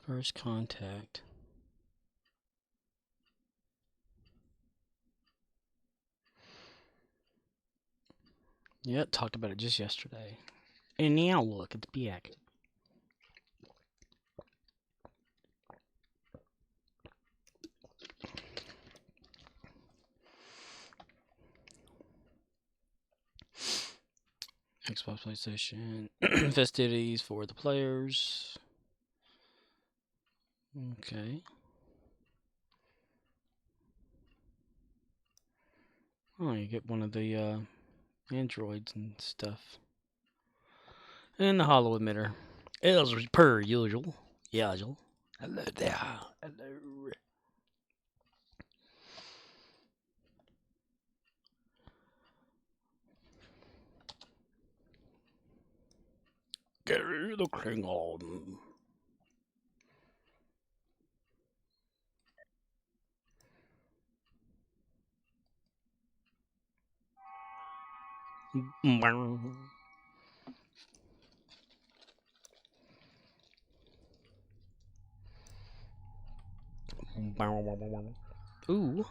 First contact. Yeah, talked about it just yesterday. And now look at the back. Xbox, PlayStation, festivities for the players. Okay. Oh, you get one of the androids and stuff. And the hollow emitter. As per usual. Usual. Hello there. Hello. Gary the Klingon. Ooh.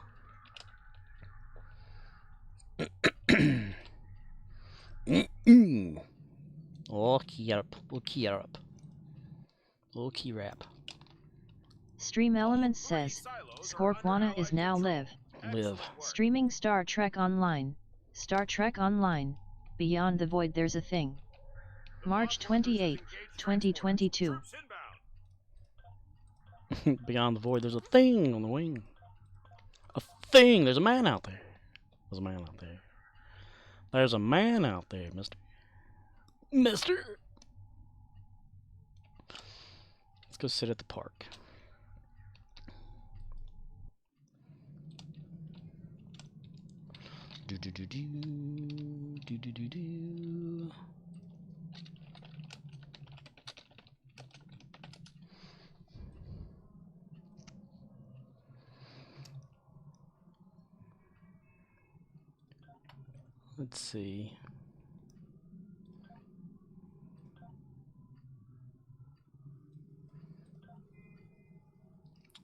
Oh, key up. We'll key up. Little key wrap. Stream Elements says, Scorpwana is now live. Live. Streaming Star Trek Online. Star Trek Online, Beyond the Void There's a Thing. March 28, 2022. Beyond the void, there's a thing on the wing. A thing. There's a man out there. There's a man out there. There's a man out there, mister. Mister! Let's go sit at the park. Do do do do do do do do. Let's see.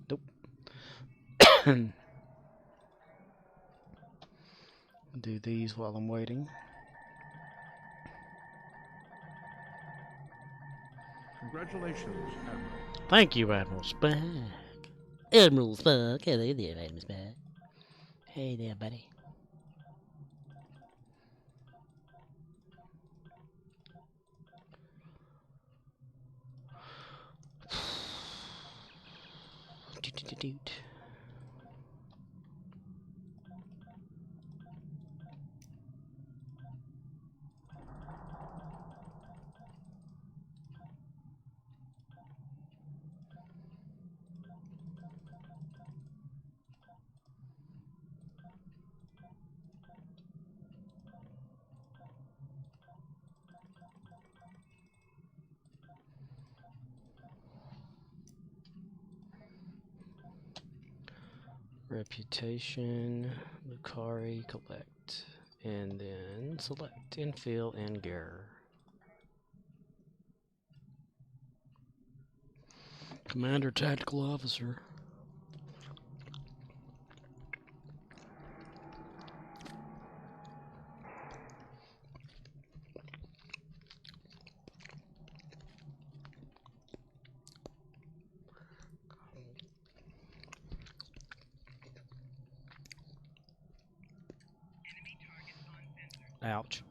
Nope. Do these while I'm waiting. Congratulations, Admiral. Thank you, Admiral Spock. Admiral Spock. Hello there, Admiral Spock. Hey there, buddy. Doot. Reputation, Lucari, collect, and then select infill and gear. Commander, tactical officer. Ouch.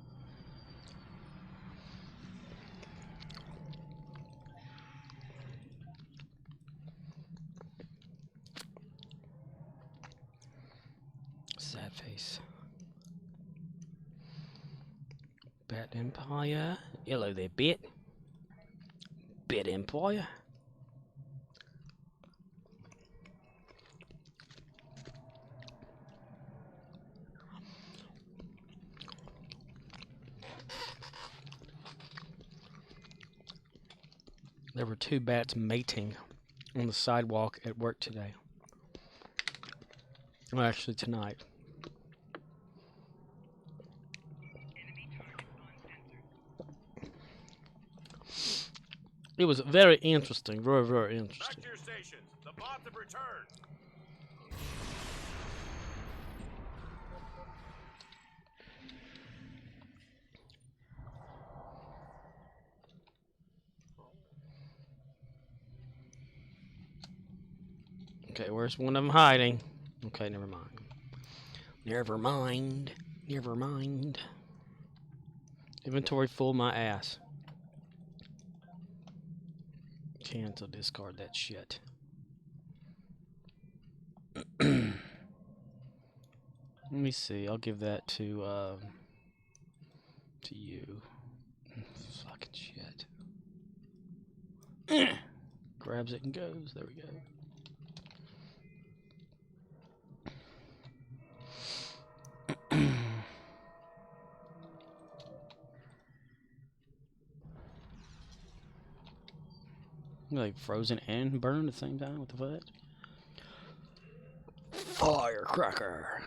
Sad face. Bat Empire. Hello there, Bit. Bit Empire. There were two bats mating on the sidewalk at work today. Well, actually, tonight. It was very interesting. Very, very Back interesting. to your stations. The bots have returned. Okay, where's one of them hiding? Okay, never mind. Never mind. Never mind. Inventory full my ass. Cancel, discard that shit. Let me see. I'll give that to you. Fucking shit. Grabs it and goes. There we go. Like frozen and burned at the same time? What the fuck? Firecracker.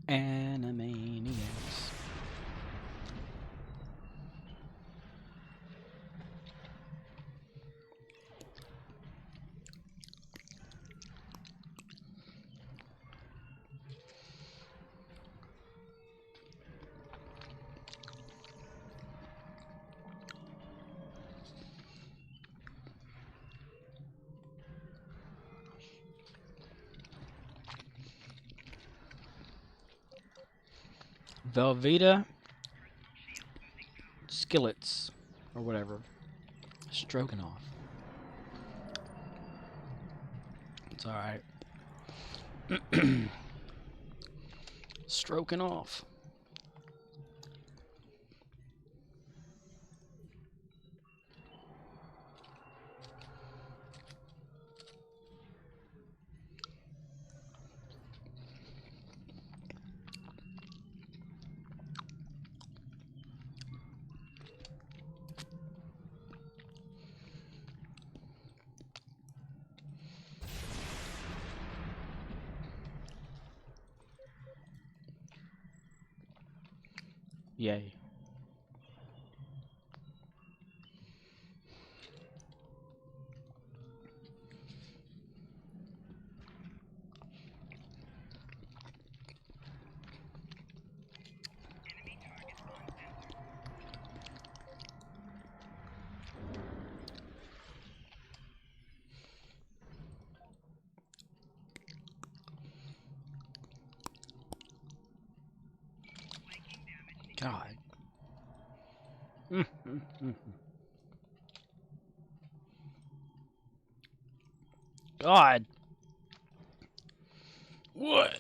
Animaniacs. Velveeta skillets or whatever. Stroganoff. It's alright. Stroking off. Yay. God. God. What?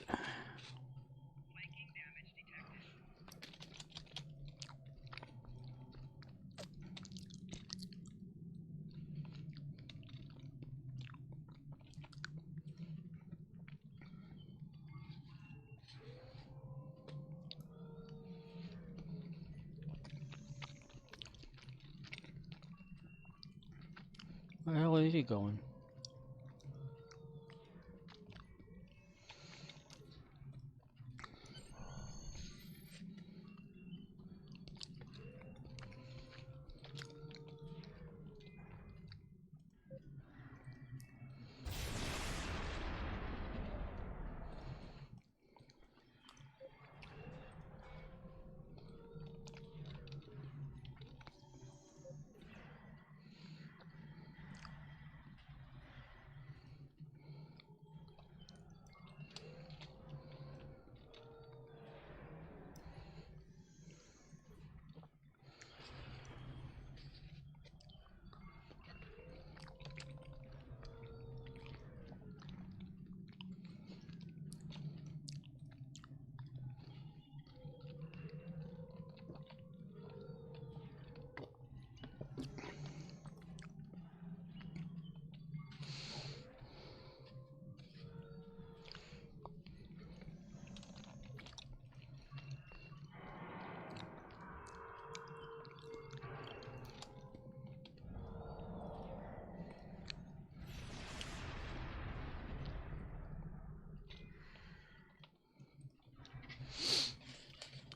Where the hell is he going?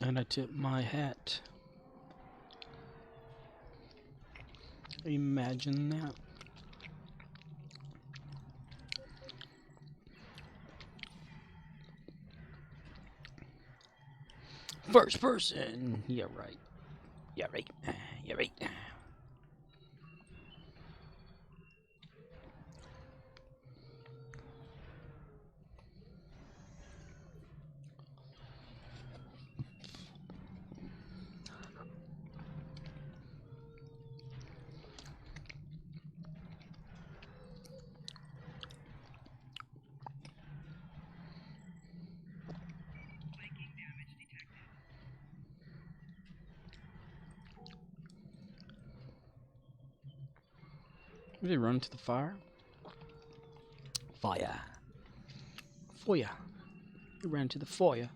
And I tip my hat. Imagine that. First person. Yeah, right. Yeah, right. Yeah, right. Did he run to the fire? Fire. Fire. He ran to the fire.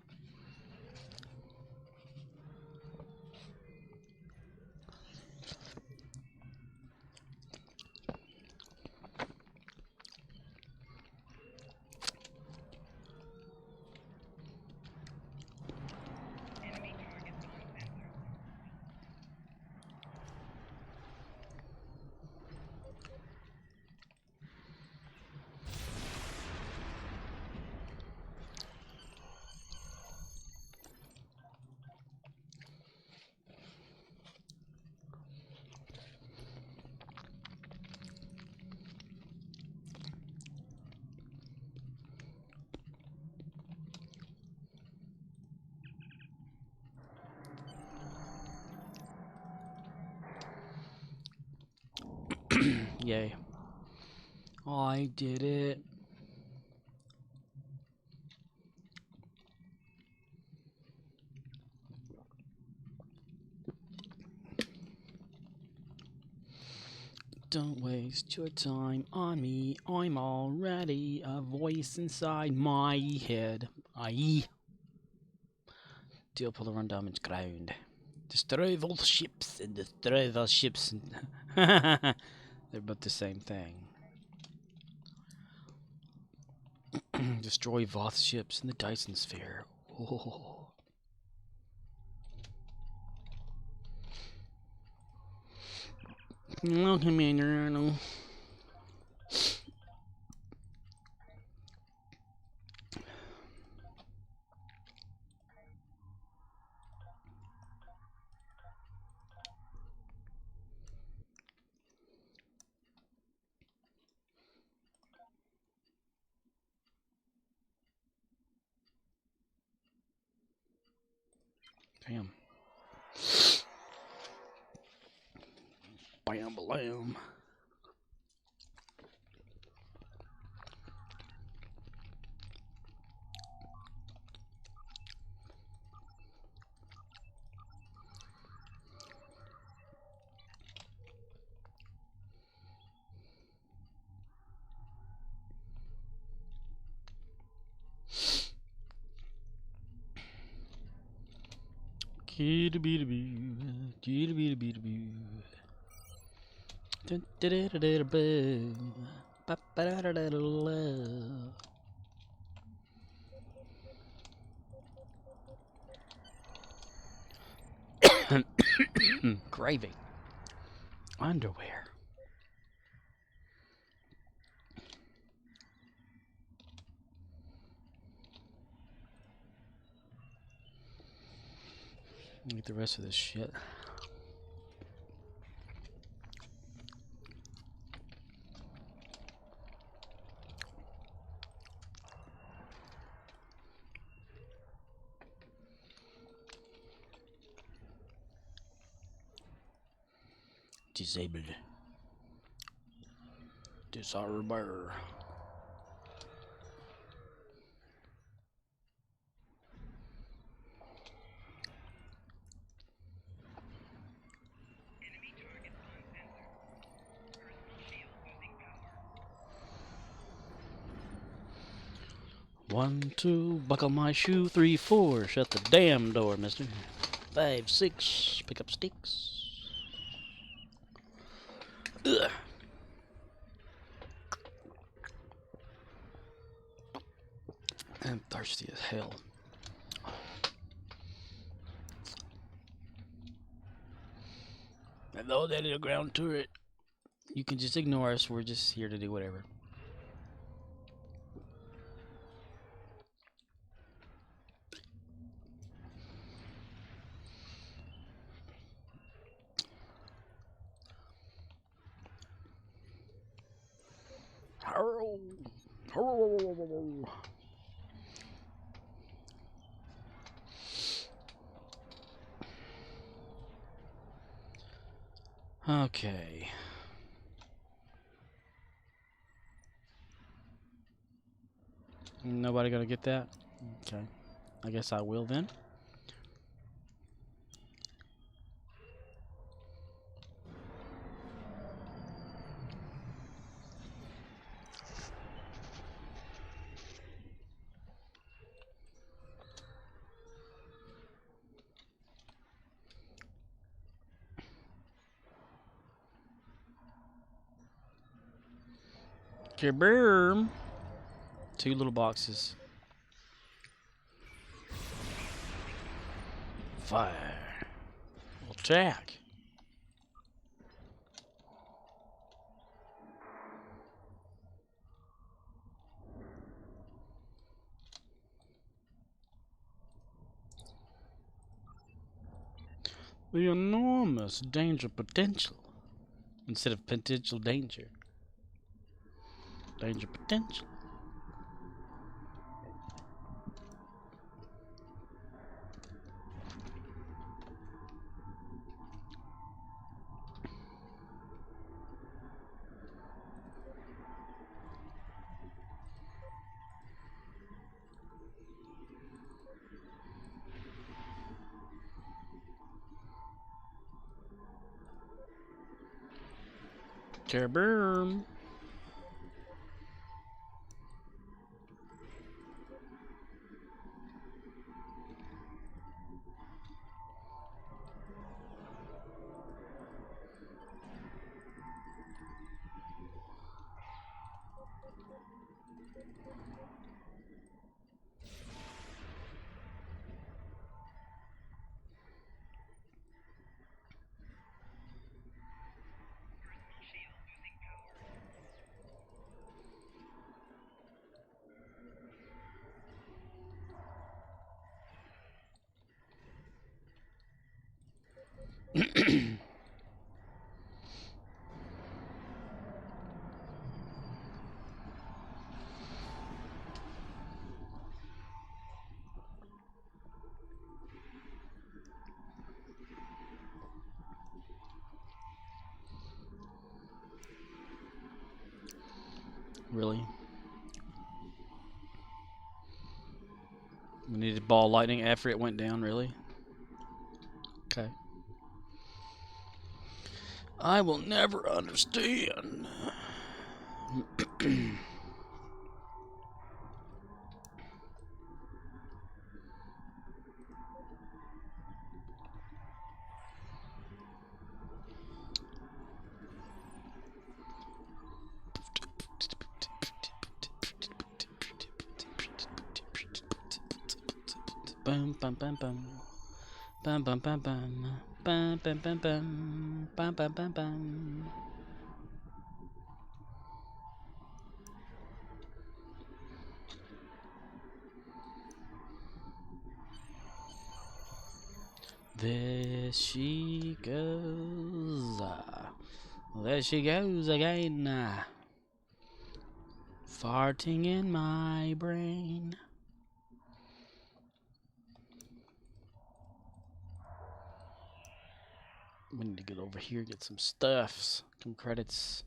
Yay. I did it. Don't waste your time on me. I'm already a voice inside my head. Aye. Deal pull the run damage ground. Destroy those ships and destroy those ships. They're both the same thing. Destroy Voth ships in the Dyson sphere. Oh. No, Commander Arnold. Damn. Bam, blam. Kitty-bitty-boo, kitty-bitty-bitty-boo. Da-da-da-da-da-boo. Ba-ba-da-da-da-da-da. Craving. Underwear. Get the rest of this shit. Disabled. Disarmor. One, two, buckle my shoe. 3, 4, shut the damn door, mister. 5, 6, pick up sticks. Ugh. I'm thirsty as hell. Hello, that little ground turret. You can just ignore us. We're just here to do whatever. Hurl. Hurl. Okay. Nobody gonna get that? Okay. I guess I will then. Kaboom! 2 little boxes. Fire. Attack. The enormous danger potential. Instead of potential danger. Danger potential. Kaboom! Really? We needed ball lightning after it went down, really? Okay. I will never understand. Bum bum bum bum. Bum bum bum bum. Bum bum bum bum. Bum bum bum bum. There she goes. There she goes again. Farting in my brain. We need to get over here, get some stuffs, some credits.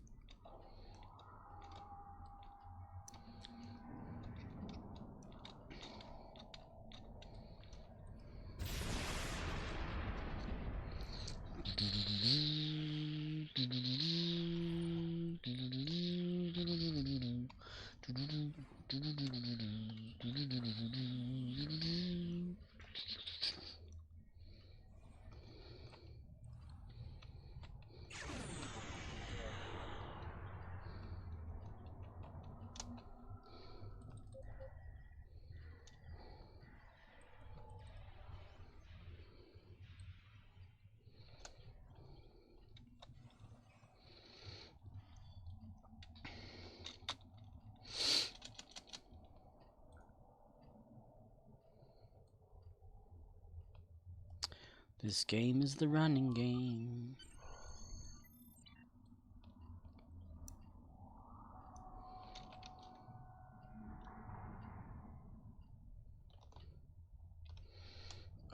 This game is the running game.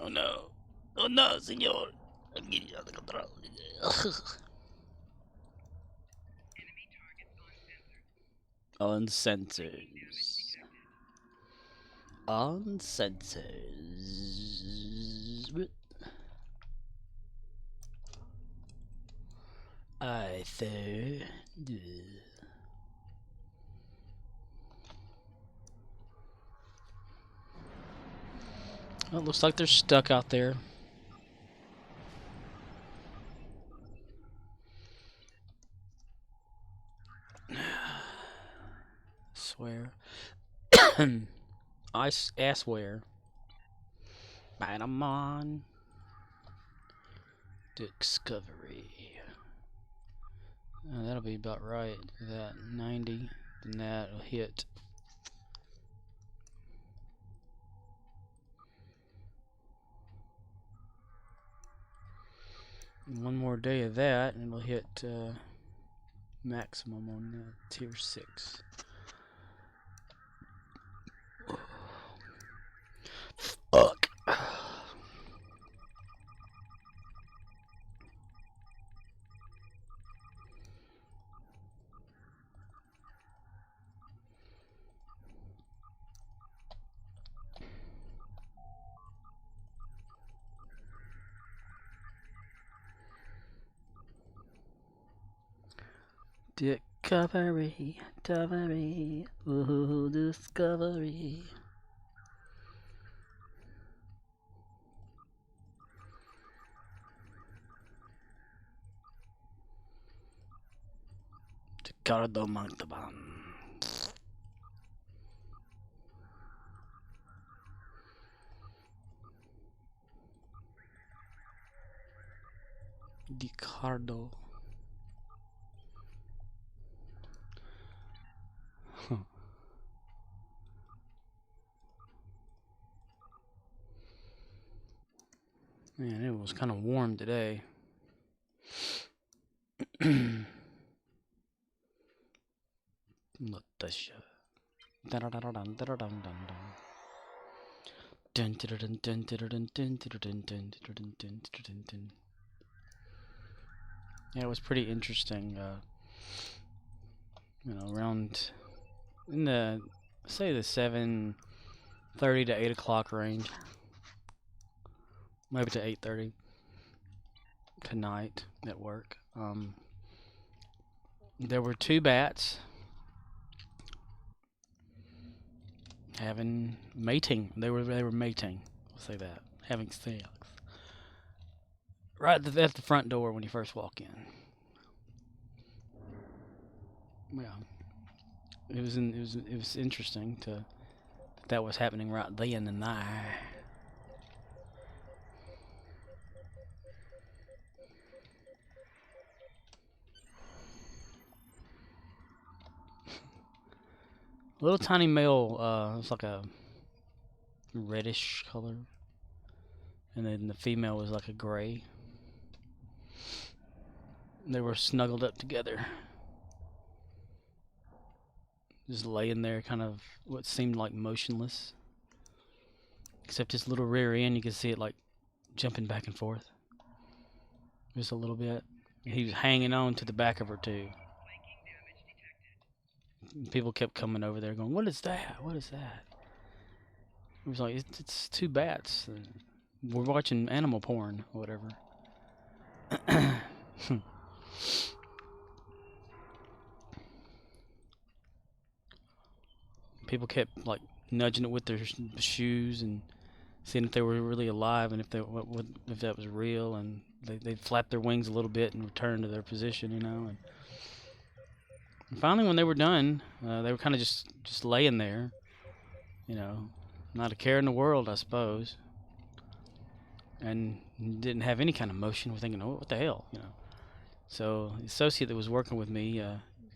Oh no. Oh no, senor. I'm getting out of control. On sensors. On sensors. I third. Well, it looks like they're stuck out there. Swear. I swear. Panamon. Discovery. That'll be about right. That 90. Then that'll hit. One more day of that, and it'll hit maximum on tier 6. Fuck. Discovery, discovery, ooh, discovery. Ricardo Montalban. Ricardo. Man, it was kind of warm today. Natasha. Yeah, it was pretty interesting. You know, around in the say the 7:30 to 8 o'clock range, maybe to 8:30 tonight at work. There were 2 bats having mating. They were mating. We'll say that, having sex right at the front door when you first walk in. Yeah, it was interesting that was happening right then and there. Little tiny male, it's like a reddish color, and then the female was like a gray. They were snuggled up together, just laying there, kind of what seemed like motionless, except his little rear end, you could see it like jumping back and forth, just a little bit. He was hanging on to the back of her too. People kept coming over there going, "What is that? What is that?" It was like, it's 2 bats. We're watching animal porn or whatever. People kept like nudging it with their shoes and seeing if they were really alive and if if that was real, and they'd flap their wings a little bit and return to their position, you know. And finally, when they were done, they were kind of just laying there, you know, not a care in the world, I suppose, and didn't have any kind of motion. We're thinking, oh, what the hell, you know. So the associate that was working with me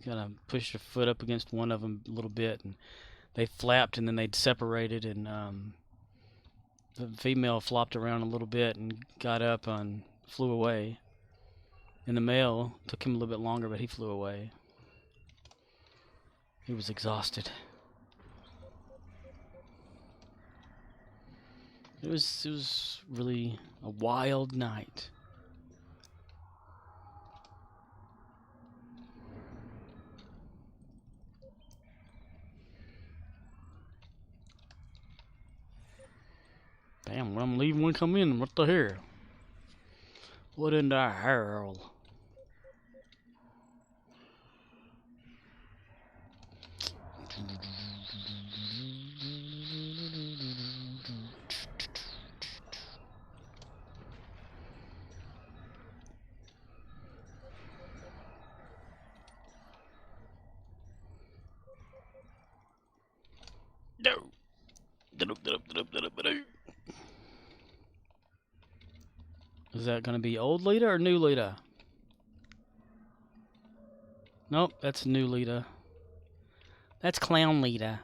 kind of pushed her foot up against one of them a little bit, and they flapped, and then they'd separated, and The female flopped around a little bit and got up and flew away. And the male took him a little bit longer, but he flew away. He was exhausted. It was really a wild night. Damn, when I'm leaving, when I come in, what the hell? What in the hell? No. Is that gonna be old Lita or new Lita? Nope, that's new Lita. That's clown Lita.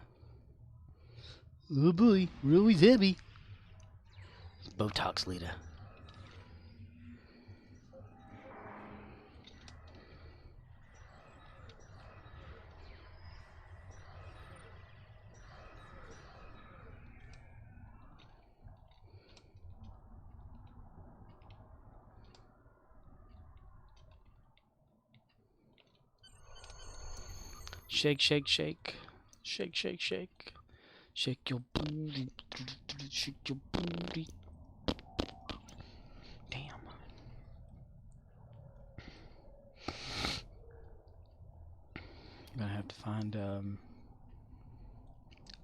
Oh boy, we're always happy. It's Botox Lita. Shake, shake, shake. Shake, shake, shake. Shake your booty. Shake your booty. Damn. I'm gonna have to find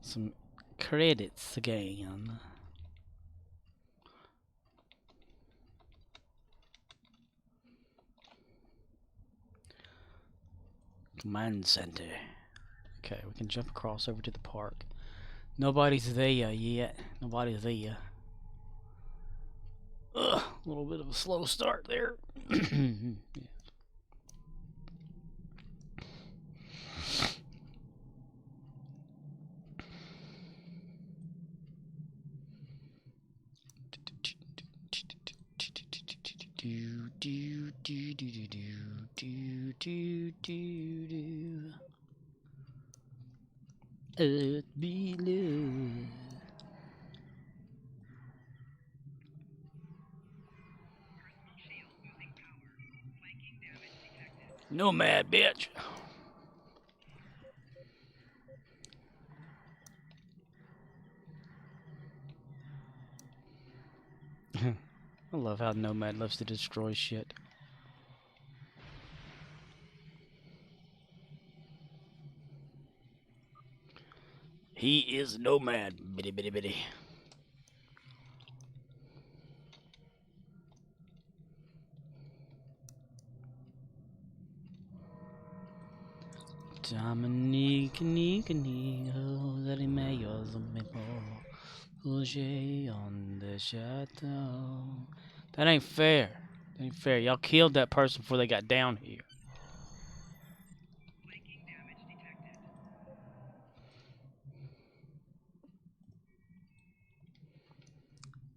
some credits again. Command center. Okay, we can jump across over to the park. Nobody's there yet. Nobody's there. Ugh, a little bit of a slow start there. Yeah. Earth below. Nomad, bitch. I love how Nomad loves to destroy shit. He is Nomad, bitty bitty bitty. Dominique, oh, that he may on the chateau. That ain't fair. That ain't fair. Y'all killed that person before they got down here.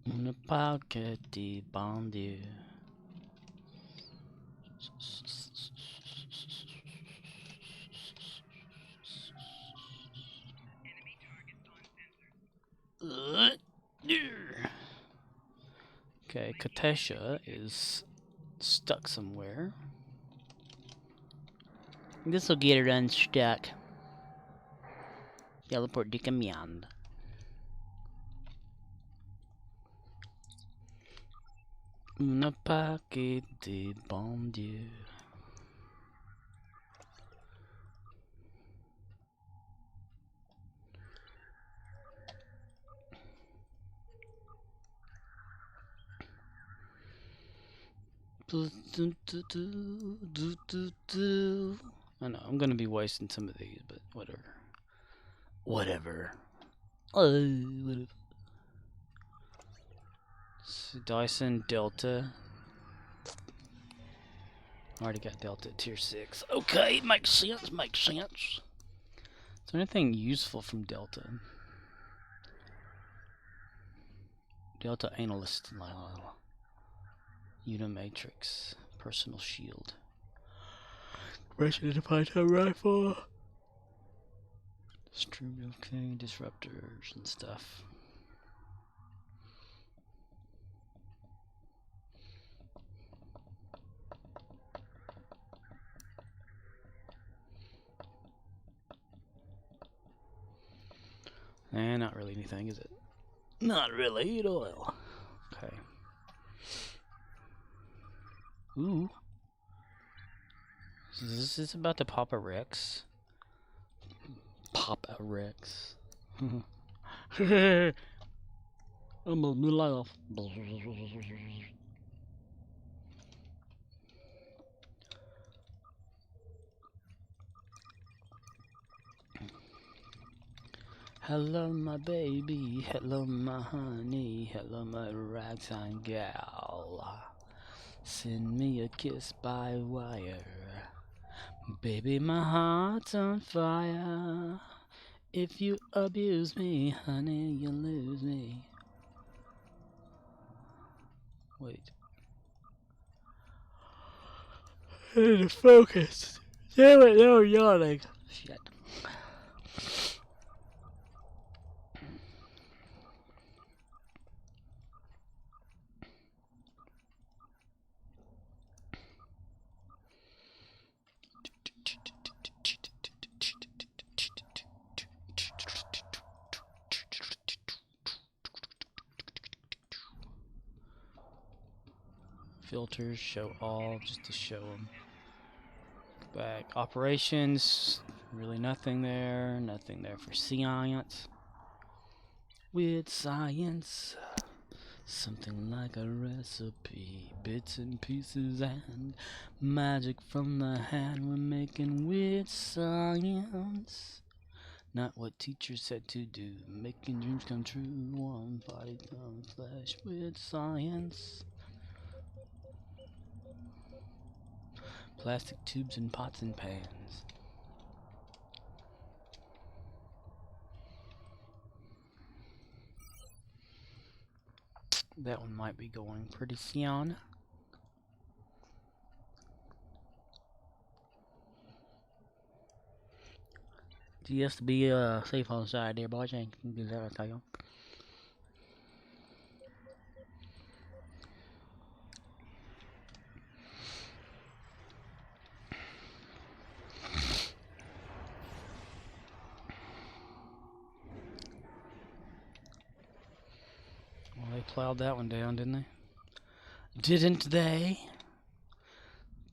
Une pocket de bon Dieu. Okay, Katesha is stuck somewhere. This'll get her unstuck. Teleport to command. Une pocket de bon Dieu. I know, I'm gonna be wasting some of these, but whatever. Whatever. Whatever. So Dyson Delta. Already got Delta at tier 6. Okay, makes sense, makes sense. Is there anything useful from Delta? Delta Analyst. Unimatrix. Personal shield. Pressure to find a rifle. Distributing disruptors and stuff. Not really anything, is it? Not really at all. Okay. Ooh. Is this about to pop a Rex? Pop a Rex. I'm a laugh. Hello, my baby. Hello, my honey. Hello, my ragtime gal. Send me a kiss by wire. Baby, my heart's on fire. If you abuse me, honey, you lose me. Wait. I need to focus. Damn it, no yawning. Shit. Filters, show all, just to show them. Back. Operations, really nothing there. Nothing there for science. With science, something like a recipe. Bits and pieces and magic from the hand. We're making with science. Not what teachers said to do. Making dreams come true. One body, one flesh with science. Plastic tubes and pots and pans. That one might be going pretty soon. Just to be safe on the side there, boys. I can do that, I tell you. Well, they plowed that one down, didn't they? Didn't they?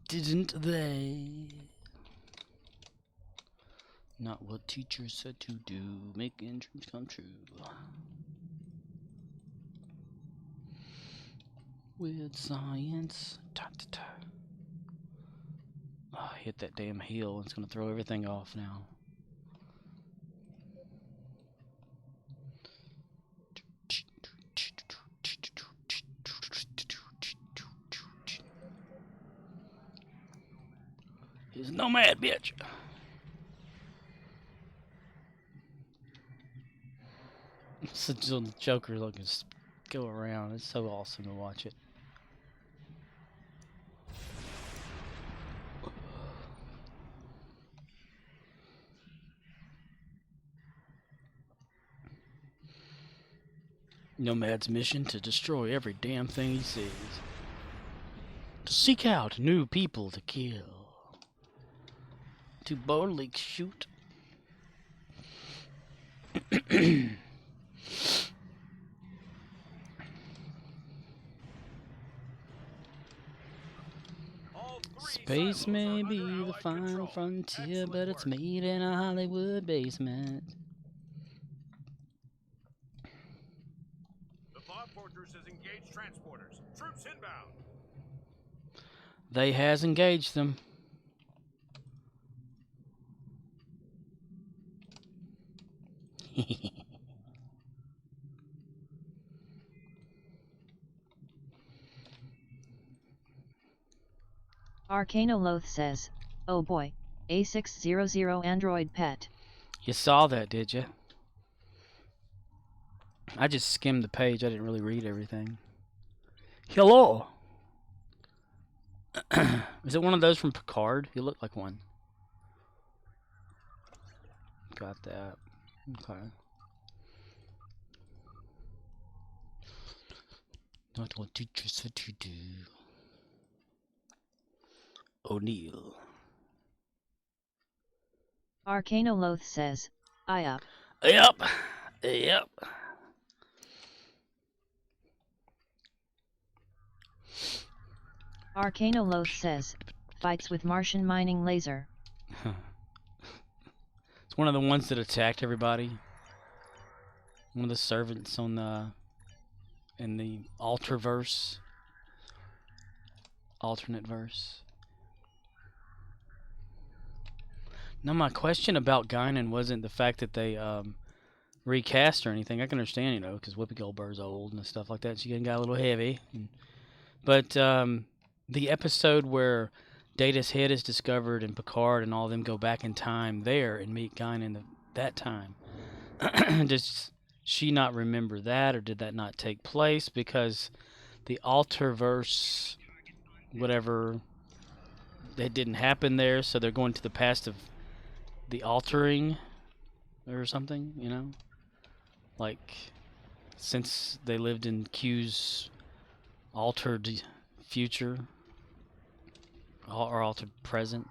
Didn't they? Not what teachers said to do, making dreams come true. With science. Ta ta ta. Oh, I hit that damn hill. It's gonna throw everything off now. He's a nomad, bitch. It's a Joker looking go around. It's so awesome to watch it. Nomad's mission to destroy every damn thing he sees. To seek out new people to kill. To boldly shoot. Space may be the final frontier, but it's made in a Hollywood basement. The Bob Fortress has engaged transporters. Troops inbound. They has engaged them. Arcanoloth says, oh boy, A600 Android pet. You saw that, did you? I just skimmed the page. I didn't really read everything. Hello. Is it one of those from Picard? He looked like one. Got that. Okay. Not what teacher said to do. O'Neill. Arcanoloth says, I up. Yep. Yep. Arcanoloth says, fights with Martian mining laser. It's one of the ones that attacked everybody. One of the servants on the in the alternate verse. Now my question about Guinan wasn't the fact that they recast or anything. I can understand, you know, because Whoopi Goldberg's old and stuff like that. She got a little heavy. But the episode where Data's head is discovered and Picard and all of them go back in time there and meet Guinan that time. Does she not remember that, or did that not take place? Because the Alterverse, whatever, it didn't happen there, so they're going to the past of the altering or something, you know? Like, since they lived in Q's altered future or altered present.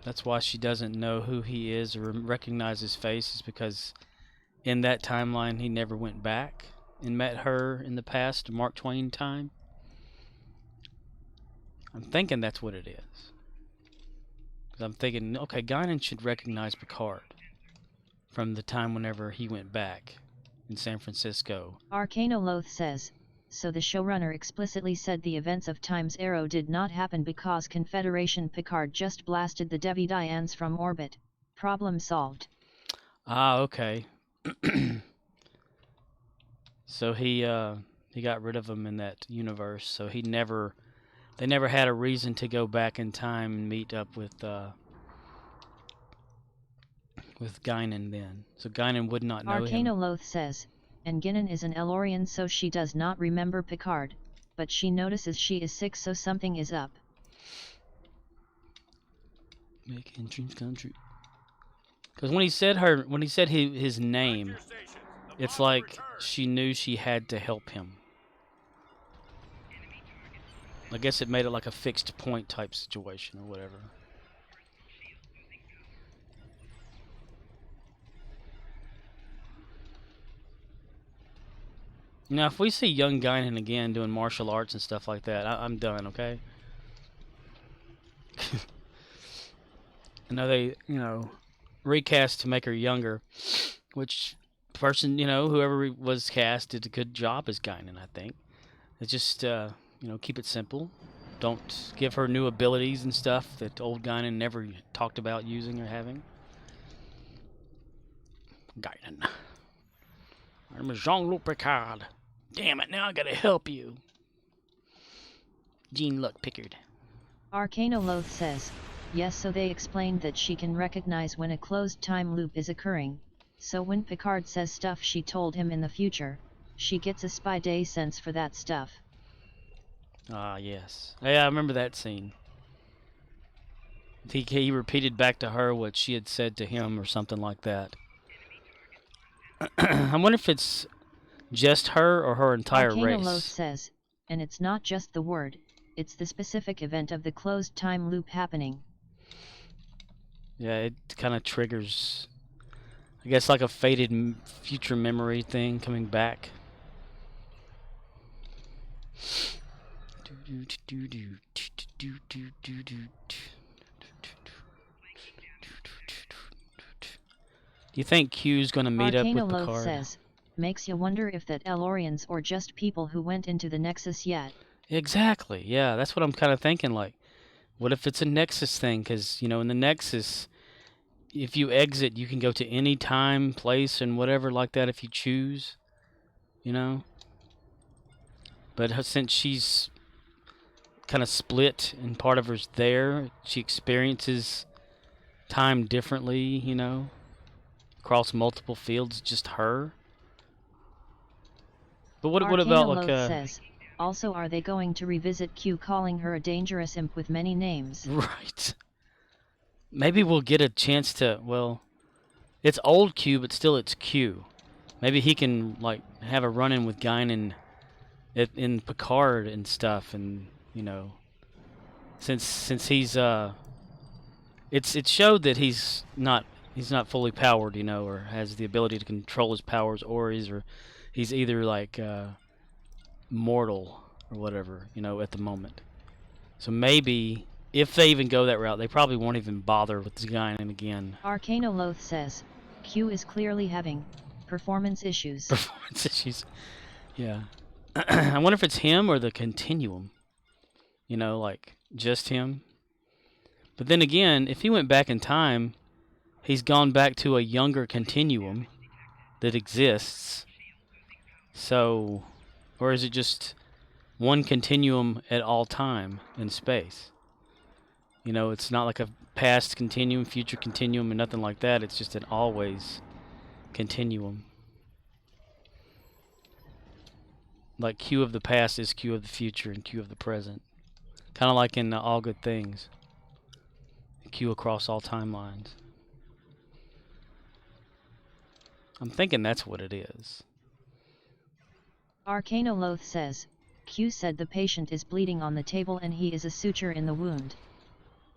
That's why she doesn't know who he is or recognize his face, is because in that timeline he never went back and met her in the past, Mark Twain time. I'm thinking that's what it is. Because I'm thinking, okay, Guinan should recognize Picard from the time whenever he went back in San Francisco. Arcanoloth says, so the showrunner explicitly said the events of Time's Arrow did not happen because Confederation Picard just blasted the Devi Dians from orbit. Problem solved. Ah, okay. So he got rid of them in that universe, so they never had a reason to go back in time and meet up with Guinan then. So Guinan would not know him. Arcanoloth says, and Guinan is an Elorian, so she does not remember Picard, but she notices she is sick, so something is up. Making dreams come true. Because when he said his name, it's like she knew she had to help him. I guess it made it like a fixed point type situation or whatever. Now, if we see young Guinan again doing martial arts and stuff like that, I'm done, okay? I know they, recast to make her younger, which person, whoever was cast did a good job as Guinan, I think. It's just, keep it simple. Don't give her new abilities and stuff that old Guinan never talked about using or having. Guinan. I'm Jean-Luc Picard. Damn it, now I gotta help you. Jean-Luc Picard. Arcanoloth says, yes, so they explained that she can recognize when a closed time loop is occurring, so when Picard says stuff she told him in the future, she gets a spy day sense for that stuff. Ah, yes. Yeah, I remember that scene. He repeated back to her what she had said to him or something like that. I wonder if it's just her or her entire race. Arcanoloth says, and it's not just the word, it's the specific event of the closed time loop happening. Yeah, it kind of triggers, I guess, like a faded future memory thing coming back. Do you think Q's gonna meet up with Picard? Arcanoloth says, makes you wonder if that Elorians or just people who went into the Nexus yet. Exactly, yeah, that's what I'm kind of thinking, like, what if it's a Nexus thing? Because, in the Nexus, if you exit, you can go to any time, place, and whatever like that if you choose, But since she's kind of split and part of her's there, she experiences time differently, across multiple fields, just her. But what Arcana about like Loth says, also are they going to revisit Q calling her a dangerous imp with many names? Right. Maybe we'll get a chance to, well, it's old Q, but still it's Q. Maybe he can like have a run-in with Guinan in Picard and stuff, and you know, since he's it showed that he's not fully powered, you know, or has the ability to control his powers, or he's either like mortal or whatever, you know, at the moment. So maybe if they even go that route, they probably won't even bother with this Guinan again. Arcana Loth says, Q is clearly having performance issues. Performance issues. Yeah. I wonder if it's him or the Continuum. You know, like just him. But then again, if he went back in time, he's gone back to a younger Continuum that exists. So, or is it just one Continuum at all time in space? You know, it's not like a past Continuum, future Continuum, and nothing like that. It's just an always Continuum. Like Q of the past is Q of the future and Q of the present. Kind of like in All Good Things. Q across all timelines. I'm thinking that's what it is. Arcana Loth says, Q said the patient is bleeding on the table and he is a suture in the wound.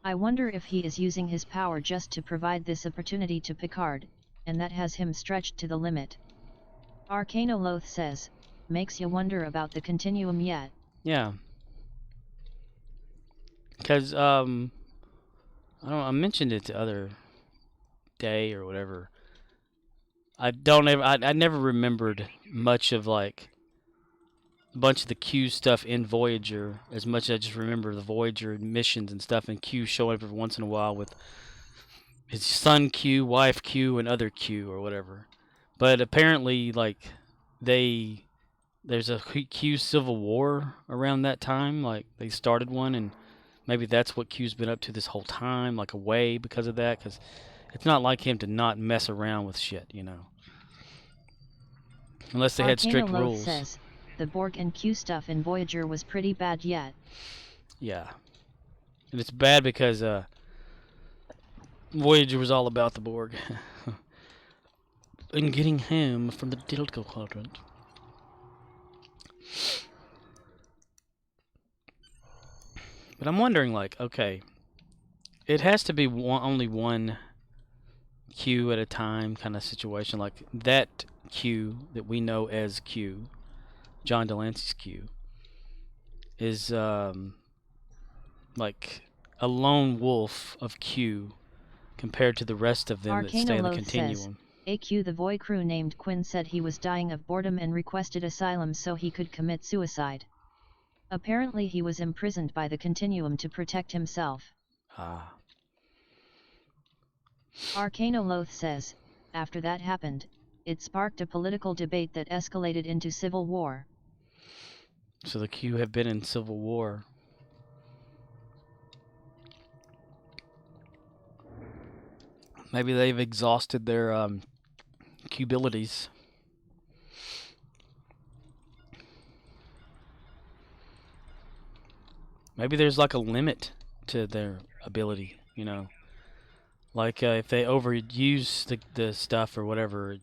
I wonder if he is using his power just to provide this opportunity to Picard, and that has him stretched to the limit. Arcana Loth says, makes you wonder about the Continuum yet. Yeah. Because, I mentioned it the other day or whatever. I never remembered much of like a bunch of the Q stuff in Voyager as much as I just remember the Voyager missions and stuff, and Q showing up every once in a while with his son Q, wife Q, and other Q or whatever. But apparently, like, there's a Q civil war around that time. Like, they started one, and maybe that's what Q's been up to this whole time, like away because of that, because it's not like him to not mess around with shit, you know. Unless they had strict Arcana Loth rules. says, the Borg and Q stuff in Voyager was pretty bad yet. Yeah. And it's bad because Voyager was all about the Borg. And getting him from the Delta Quadrant. But I'm wondering, like, okay, it has to be only one Q at a time kind of situation. Like, that Q that we know as Q, John Delancey's Q, is like a lone wolf of Q compared to the rest of them that stay in the Continuum. Says, AQ the Voy crew named Quinn said he was dying of boredom and requested asylum so he could commit suicide. Apparently he was imprisoned by the Continuum to protect himself. Ah. Arcana Loth says, after that happened, it sparked a political debate that escalated into civil war. So the Q have been in civil war. Maybe they've exhausted their Q-abilities. Maybe there's like a limit to their ability, you know. Like if they overuse the stuff or whatever,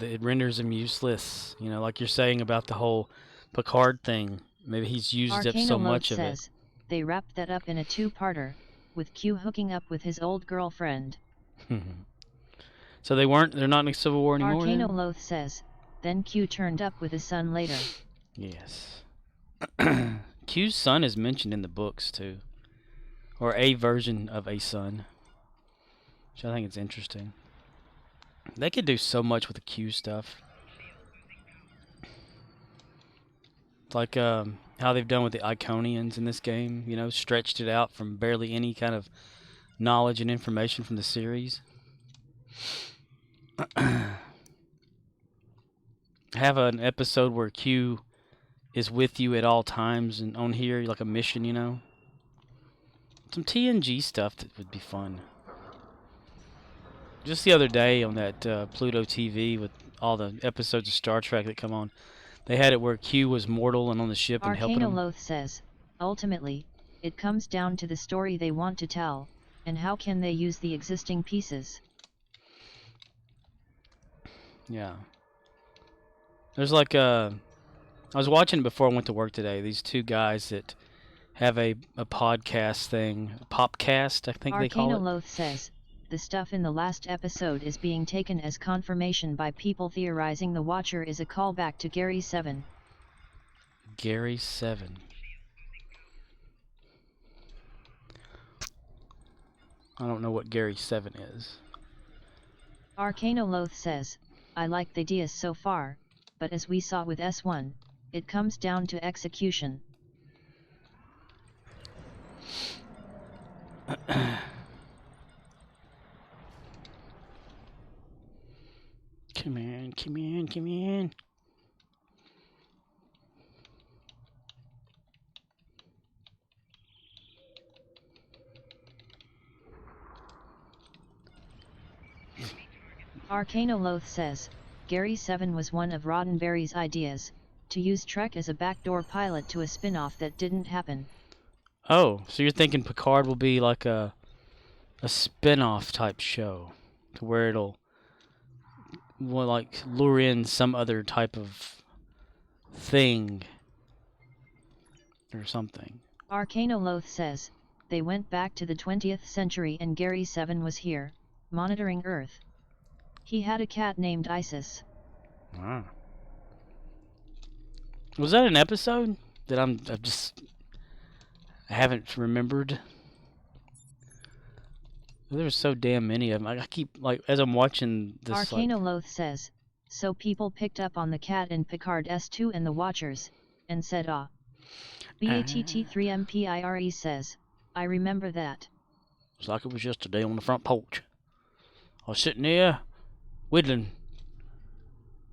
it renders them useless. You know, like you're saying about the whole Picard thing. Maybe he's used up so much of it. They wrapped that up in a two-parter, with Q hooking up with his old girlfriend. So they're not in a civil war anymore. Arcana Loth says, then Q turned up with his son later. Yes. Q's son is mentioned in the books too. Or a version of a son. Which I think is interesting. They could do so much with the Q stuff. It's like how they've done with the Iconians in this game. You know, stretched it out from barely any kind of knowledge and information from the series. Have an episode where Q is with you at all times and on here, like a mission, you know. Some TNG stuff that would be fun. just the other day on that Pluto TV with all the episodes of Star Trek that come on, they had it where Q was mortal and on the ship and helping him. Arcanoloth says, ultimately, it comes down to the story they want to tell, and how can they use the existing pieces. Yeah. There's like I was watching it before I went to work today. These two guys that have a podcast thing, Popcast, I think they call it. Arcanoloth says, the stuff in the last episode is being taken as confirmation by people theorizing the Watcher is a callback to Gary 7. Gary 7. I don't know what Gary 7 is. Arcanoloth says, I like the ideas so far, but as we saw with S1, it comes down to execution. Come in, come in, come in. Arcanoloth says, Gary 7 was one of Roddenberry's ideas, to use Trek as a backdoor pilot to a spin-off that didn't happen. Oh, so you're thinking Picard will be like a spin-off type show, to where it'll like lure in some other type of thing or something. Arcanoloth says, they went back to the 20th century and Gary 7 was here, monitoring Earth. He had a cat named Isis. Wow. Was that an episode that I haven't remembered? There's so damn many of them. I keep, like, as I'm watching this, Arcanoloth says, so people picked up on the cat in Picard S2 and the Watchers, and said ah. BATT3MPIRE says, I remember that. It's like it was yesterday on the front porch. I was sitting there, whittling,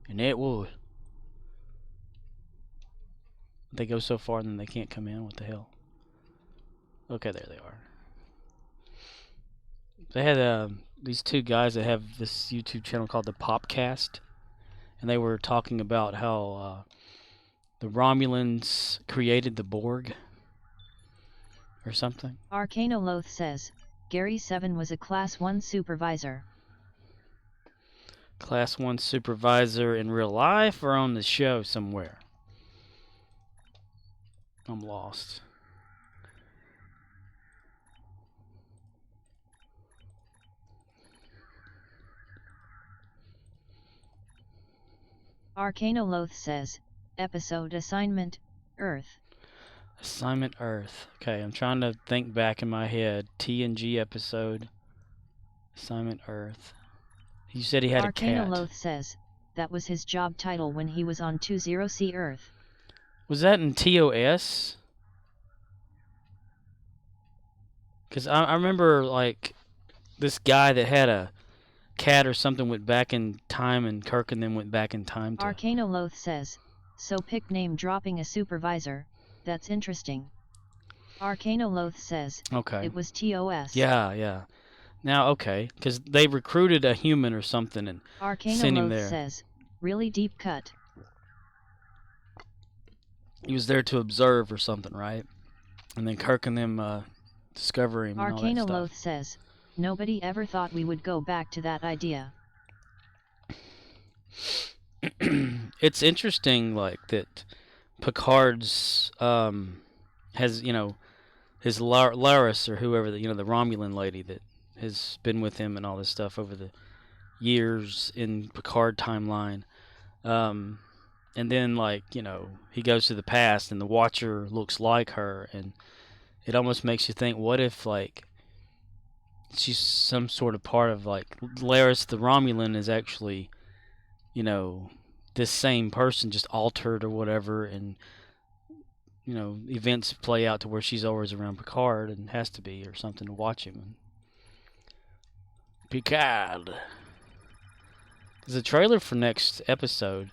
and there it was. They go so far and then they can't come in. What the hell? Okay, there they are. They had these two guys that have this YouTube channel called the Popcast, and they were talking about how the Romulans created the Borg or something. Arcanoloth says, Gary 7 was a Class 1 supervisor. Class 1 supervisor in real life or on the show somewhere? I'm lost. Arcanoloth says, episode assignment, Earth. Assignment Earth. Okay, I'm trying to think back in my head. TNG episode. Assignment Earth. You said he had a cat. Arcanoloth says, that was his job title when he was on 20C Earth. Was that in TOS? Because I remember, like, this guy that had a cat or something went back in time, and Kirk and then went back in time to... Arcanoloth says, so pick name dropping a supervisor, that's interesting. Arcanoloth says, Okay. it was TOS. Yeah. Now, okay, because they recruited a human or something and sent him there. Arcanoloth says, really deep cut. He was there to observe or something, right? And then Kirk and them discover him and all that Arcanoloth stuff. says, nobody ever thought we would go back to that idea. It's interesting, like, that Picard's has, you know, his Laris or whoever, the Romulan lady that has been with him and all this stuff over the years in Picard timeline. And then, like, he goes to the past and the Watcher looks like her, and it almost makes you think, what if, like, she's some sort of part of, like, Laris the Romulan is actually, this same person just altered or whatever, and, events play out to where she's always around Picard and has to be or something to watch him. Picard. Because the trailer for next episode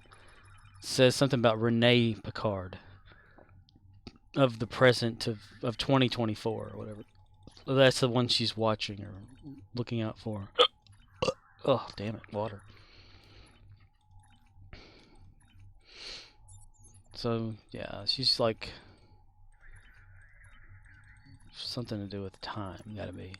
says something about Renee Picard of the present of 2024 or whatever. That's the one she's watching or looking out for. Oh, damn it, water. So, yeah, she's like something to do with time, gotta be.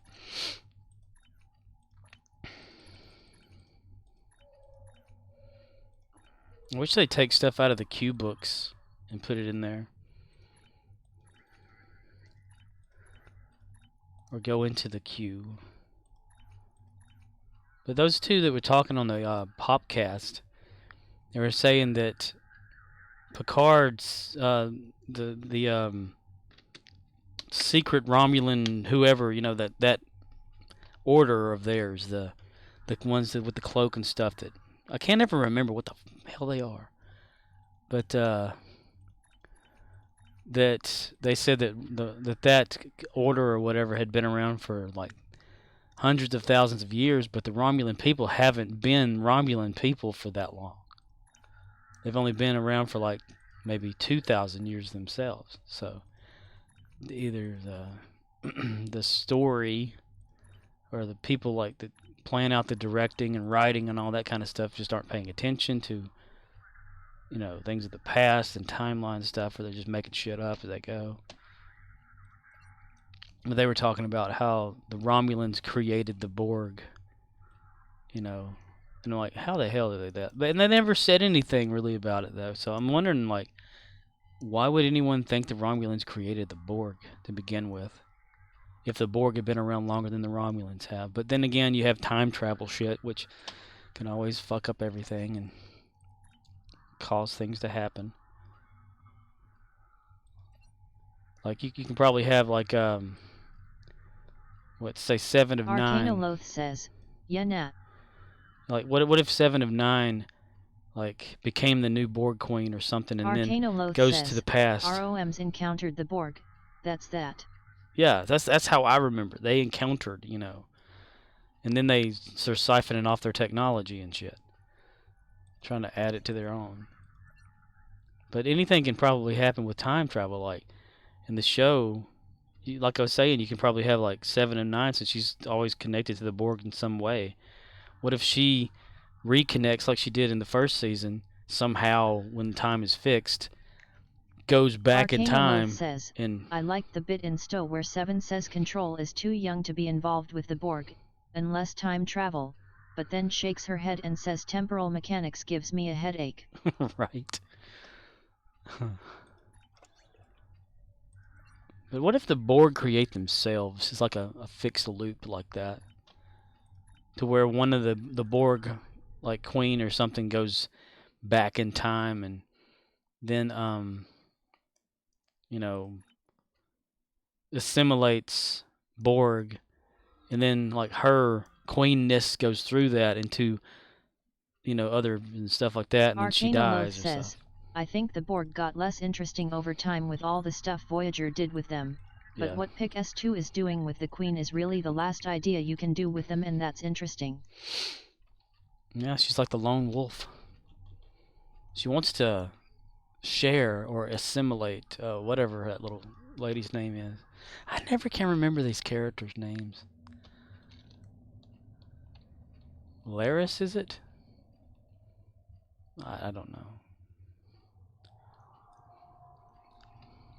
I wish they'd take stuff out of the Q books and put it in there. Or go into the Q. But those two that were talking on the Popcast, they were saying that Picard's the secret Romulan whoever, you know, that order of theirs, the ones that with the cloak and stuff, that I can't ever remember what the hell they are. But that they said that that order or whatever had been around for like hundreds of thousands of years, but the Romulan people haven't been Romulan people for that long. They've only been around for like maybe 2,000 years themselves. So either the story or the people like that plan out the directing and writing and all that kind of stuff just aren't paying attention to, you know, things of the past and timeline stuff, or they're just making shit up as they go. But they were talking about how the Romulans created the Borg, you know, and I'm like, how the hell did they that? But and they never said anything really about it though. So I'm wondering, like, why would anyone think the Romulans created the Borg to begin with, if the Borg had been around longer than the Romulans have? But then again, you have time travel shit, which can always fuck up everything and cause things to happen. Like you can probably have like what, say 7 of 9. Arcanoloth says, yeah, nah. Like what if 7 of 9 like became the new Borg queen or something, and Arcanoloth then goes says, to the past. ROMs encountered the Borg. That's that. Yeah, that's how I remember. They encountered, you know, and then they start siphoning off their technology and shit, trying to add it to their own. But anything can probably happen with time travel. Like in the show, like I was saying, you can probably have like 7 and 9, since she's always connected to the Borg in some way. What if she reconnects like she did in the first season, somehow when time is fixed, goes back in time says, and I like the bit in Stowe where 7 says Control is too young to be involved with the Borg, unless time travel, but then shakes her head and says temporal mechanics gives me a headache. right. But what if the Borg create themselves? It's like a fixed loop like that, to where one of the Borg, like queen or something, goes back in time and then you know, assimilates Borg, and then like her queenness goes through that into, you know, other and stuff like that, and then she dies or says, stuff. I think the Borg got less interesting over time with all the stuff Voyager did with them, but Yeah. what Pick S2 is doing with the Queen is really the last idea you can do with them, and that's interesting. Yeah, she's like the lone wolf. She wants to share or assimilate whatever that little lady's name is. I never can remember these characters' names. Laris, is it? I don't know.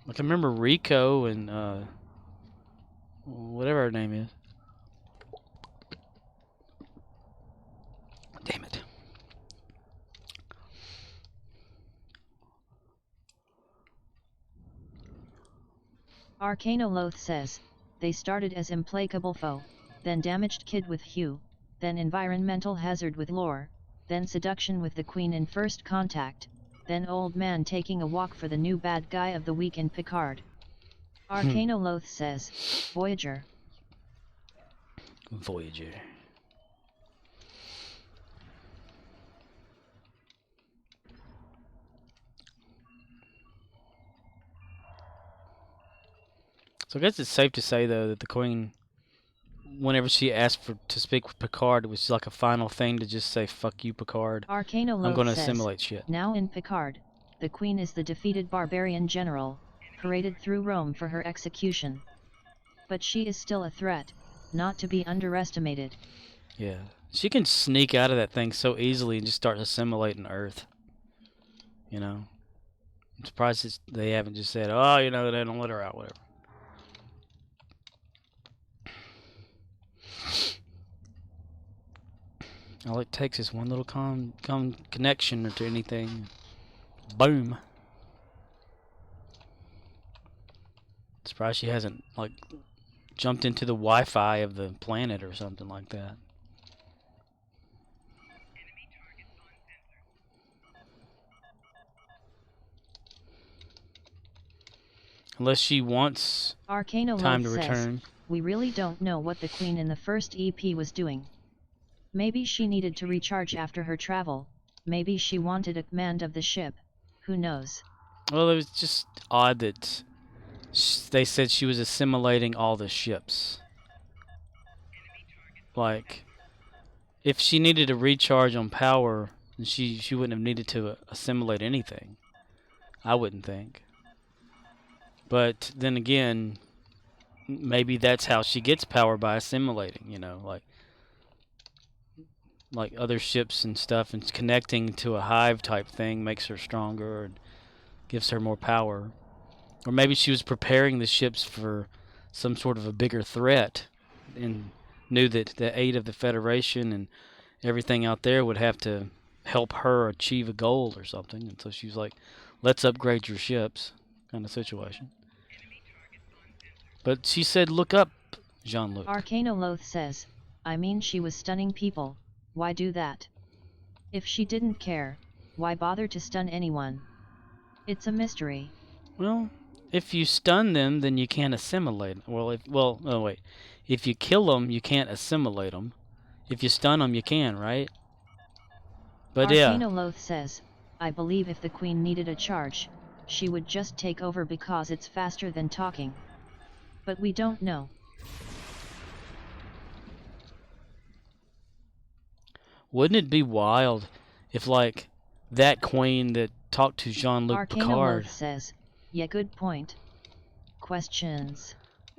I can remember Rico and whatever her name is. Damn it. Arcanoloth says, they started as implacable foe, then damaged kid with Hugh, then environmental hazard with Lore, then seduction with the Queen in First Contact, then old man taking a walk for the new bad guy of the week in Picard. Arcanoloth says, Voyager. Voyager. So I guess it's safe to say, though, that the Queen, whenever she asked to speak with Picard, it was like a final thing to just say, fuck you, Picard. Arcanoloth I'm going to says, assimilate shit. Now in Picard, the Queen is the defeated barbarian general, paraded through Rome for her execution. But she is still a threat, not to be underestimated. Yeah. She can sneak out of that thing so easily and just start assimilating Earth. You know? I'm surprised they haven't just said, oh, you know, they don't let her out, whatever. All it takes is one little connection or to anything. Boom. Surprised she hasn't, like, jumped into the Wi-Fi of the planet or something like that. Unless she wants time to return. We really don't know what the Queen in the first EP was doing. Maybe she needed to recharge after her travel. Maybe she wanted a command of the ship. Who knows? Well, it was just odd that they said she was assimilating all the ships. Like, if she needed to recharge on power, she wouldn't have needed to assimilate anything. I wouldn't think. But then again, maybe that's how she gets power, by assimilating, you know, like other ships and stuff, and connecting to a hive type thing makes her stronger and gives her more power. Or maybe she was preparing the ships for some sort of a bigger threat and knew that the aid of the Federation and everything out there would have to help her achieve a goal or something. And so she was like, let's upgrade your ships, kind of situation. But she said, look up, Jean-Luc. Arcanoloth says, I mean, she was stunning people. Why do that? If she didn't care, why bother to stun anyone? It's a mystery. Well, if you stun them, then you can't assimilate. If you kill them, you can't assimilate them. If you stun them, you can, right? But Arcanoloth says, I believe if the Queen needed a charge, she would just take over because it's faster than talking. But we don't know. Wouldn't it be wild if, like, that Queen that talked to Jean-Luc Picard... says, yeah, good point. Questions.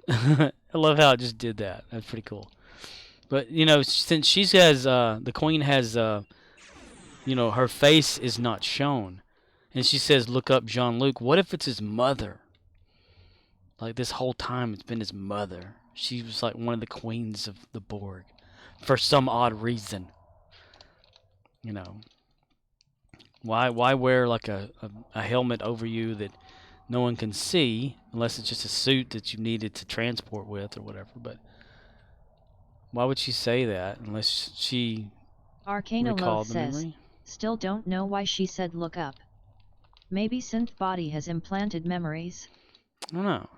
I love how it just did that. That's pretty cool. But, you know, since she has, the Queen has, you know, her face is not shown. And she says, look up Jean-Luc. What if it's his mother? Like, this whole time it's been his mother. She was like one of the queens of the Borg. For some odd reason. You know. Why wear like a helmet over you that no one can see, unless it's just a suit that you needed to transport with or whatever. But why would she say that unless she recalled the memory? Still don't know why she said look up. Maybe synth body has implanted memories? I don't know.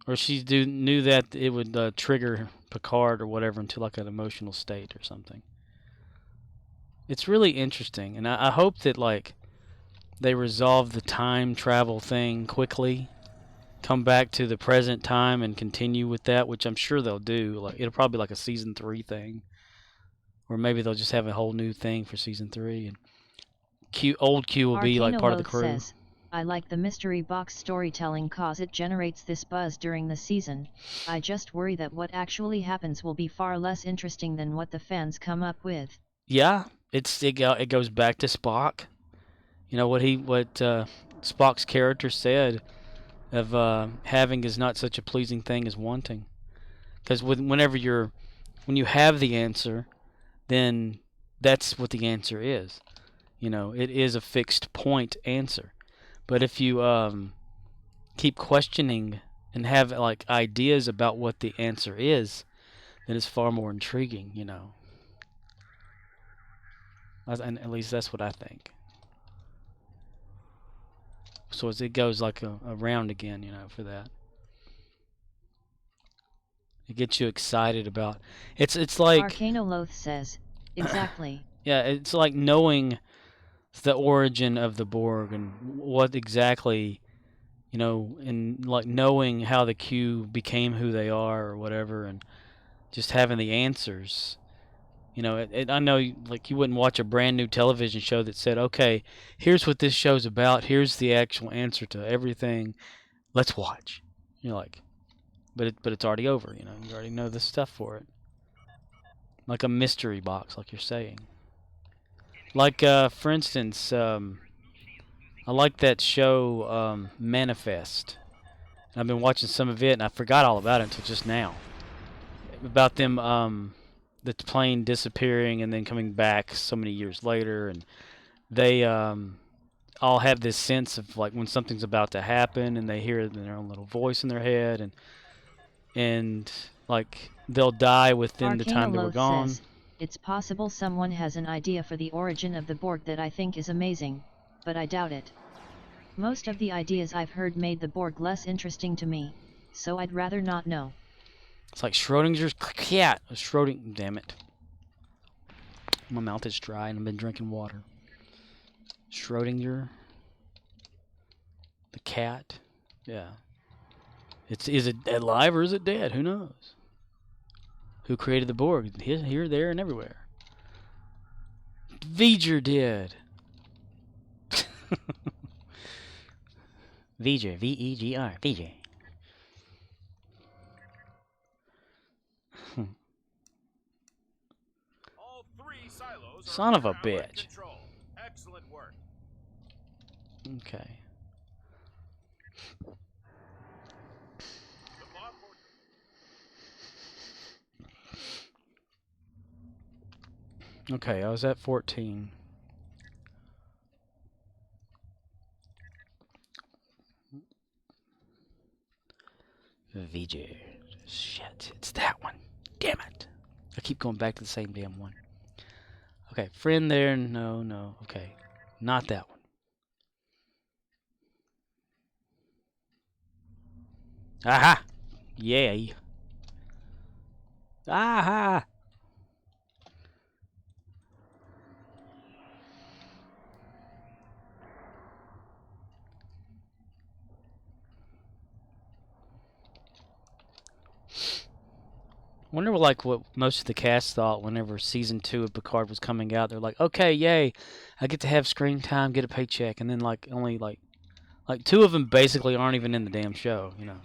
Or she knew that it would trigger Picard or whatever into like an emotional state or something. It's really interesting, and I hope that like they resolve the time travel thing quickly, come back to the present time and continue with that, which I'm sure they'll do. Like, it'll probably be like a season 3 thing, or maybe they'll just have a whole new thing for season 3, and old Q will be like part of the crew. Says, I like the mystery box storytelling cause it generates this buzz during the season. I just worry that what actually happens will be far less interesting than what the fans come up with. Yeah, it goes back to Spock. You know what Spock's character said of having is not such a pleasing thing as wanting. Because when you have the answer, then that's what the answer is. You know, it is a fixed point answer. But if you keep questioning and have like ideas about what the answer is, then it's far more intriguing, you know. And at least that's what I think. So as it goes like around again, you know, for that. It gets you excited about it's like Arcanoloth says, exactly. Yeah, it's like knowing the origin of the Borg and what exactly, you know, and like knowing how the Q became who they are or whatever, and just having the answers. You know, I know, like, you wouldn't watch a brand new television show that said, okay, here's what this show's about, here's the actual answer to everything, let's watch. You're like, but it's already over, you know, you already know the stuff for it. like a mystery box, like you're saying. Like, for instance, I like that show, Manifest. I've been watching some of it, and I forgot all about it until just now. About them, the plane disappearing and then coming back so many years later, and they, all have this sense of, like, when something's about to happen, and they hear it in their own little voice in their head, and like, they'll die within the time they were Arcanoloth gone. says, it's possible someone has an idea for the origin of the Borg that I think is amazing, but I doubt it. Most of the ideas I've heard made the Borg less interesting to me, so I'd rather not know. It's like Schrodinger's cat. Damn it. My mouth is dry and I've been drinking water. Schrodinger. The cat. Yeah. Is it alive or is it dead? Who knows? Who created the Borg? Here, there, and everywhere. V'ger did. V'ger. V-E-G-R. V'ger. All 3 silos are Son of a under our bitch. control. Excellent work. Okay. The bomb port- Okay, I was at 14. VJ. Shit, it's that one. Damn it. I keep going back to the same damn one. Okay, friend there. No. Okay, not that one. Aha! Yay. Aha! Wonder like what most of the cast thought whenever season 2 of Picard was coming out. They're like, okay, yay, I get to have screen time, get a paycheck, and then like only like 2 of them basically aren't even in the damn show. You know,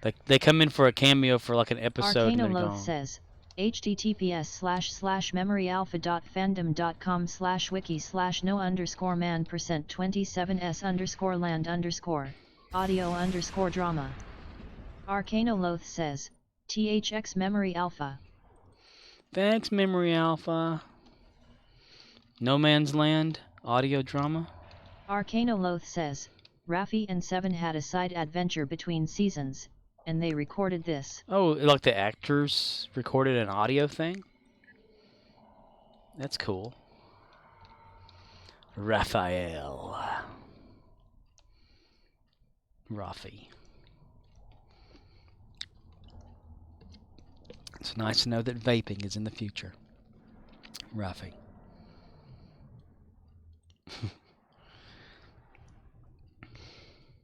like they come in for a cameo for like an episode and they're Arcanoloth gone. says, https://memoryalpha.fandom.com/wiki/no_man%27s_land_audio_drama. Arcanoloth says, THX Memory Alpha. Thanks, Memory Alpha. No Man's Land audio drama. Arcanoloth says, Raffi and Seven had a side adventure between seasons, and they recorded this. Oh, like the actors recorded an audio thing? That's cool. Raphael. Rafi. It's nice to know that vaping is in the future. Rafi.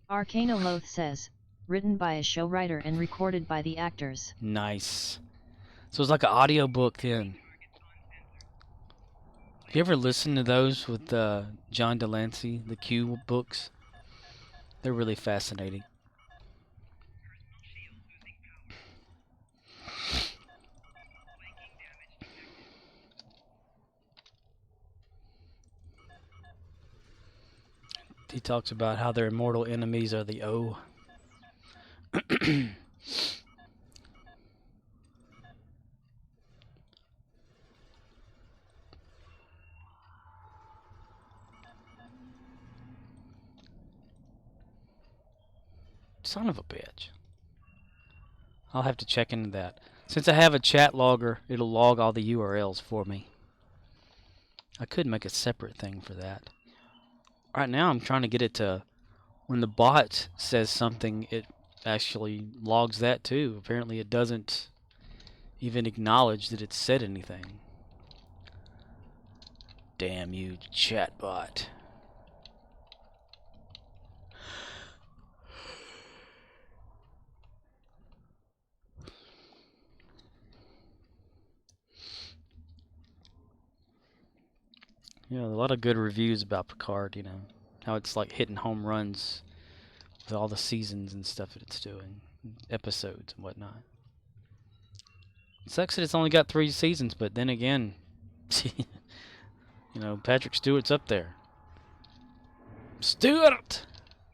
Arcanoloth says, written by a show writer and recorded by the actors. Nice. So it's like an audio book then. Have you ever listened to those with John Delancey, the Q books? They're really fascinating. He talks about how their immortal enemies are the O. Son of a bitch. I'll have to check into that. Since I have a chat logger, it'll log all the URLs for me. I could make a separate thing for that. Right now I'm trying to get it to, when the bot says something, it actually logs that too. Apparently it doesn't even acknowledge that it said anything. Damn you, chatbot. Yeah, a lot of good reviews about Picard, you know, how it's like hitting home runs with all the seasons and stuff that it's doing, episodes and whatnot. Sucks that it's only got 3 seasons, but then again, you know, Patrick Stewart's up there. Stewart!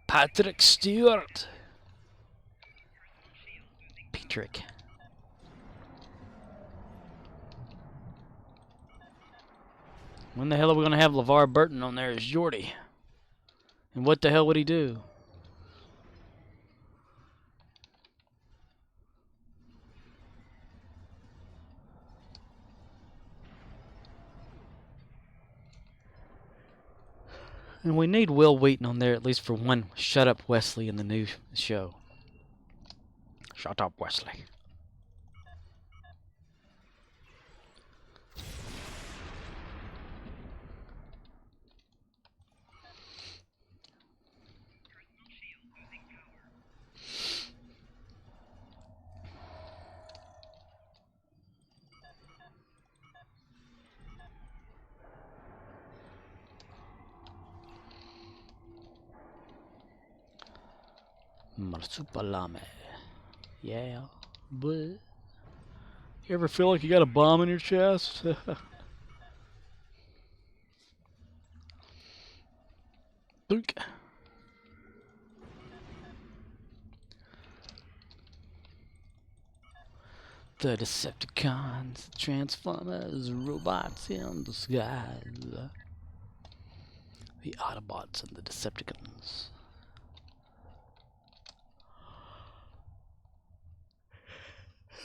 Patrick Stewart! Patrick. When the hell are we going to have LeVar Burton on there as Geordi? And what the hell would he do? And we need Will Wheaton on there at least for one Shut Up Wesley in the new show. Shut up, Wesley. Marsupilame. Yeah. But you ever feel like you got a bomb in your chest? Boink. The Decepticons, Transformers, robots in disguise. The Autobots and the Decepticons.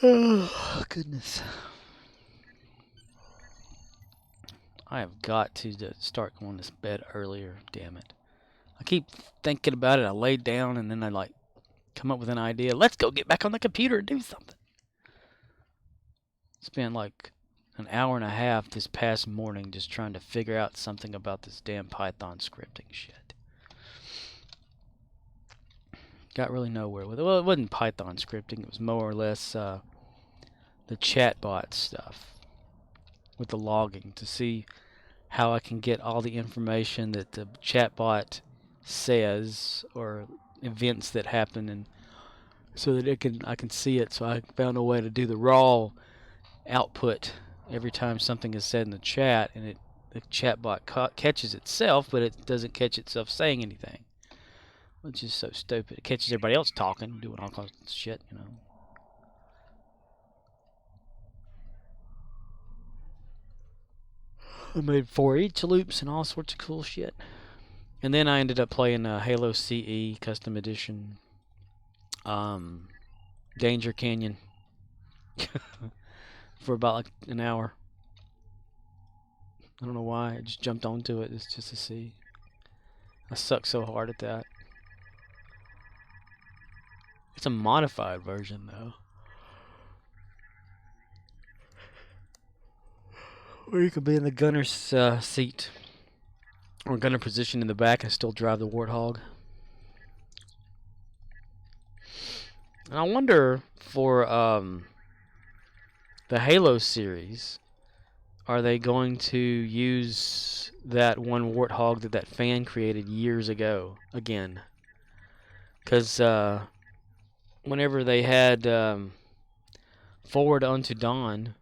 Oh, goodness. I have got to start going to bed earlier, damn it. I keep thinking about it, I lay down and then I like come up with an idea. Let's go get back on the computer and do something. Spent like an hour and a half this past morning just trying to figure out something about this damn Python scripting shit. Got really nowhere with it. Well, it wasn't Python scripting. It was more or less the chatbot stuff with the logging to see how I can get all the information that the chatbot says or events that happen, and so that I can see it. So I found a way to do the raw output every time something is said in the chat, and the chatbot catches itself, but it doesn't catch itself saying anything, which is so stupid. It catches everybody else talking, doing all kinds of shit, you know. I made for each loops and all sorts of cool shit. And then I ended up playing Halo CE Custom Edition, Danger Canyon for about like an hour. I don't know why. I just jumped onto it. It's just to see. I suck so hard at that. It's a modified version, though. Or you could be in the gunner's seat. Or gunner position in the back and still drive the Warthog. And I wonder for the Halo series, are they going to use that one Warthog that fan created years ago again? Because whenever they had Forward Unto Dawn,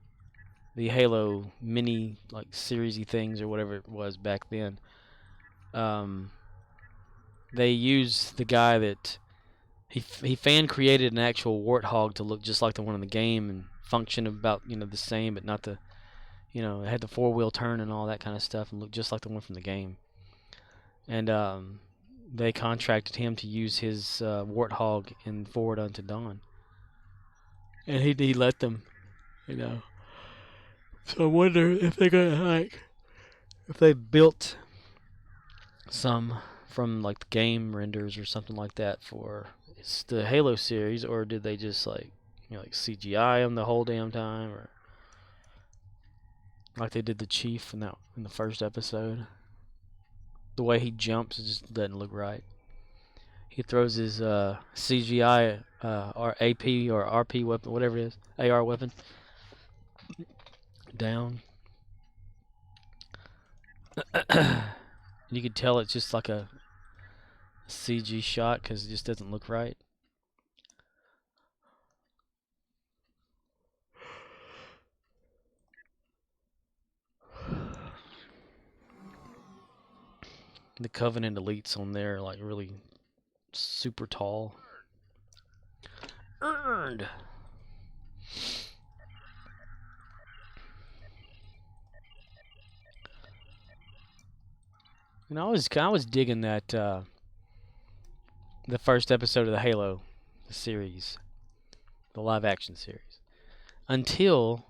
the Halo mini like seriesy things or whatever it was back then, they used the guy that he fan created an actual Warthog to look just like the one in the game and function about, you know, the same, but not the, you know, it had the 4-wheel turn and all that kind of stuff and looked just like the one from the game. And they contracted him to use his Warthog in Forward Unto Dawn, and he let them, you know. So I wonder if they're gonna like, if they built some from like the game renders or something like that for the Halo series, or did they just like, you know, like CGI him the whole damn time, or like they did the Chief in the first episode. The way he jumps just doesn't look right. He throws his CGI or AP or RP weapon, whatever it is, AR weapon, down. You could tell it's just like a CG shot because it just doesn't look right. The Covenant elites on there are like really super tall. Earned. And I was digging that the first episode of the Halo series, the live action series, until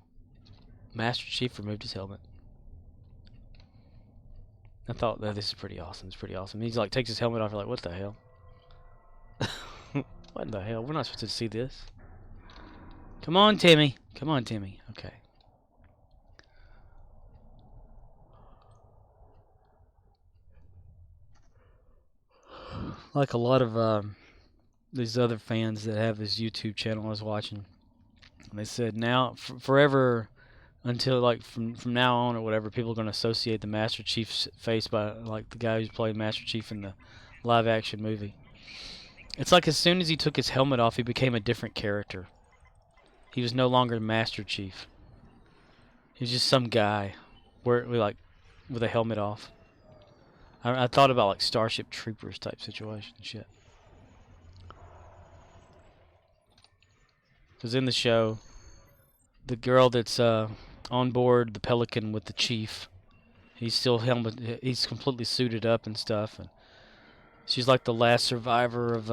Master Chief removed his helmet. I thought that this is pretty awesome. It's pretty awesome. He's like takes his helmet off. You're like, what the hell? What in the hell? We're not supposed to see this. Come on, Timmy. Come on, Timmy. Okay. Like a lot of these other fans that have this YouTube channel I was watching, and they said now forever until like from now on or whatever, people are going to associate the Master Chief's face by like the guy who's played Master Chief in the live action movie. It's like as soon as he took his helmet off, he became a different character. He was no longer Master Chief. He was just some guy with a helmet off. I thought about like Starship Troopers type situation shit. Because in the show, the girl that's on board the Pelican with the Chief, he's completely suited up and stuff, and she's like the last survivor of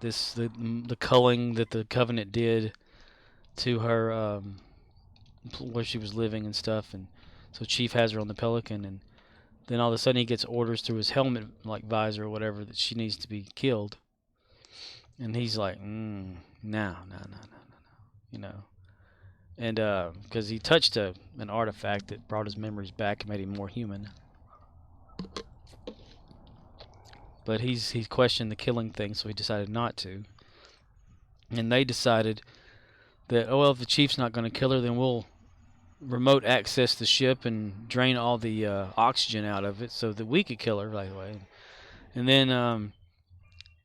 the culling that the Covenant did to her where she was living and stuff, and so Chief has her on the Pelican, and then all of a sudden he gets orders through his helmet like visor or whatever that she needs to be killed, and he's like, no, you know, and because he touched an artifact that brought his memories back and made him more human. But he's questioned the killing thing, so he decided not to. And they decided that, oh well, if the Chief's not going to kill her, then we'll remote access the ship and drain all the oxygen out of it so that we could kill her right away. And then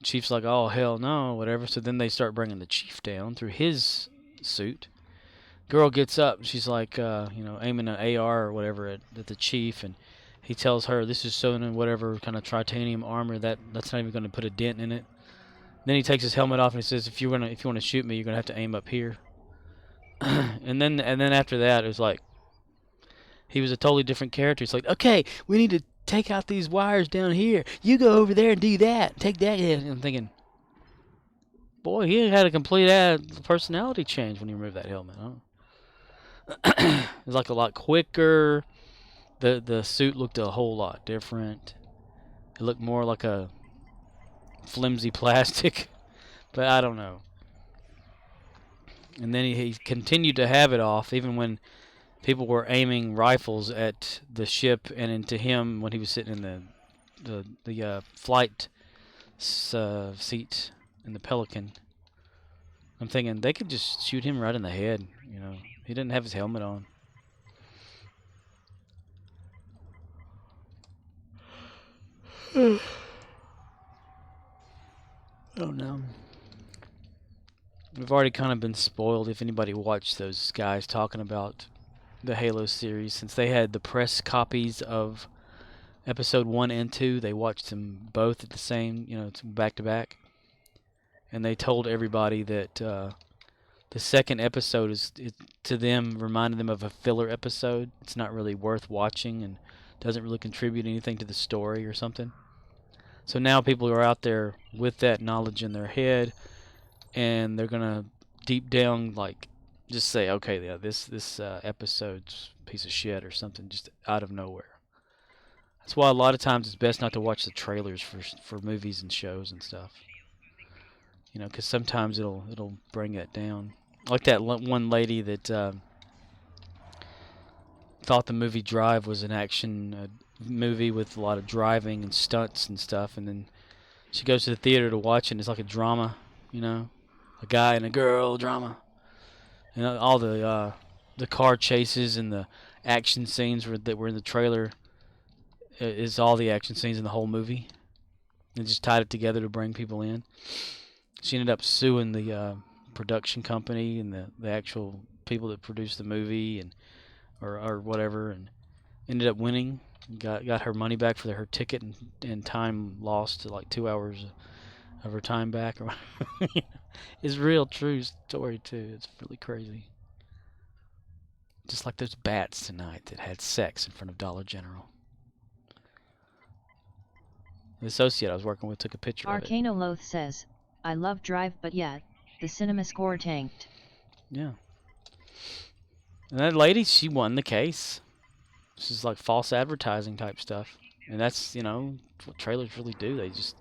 Chief's like, oh hell no, whatever. So then they start bringing the Chief down through his suit. Girl gets up, she's like, aiming an AR or whatever at the Chief, and he tells her this is sewn in whatever kind of titanium armor that's not even going to put a dent in it. Then he takes his helmet off and he says, if you want to shoot me, you're going to have to aim up here. and then after that, it was like he was a totally different character. It's like, okay, we need to take out these wires down here. You go over there and do that. Take that. And I'm thinking, boy, he had a complete personality change when he removed that helmet. Huh? It was like a lot quicker. The suit looked a whole lot different. It looked more like a flimsy plastic, but I don't know. And then he continued to have it off even when people were aiming rifles at the ship and into him when he was sitting in the flight seat in the Pelican. I'm thinking they could just shoot him right in the head. You know, he didn't have his helmet on. Oh no. We've already kind of been spoiled if anybody watched those guys talking about the Halo series. Since they had the press copies of episode 1 and 2, they watched them both at the same, back to back. And they told everybody that the second episode is to them, reminded them of a filler episode. It's not really worth watching and doesn't really contribute anything to the story or something. So now people are out there with that knowledge in their head, and they're gonna deep down like just say, okay, yeah, this episode's a piece of shit or something, just out of nowhere. That's why a lot of times it's best not to watch the trailers for movies and shows and stuff. Because sometimes it'll bring it down. Like that one lady that thought the movie Drive was an action movie with a lot of driving and stunts and stuff, and then she goes to the theater to watch it, and it's like a drama, a guy and a girl drama. All the car chases and the action scenes that were in the trailer is all the action scenes in the whole movie. They just tied it together to bring people in. She ended up suing the production company and the actual people that produced the movie or whatever, and ended up winning. got her money back for her ticket and time lost to like 2 hours of her time back. Or it's a real true story too. It's really crazy. Just like those bats tonight that had sex in front of Dollar General. The associate I was working with took a picture of it. Arcanoloth says, I love Drive but yet, the cinema score tanked. Yeah. And that lady, she won the case. This is like false advertising type stuff. And that's, what trailers really do. They just...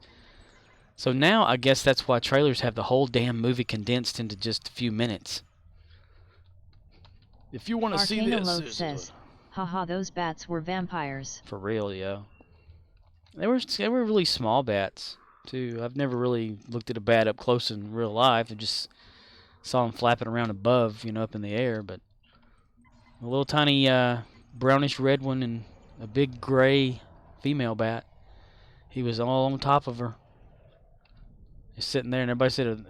So now I guess that's why trailers have the whole damn movie condensed into just a few minutes. If you want to see this... Arcanoloth says, haha, those bats were vampires. For real, yeah. They were really small bats, too. I've never really looked at a bat up close in real life. I just saw them flapping around above, up in the air. But a little tiny brownish red one and a big gray female bat. He was all on top of her. Just sitting there, and everybody said,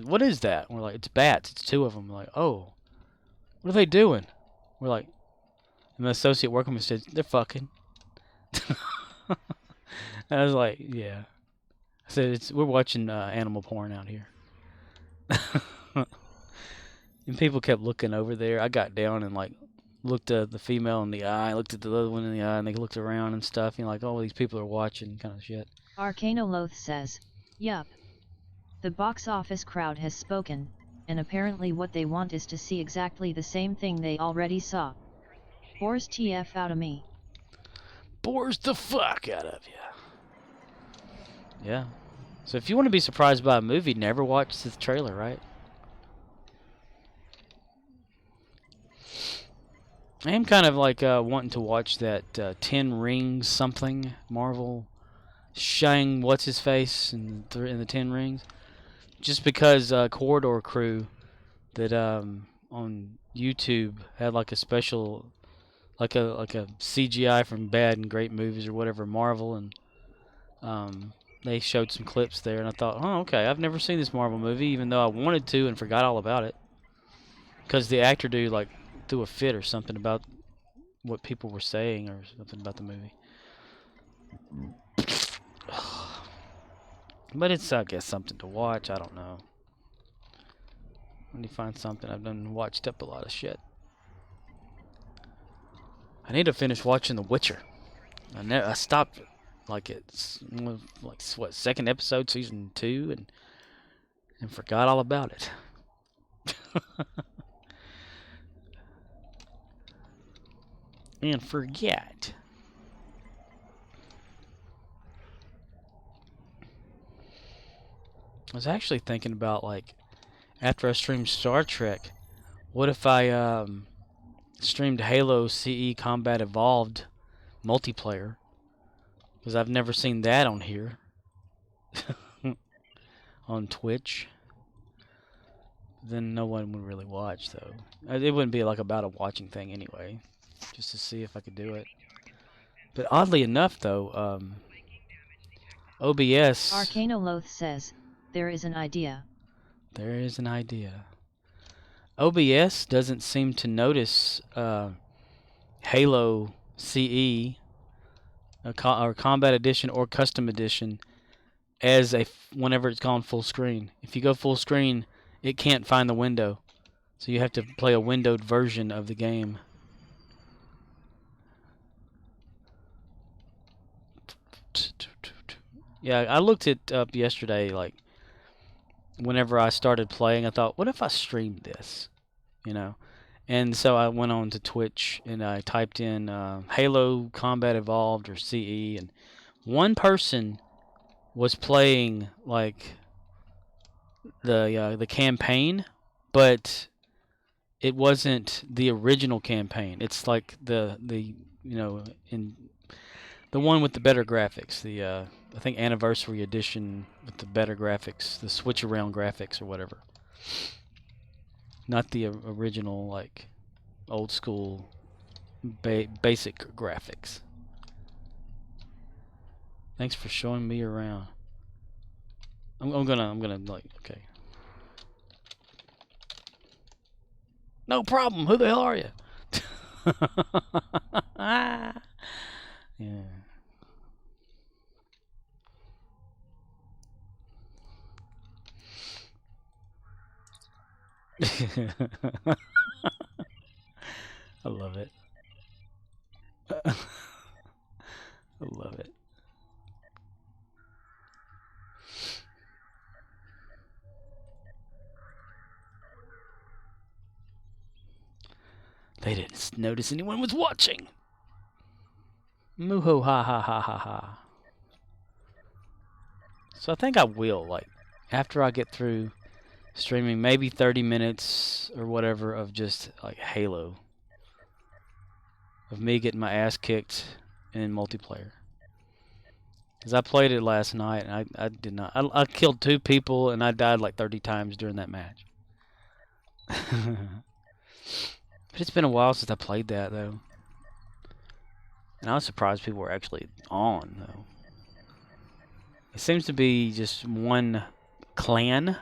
what is that? And we're like, it's bats. It's 2 of them. We're like, oh, what are they doing? We're like, and the associate working with said, they're fucking. I was like, yeah. I said, we're watching animal porn out here. And people kept looking over there. I got down and like looked at the female in the eye, looked at the other one in the eye, and they looked around and stuff. Like, oh, these people are watching, kind of shit. Arcanoloth says, yup. The box office crowd has spoken, and apparently what they want is to see exactly the same thing they already saw. Bores TF out of me. Bores the fuck out of you. Yeah. So if you want to be surprised by a movie, never watch the trailer, right? I am kind of like wanting to watch that 10 Rings something, Marvel, Shang, what's his face in the 10 Rings. Just because Corridor Crew that on YouTube had like a special, like a CGI from bad and great movies or whatever, Marvel, and they showed some clips there, and I thought, oh, okay, I've never seen this Marvel movie, even though I wanted to and forgot all about it. Because the actor dude, like, threw a fit or something about what people were saying or something about the movie. But it's, I guess, something to watch. I don't know. Let me find something. I've done watched up a lot of shit. I need to finish watching The Witcher. I stopped like it's like what, second episode, season 2, and forgot all about it. And forget. I was actually thinking about, like, after I streamed Star Trek, what if I streamed Halo CE Combat Evolved multiplayer? Because I've never seen that on here. On Twitch. Then no one would really watch, though. It wouldn't be like about a watching thing anyway. Just to see if I could do it. But oddly enough, though, OBS... Arcanoloth says, there is an idea. There is an idea. OBS doesn't seem to notice Halo CE or Combat Edition or Custom Edition as whenever it's gone full screen. If you go full screen, it can't find the window. So you have to play a windowed version of the game. Yeah, I looked it up yesterday, like, whenever I started playing, I thought, what if I streamed this? And so I went on to Twitch and I typed in Halo Combat Evolved or CE, and one person was playing like the campaign, but it wasn't the original campaign. It's like the in the one with the better graphics, the I think Anniversary Edition with the better graphics, the switch around graphics or whatever. Not the original, like, old school basic graphics. Thanks for showing me around. I'm gonna like, okay. No problem. Who the hell are you? Yeah. I love it. I love it. They didn't notice anyone was watching. Moo ha ha ha ha ha. So I think I will, like, after I get through streaming, maybe 30 minutes or whatever of just, like, Halo. Of me getting my ass kicked in multiplayer. Because I played it last night, and I did not... I killed 2 people, and I died like 30 times during that match. But it's been a while since I played that, though. And I was surprised people were actually on, though. It seems to be just one clan.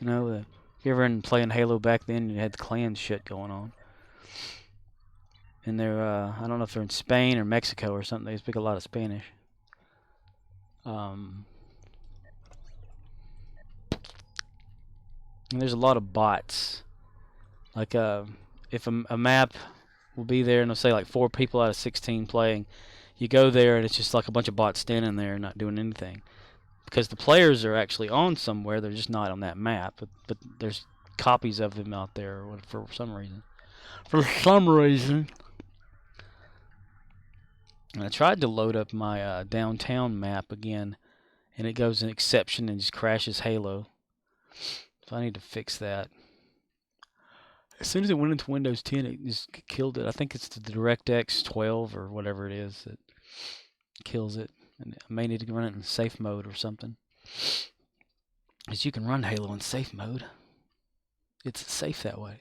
You know, if you ever been playing Halo back then, you had the clan shit going on. And they're, I don't know if they're in Spain or Mexico or something. They speak a lot of Spanish. And there's a lot of bots. Like, if a map will be there and it'll say like 4 people out of 16 playing, you go there and it's just like a bunch of bots standing there not doing anything. Because the players are actually on somewhere, they're just not on that map. But there's copies of them out there for some reason. For some reason. And I tried to load up my downtown map again, and it goes an exception and just crashes Halo. So I need to fix that. As soon as it went into Windows 10, it just killed it. I think it's the DirectX 12 or whatever it is that kills it. And I may need to run it in safe mode or something. Because you can run Halo in safe mode. It's safe that way.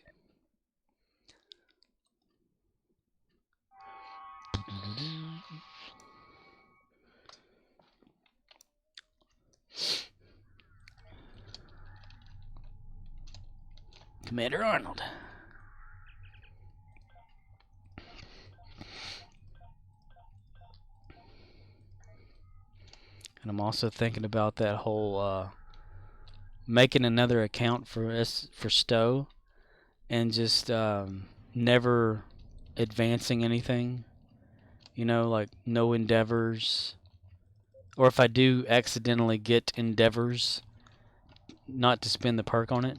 Commander Arnold. And I'm also thinking about that whole making another account for Stowe and just never advancing anything. You know, like no endeavors. Or if I do accidentally get endeavors, not to spend the perk on it.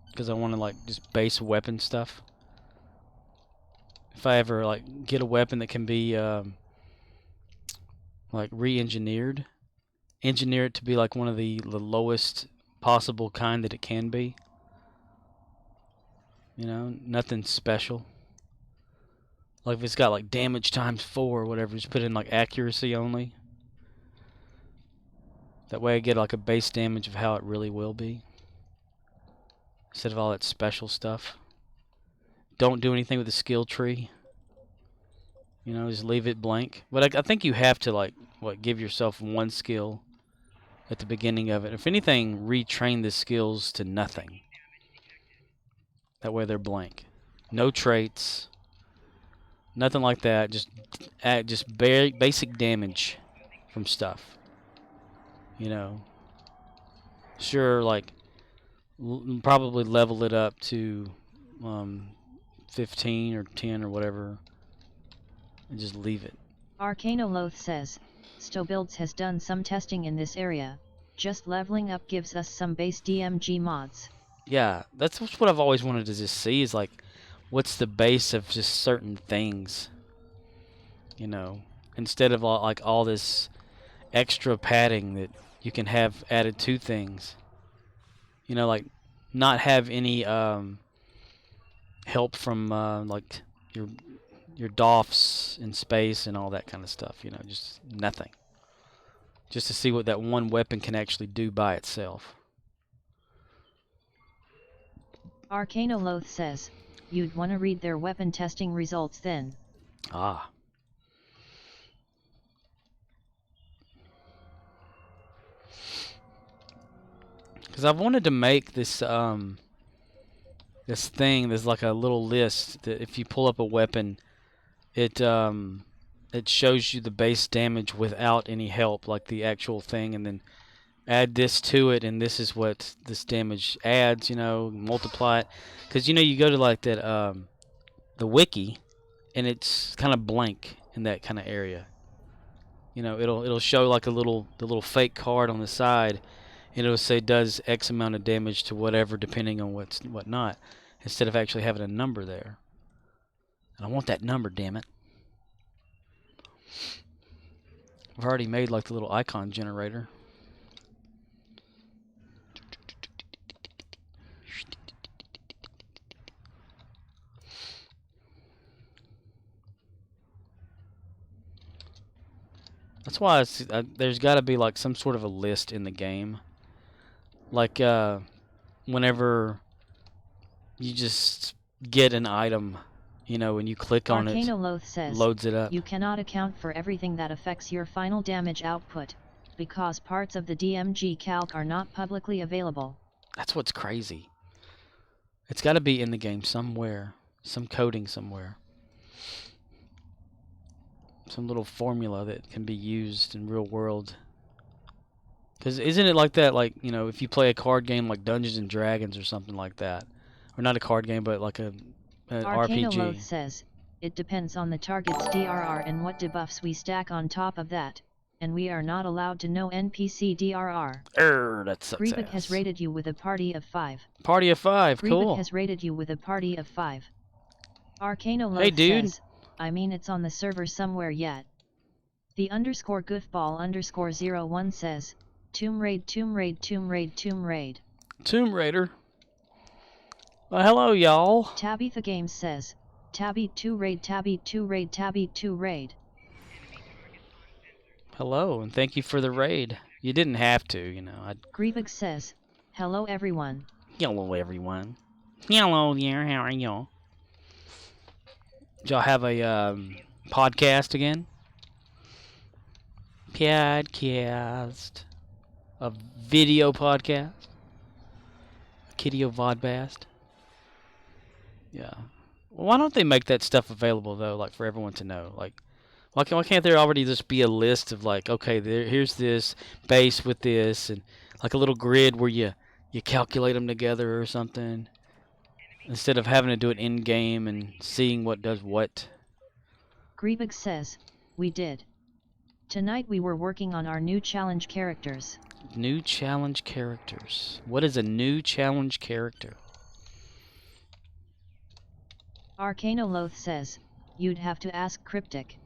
Because I want to like just base weapon stuff. If I ever like get a weapon that can be like re-engineered, engineer it to be like one of the lowest possible kind that it can be. You know, nothing special. Like if it's got like damage times 4 or whatever, just put in like accuracy only. That way I get like a base damage of how it really will be. Instead of all that special stuff. Don't do anything with the skill tree. You know, just leave it blank. But I think you have to like, give yourself one skill at the beginning of it. If anything, retrain the skills to nothing. That way they're blank. No traits. Nothing like that. Just basic damage from stuff. You know. Sure, like probably level it up to 15 or 10 or whatever, and just leave it. Arcanoloth says, Stobuilds has done some testing in this area. Just leveling up gives us some base DMG mods. Yeah, that's what I've always wanted to just see is like, what's the base of just certain things, you know, instead of all this extra padding that you can have added to things. You know, like not have any help from like your DOFs in space and all that kind of stuff. You know, just nothing. Just to see what that one weapon can actually do by itself. Arcanoloth says, you'd want to read their weapon testing results then. Ah. Because I've wanted to make this this thing. There's like a little list that if you pull up a weapon, it it shows you the base damage without any help, like the actual thing, and then add this to it, and this is what this damage adds, you know, multiply it. Because, you know, you go to like that, the wiki, and it's kind of blank in that kind of area. You know, it'll show like the little fake card on the side, and it'll say does X amount of damage to whatever, depending on what not, instead of actually having a number there. And I want that number, damn it. I've already made like the little icon generator. That's why there's got to be like some sort of a list in the game. Like whenever you just get an item, you know, when you click on it, Arcanoloth says, loads it up. you cannot account for everything that affects your final damage output, because parts of the DMG calc are not publicly available. That's what's crazy. It's got to be in the game somewhere, some coding somewhere. Some little formula that can be used in real world. Because isn't it like that, like, you know, if you play a card game like Dungeons and Dragons or something like that, or not a card game, but like an RPG. Arcanoloth says, it depends on the target's DRR and what debuffs we stack on top of that, and we are not allowed to know NPC DRR. That sucks. Grievous has rated you with a party of 5. Party of 5, Grievous cool. has rated you with a party of 5. Arcanoloth Hey, dude. says, I mean it's on the server somewhere yet. The _goofball_01 says, Tomb Raid, Tomb Raid, Tomb Raid, Tomb Raid. Tomb Raider. Well, hello, y'all. Tabitha Games says, Tabby 2 Raid, Tabby 2 Raid, Tabby 2 Raid. Hello, and thank you for the raid. You didn't have to, you know. Grievous says, hello everyone. Hello, everyone. Hello there, how are y'all? Did y'all have a podcast again? Podcast. A video podcast? A Kitty Vodcast? Yeah. Well, why don't they make that stuff available, though, like, for everyone to know? Like, why can't there already just be a list of, like, okay, here's this base with this, and, like, a little grid where you calculate them together or something? Instead of having to do it in-game and seeing what does what. Grievous says, we did. Tonight we were working on our new challenge characters. New challenge characters. What is a new challenge character? Arcanoloth says, you'd have to ask Cryptic.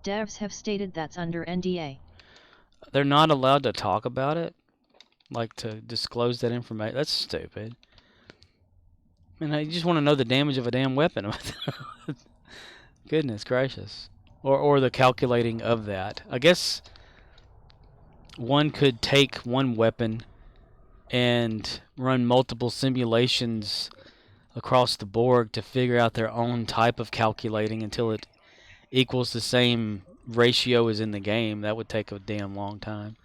Devs have stated that's under NDA. They're not allowed to talk about it? Like, to disclose that information? That's stupid. I mean, you just want to know the damage of a damn weapon. Goodness gracious. Or the calculating of that. I guess one could take one weapon and run multiple simulations across the board to figure out their own type of calculating until it equals the same ratio as in the game. That would take a damn long time.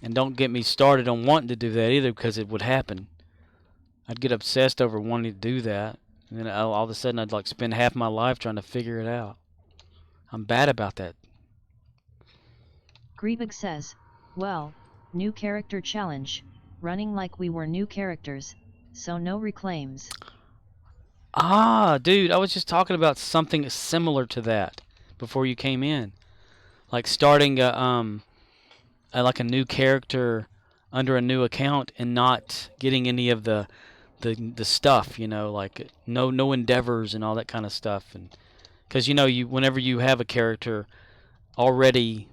And don't get me started on wanting to do that either, because it would happen. I'd get obsessed over wanting to do that, and then all of a sudden I'd like spend half my life trying to figure it out. I'm bad about that. Grievous says, well, new character challenge, running like we were new characters, so no reclaims. Ah, dude, I was just talking about something similar to that before you came in. Like starting like a new character under a new account and not getting any of the stuff, you know, like no endeavors and all that kind of stuff. And because, you know, whenever you have a character already,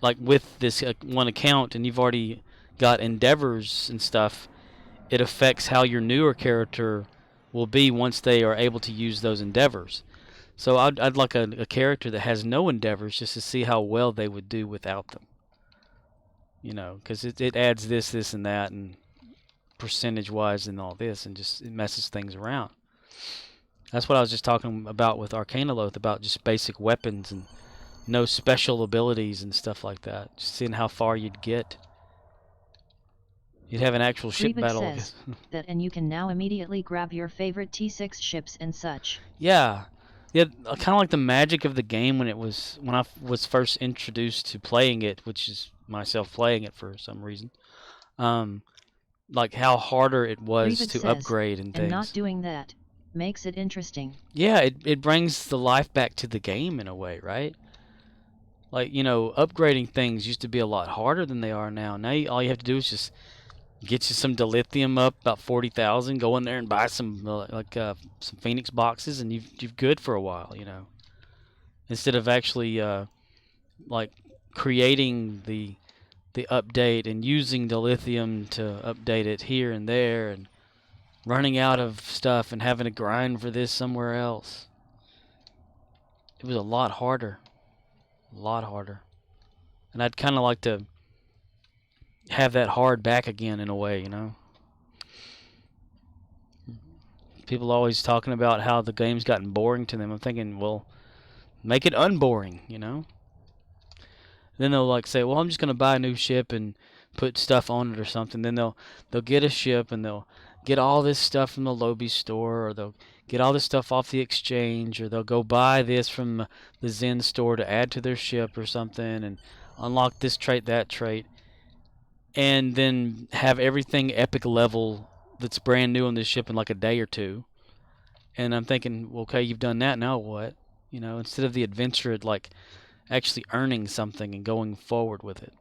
like with this one account, and you've already got endeavors and stuff, it affects how your newer character will be once they are able to use those endeavors. So I'd like a character that has no endeavors, just to see how well they would do without them. You know, because it adds this and that, and percentage-wise and all this, and just it messes things around. That's what I was just talking about with Arcanoloth, about just basic weapons and no special abilities and stuff like that. Just seeing how far you'd get. You'd have an actual ship Grievous battle. says that, and you can now immediately grab your favorite T6 ships and such. Yeah, Yeah, kind of like the magic of the game when I was first introduced to playing it, which is myself playing it for some reason. Um, like how harder it was Revid to says, upgrade and and not things. doing that makes it interesting. Yeah, it brings the life back to the game in a way, right? Like, upgrading things used to be a lot harder than they are now. Now all you have to do is just get you some dilithium up about 40,000, go in there and buy some some Phoenix boxes, and you're good for a while, Instead of actually like creating the update and using dilithium to update it here and there and running out of stuff and having to grind for this somewhere else. It was a lot harder. A lot harder. And I'd kind of like to have that hard back again in a way, People always talking about how the game's gotten boring to them. I'm thinking, well, make it unboring, Then they'll like say, well, I'm just gonna buy a new ship and put stuff on it or something. Then they'll get a ship and they'll get all this stuff from the Lobby store, or they'll get all this stuff off the exchange, or they'll go buy this from the Zen store to add to their ship or something, and unlock this trait, that trait, and then have everything epic level that's brand new on this ship in like a day or two. And I'm thinking, well, okay, you've done that, now what? Instead of the adventure, like actually earning something and going forward with it,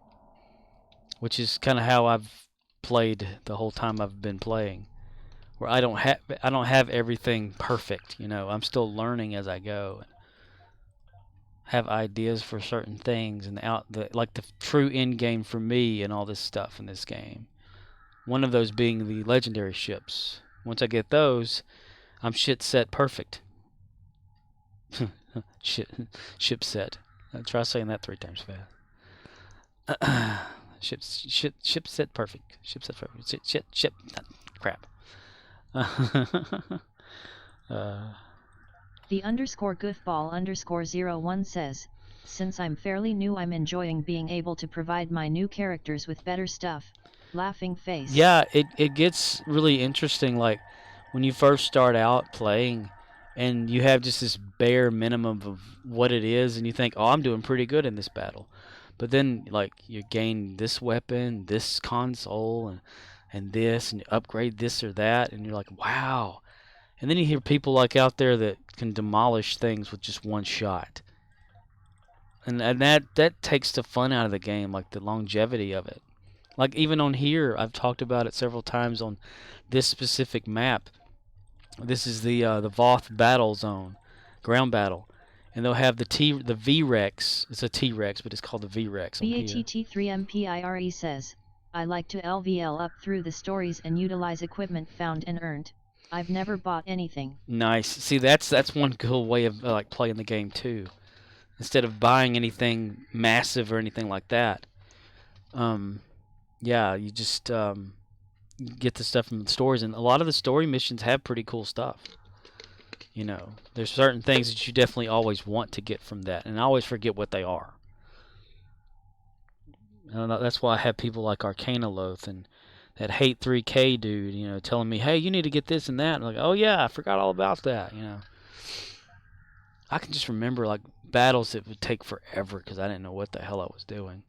which is kind of how I've played the whole time I've been playing, where I don't have everything perfect. I'm still learning as I go, and have ideas for certain things, and like the true end game for me and all this stuff in this game. One of those being the legendary ships. Once I get those, I'm shit set perfect. Ship set. Try saying that 3 times fast. Ship set perfect. Ship set perfect. Ship. Crap. The _goofball_01 says, since I'm fairly new, I'm enjoying being able to provide my new characters with better stuff. Laughing face. Yeah, it gets really interesting, like when you first start out playing and you have just this bare minimum of what it is, and you think, oh, I'm doing pretty good in this battle. But then, like, you gain this weapon, this console, and this, and you upgrade this or that, and you're like, wow. And then you hear people like out there that can demolish things with just one shot. And that takes the fun out of the game, like the longevity of it. Like even on here, I've talked about it several times on this specific map. This is the Voth battle zone, ground battle, and they'll have the V-Rex. It's a T-Rex, but it's called the V-Rex on here. BATT3MPIRE says, I like to LVL up through the stories and utilize equipment found and earned. I've never bought anything. Nice. See, that's one cool way of like playing the game too. Instead of buying anything massive or anything like that, yeah, you just get the stuff from the stories, and a lot of the story missions have pretty cool stuff. There's certain things that you definitely always want to get from that, and I always forget what they are. And that's why I have people like Arcanoloth and that Hate 3K dude, telling me, hey, you need to get this and that. And I'm like, oh yeah, I forgot all about that. I can just remember like battles that would take forever because I didn't know what the hell I was doing.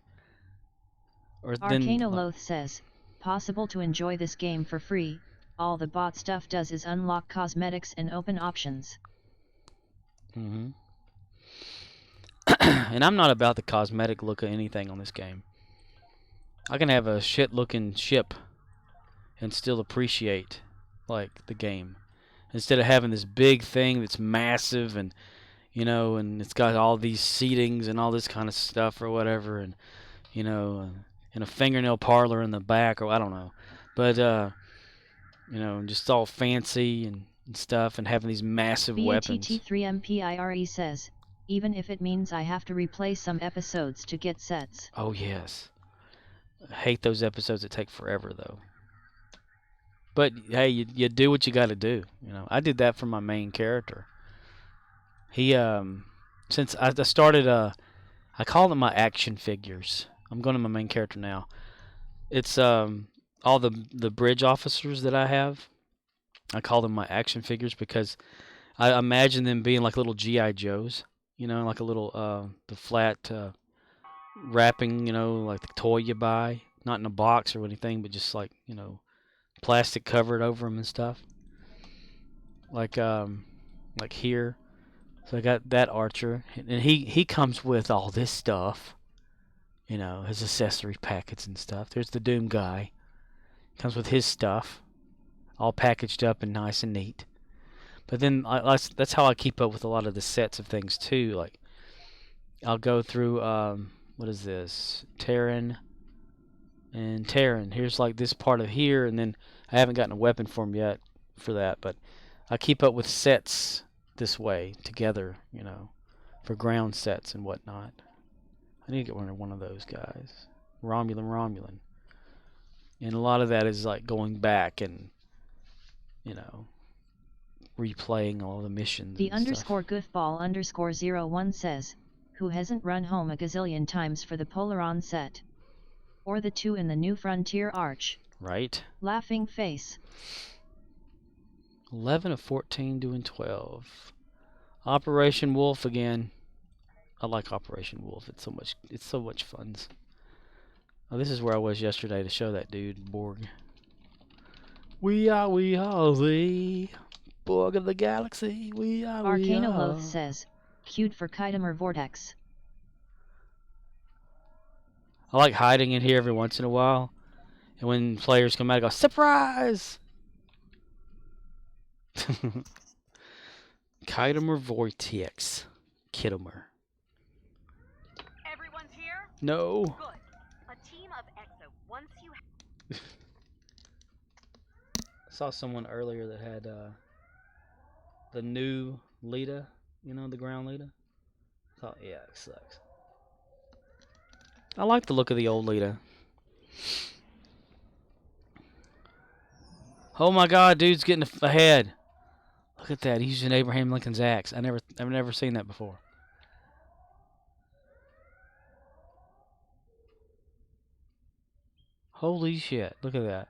Arcanoloth says, possible to enjoy this game for free. All the bot stuff does is unlock cosmetics and open options. And I'm not about the cosmetic look of anything on this game. I can have a shit looking ship and still appreciate like the game, instead of having this big thing that's massive and and it's got all these seatings and all this kind of stuff or whatever, and and a fingernail parlor in the back, or I don't know, but just all fancy and stuff, and having these massive weapons. BATT3MPIRE says, even if it means I have to replay some episodes to get sets. Oh yes, I hate those episodes that take forever though. But hey, you do what you got to do. I did that for my main character. He since I started I call them my action figures. I'm going to my main character now. It's all the bridge officers that I have. I call them my action figures because I imagine them being like little GI Joes, you know, like a little the flat wrapping, you know, like the toy you buy, not in a box or anything, but just like, you know, plastic covered over them and stuff. Like here. So I got that Archer, and he comes with all this stuff, you know, his accessory packets and stuff. There's the Doom guy, comes with his stuff, all packaged up and nice and neat. But then that's how I keep up with a lot of the sets of things too. Like I'll go through what is this? Terran and Terran. Here's like this part of here, and then I haven't gotten a weapon form yet for that, but I keep up with sets this way together, you know, for ground sets and whatnot. I need to get one of those guys. Romulan. And a lot of that is like going back and, you know, replaying all the missions. The and underscore stuff. goofball underscore 01 says, who hasn't run home a gazillion times for the Polaron set? Or the 2 in the New Frontier Arch? Right? Laughing face. 11 of 14 doing 12. Operation Wolf again. I like Operation Wolf. It's so much fun. Oh, this is where I was yesterday to show that dude Borg. We are the Borg of the galaxy. We are. Arcanoloth says, queued for Kydemer Vortex. I like hiding in here every once in a while, and when players come out, I go surprise. Kydemer Vortex. Kittimer. Everyone's here? No. Good. A team of Exo. Once you I saw someone earlier that had the new Lita, you know, the ground Lita. I thought, yeah, it sucks. I like the look of the old Lita. Oh my God, dude's getting ahead. Look at that. He's using Abraham Lincoln's axe. I've never seen that before. Holy shit. Look at that.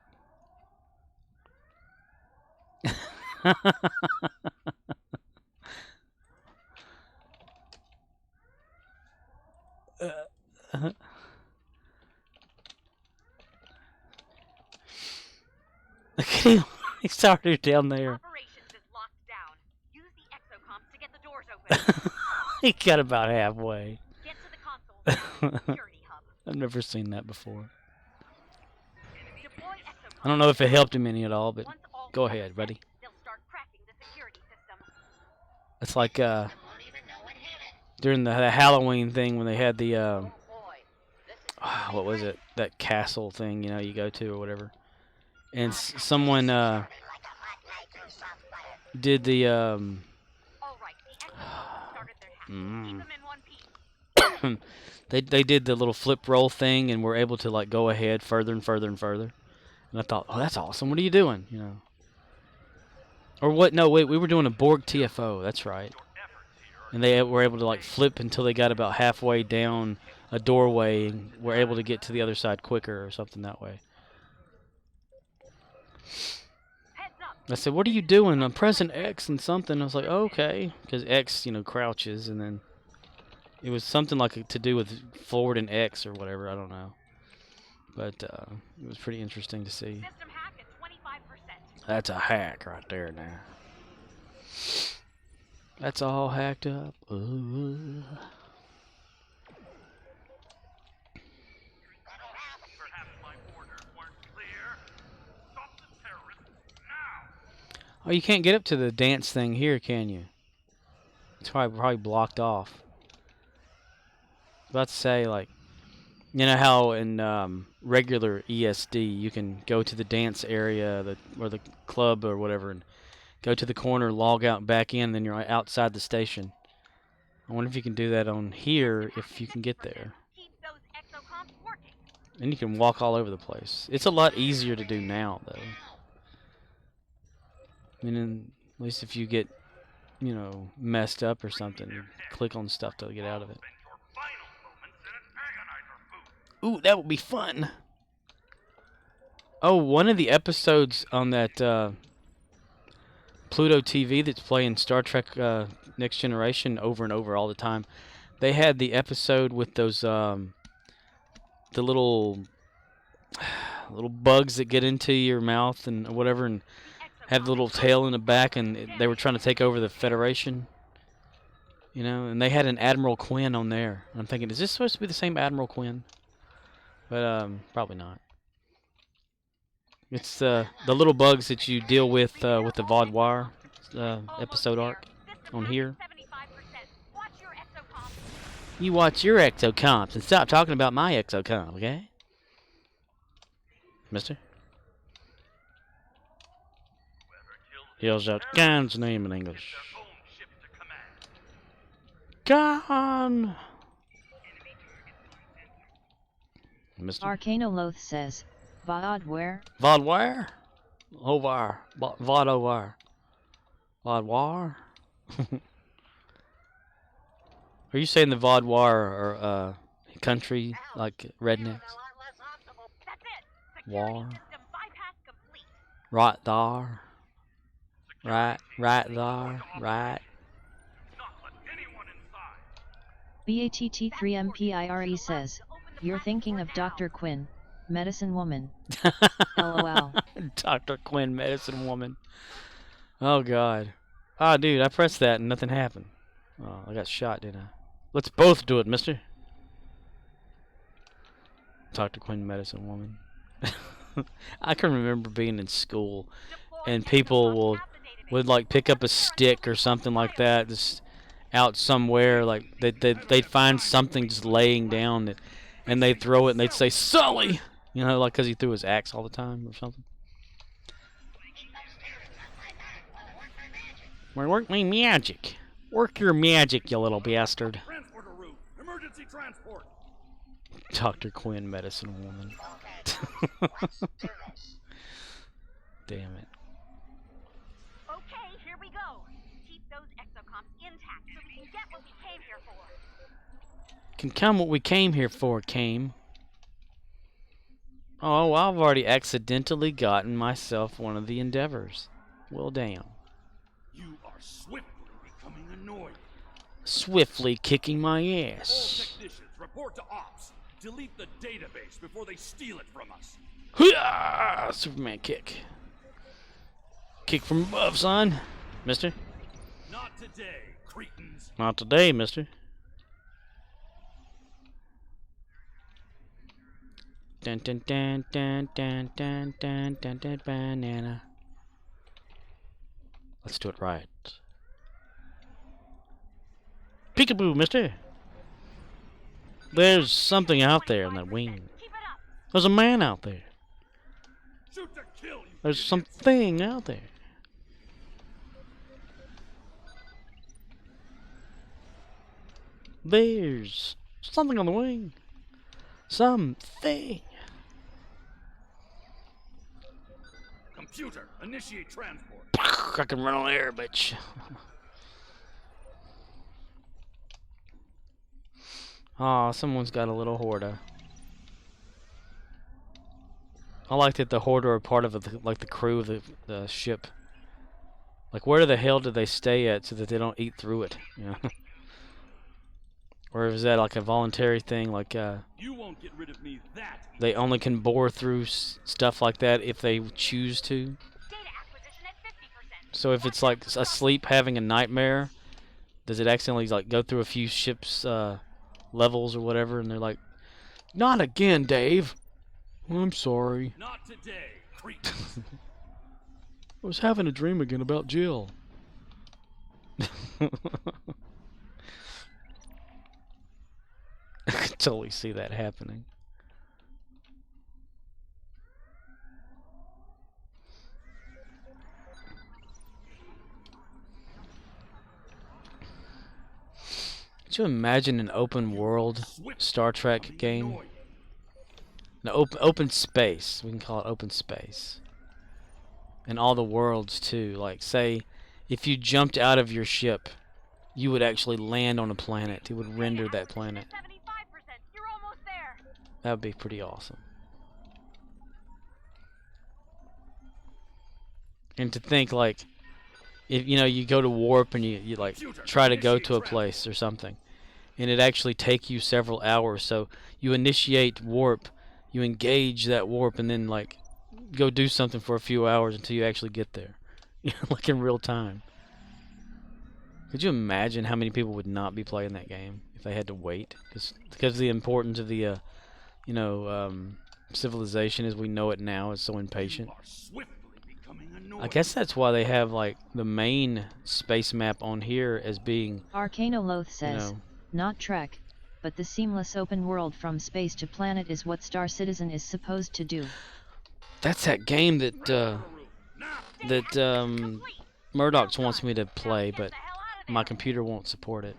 He started down there. operations is locked down. Use the exocomps to get the doors open. He got about halfway. Get to the console. Security hub. I've never seen that before. Deploy exocomps. I don't know if it helped him any at all, but Once all go cameras ahead, set, buddy. They'll start cracking the security system. It's like during the Halloween thing when they had the what was it? That castle thing, you know, you go to or whatever. And someone did the All right, the exocomps started their hack. Keep them in one piece. they did the little flip roll thing and were able to like go ahead further and further and further. And I thought, oh, that's awesome. What are you doing? You know. Or what? No, wait. We were doing a Borg TFO. That's right. And they were able to like flip until they got about halfway down a doorway and were able to get to the other side quicker or something that way. Heads up. I said, what are you doing? I'm pressing X and something. I was like, oh, okay. Because X, you know, crouches. And then it was something like to do with forward and X or whatever. I don't know. But it was pretty interesting to see. System hack at 25%. That's a hack right there now. That's all hacked up. Perhaps my orders weren't clear. Stop the terrorists now! Oh, you can't get up to the dance thing here, can you? It's probably blocked off. I was about to say, like, you know how in regular ESD you can go to the dance area or the club or whatever and go to the corner, log out and back in, then you're outside the station. I wonder if you can do that on here if you can get there. Keep those exocomps working. And you can walk all over the place. It's a lot easier to do now, though. I mean, at least if you get, you know, messed up or something, you click on stuff to get out of it. Spend your final moments in an agonizer booth. Ooh, that would be fun. Oh, one of the episodes on that Pluto TV that's playing Star Trek Next Generation over and over all the time. They had the episode with those the little bugs that get into your mouth and whatever, and have the little tail in the back, and they were trying to take over the Federation. You know, and they had an Admiral Quinn on there. I'm thinking, is this supposed to be the same Admiral Quinn? But probably not. It's the little bugs that you deal with the Vaudwire episode arc on here. You watch your exocomps and stop talking about my exocomp, okay? Mister? Yells out Khan's name in English. Khan! Mister? Arcanoloth says, Vaadware? Vaudwire? Ovar. Vaudovar. Vaudwire? Are you saying the Vaudwire are country, like rednecks? War? Right there. Right there. Right. BATT3MPIRE says, you're thinking of Dr. Quinn, medicine woman. LOL. Dr. Quinn, medicine woman. Oh, God. Ah, dude, I pressed that and nothing happened. Oh, I got shot, didn't I? Let's both do it, mister. Dr. Quinn, medicine woman. I can remember being in school and people would like pick up a stick or something like that just out somewhere, like they'd find something just laying down and they'd throw it and they'd say Sully, you know, like because he threw his axe all the time or something. Work my magic. Work your magic, you little bastard. Transporter route. Emergency transport. Dr. Quinn, medicine woman. Damn it. Okay, here we go. Keep those exocomps intact so we can get what we came here for. Can come what we came here for, came. Oh, I've already accidentally gotten myself one of the Endeavors. Well, damn. You are swiftly becoming annoying. Swiftly kicking my All ass. technicians, report to ops. Delete the database before they steal it from us. Hoo-yah! Superman kick. Kick from above, son. Mister? Not today, cretins. Not today, mister. Dun dun dun dun dun dun dun dun dun banana. Let's do it right. Peekaboo, mister. There's something out there in that wing. Keep it up. There's a man out there. Shoot to kill, you There's idiots. something out there. There's something on the wing. Something. Computer, initiate transport. I can run on air, bitch. Aw, someone's got a little hoarder. I like that the hoarder are part of the crew of the ship. Like, where the hell do they stay at so that they don't eat through it? You know? Or is that like a voluntary thing? Like, You won't get rid of me that easy. they only can bore through stuff like that if they choose to. Data acquisition at 50%. So if it's like asleep having a nightmare, does it accidentally like go through a few ships levels or whatever, and they're like, "Not again, Dave." I'm sorry. Not today, cretins. I was having a dream again about Jill. I could totally see that happening. Could you imagine an open world Star Trek game? No, open space. We can call it open space. And all the worlds too. Like, say, if you jumped out of your ship, you would actually land on a planet. It would render that planet. 75%. You're almost there. That would be pretty awesome. And to think, like, if you go to warp and you like try to go to a place or something, and it actually take you several hours. So you initiate warp, you engage that warp, and then like go do something for a few hours until you actually get there, like in real time. Could you imagine how many people would not be playing that game if they had to wait? Because of the importance of the civilization as we know it now is so impatient. I guess that's why they have like the main space map on here as being Arcanoloth says, not Trek, but the seamless open world from space to planet is what Star Citizen is supposed to do. That's that game that Murdoch wants me to play, but my computer won't support it.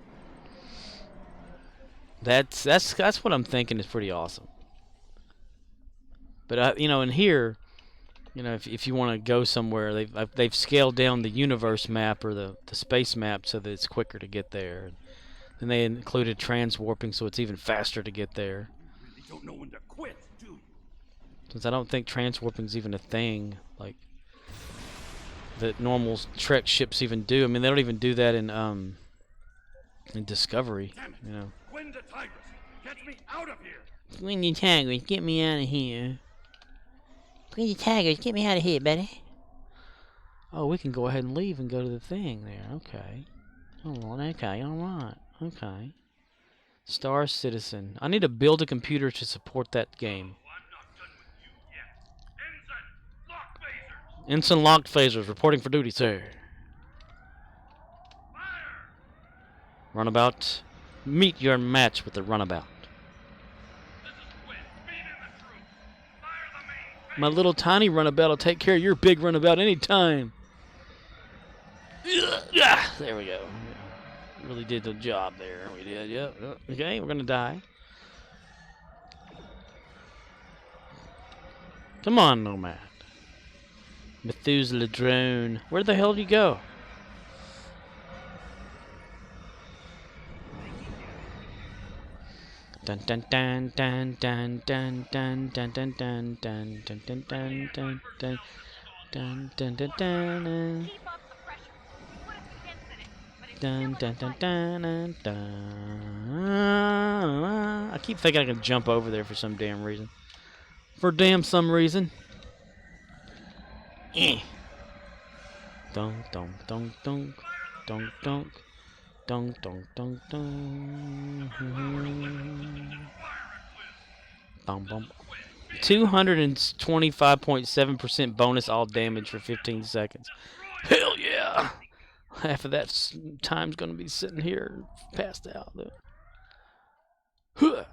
That's what I'm thinking is pretty awesome. But in here, if you want to go somewhere, they've scaled down the universe map or the space map so that it's quicker to get there. Then they included transwarping, so it's even faster to get there. You really don't know when to quit, do you? Since I don't think transwarping's even a thing like that normal Trek ships even do. I mean, they don't even do that in Discovery. Quinn to Tigris, get me out of here. Quinn to Tigris, get me out of here. Quinn to Tigris, get me out of here, buddy. Oh, we can go ahead and leave and go to the thing there. Okay. Okay, alright. Okay. Star Citizen. I need to build a computer to support that game. I'm not done with you yet. Ensign, lock phasers. Ensign locked phasers, reporting for duty, sir. Fire. Runabout. Meet your match with the runabout. This is Quinn. Feed in the troops. Fire the main. My little tiny runabout will take care of your big runabout anytime. Yeah, there we go. Really did the job there. We did, yep. Okay, we're gonna die. Come on, Nomad. Methuselah drone. Where the hell did you go? Dun dun dun dun dun dun dun dun dun dun dun dun dun dun dun dun dun dun dun dun. Keep up the pressure. You put us against it, but it's Dun still dun a dun fight. dun dun. I keep thinking I can jump over there for some damn reason. For some reason. Dunk dunk dunk dunk dunk dunk dunk dunk dunk dunk. Bum bum. 225.7% bonus all damage for 15 seconds. Hell yeah! Half of that time's gonna be sitting here passed out. Huh.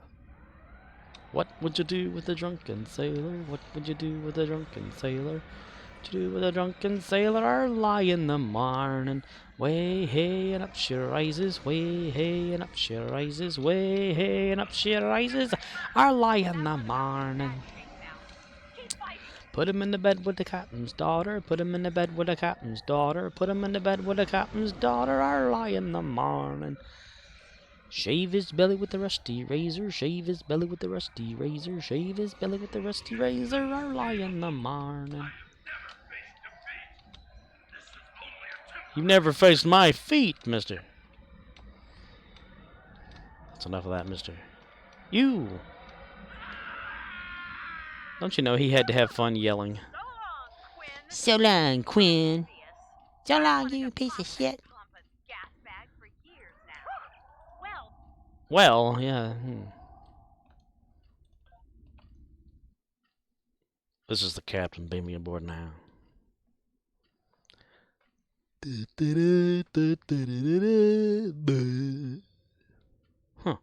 What would you do with a drunken sailor? What would you do with a drunken sailor? What you do with a drunken sailor? Early in the morning, way hey and up she rises, way hey and up she rises, way hey and up she rises. Early in the morning. Keep fighting. Put him in the bed with the captain's daughter. Put him in the bed with the captain's daughter. Put him in the bed with the captain's daughter. Early in the morning. Shave his belly with the rusty razor. Shave his belly with the rusty razor. Shave his belly with the rusty razor. Early in the morning. You've never faced my feet, mister. That's enough of that, mister. You. Don't you know he had to have fun yelling? So long, Quinn. So long, you piece of shit. Gas bag for years now. Well, Well, yeah. This is the captain. Beam me aboard now. Huh.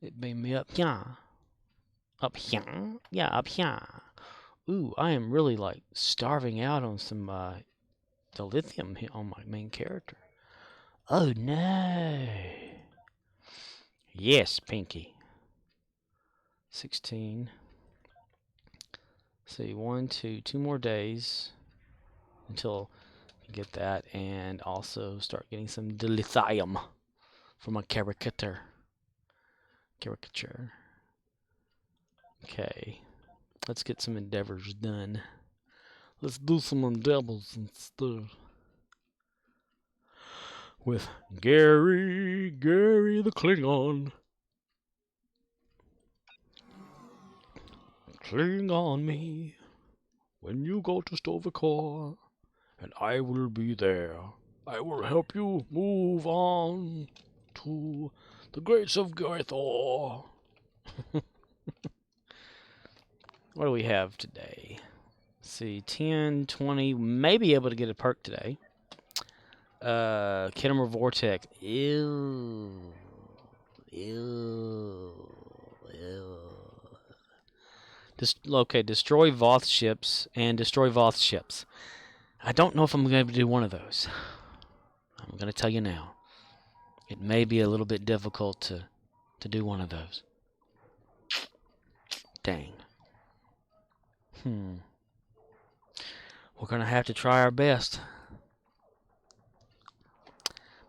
It beamed me up here. Up here? Yeah, up here. Ooh, I am really like starving out on some dilithium here on my main character. Oh no. Yes, Pinky. 16. See, 1, 2, 2 more days until I get that, and also start getting some dilithium for my caricature. Okay, let's get some endeavors done. Let's do some endeavors and stuff. with Gary the Klingon. Cling on me when you go to Stovacor, and I will be there. I will help you move on to the Grace of Garthor. What do we have today? Let's see, 10, 20, may be able to get a perk today. Kittimer Vortex. Ew. Okay, destroy Voth ships and destroy Voth ships. I don't know if I'm going to do one of those. I'm going to tell you now. It may be a little bit difficult to do one of those. Dang. We're going to have to try our best.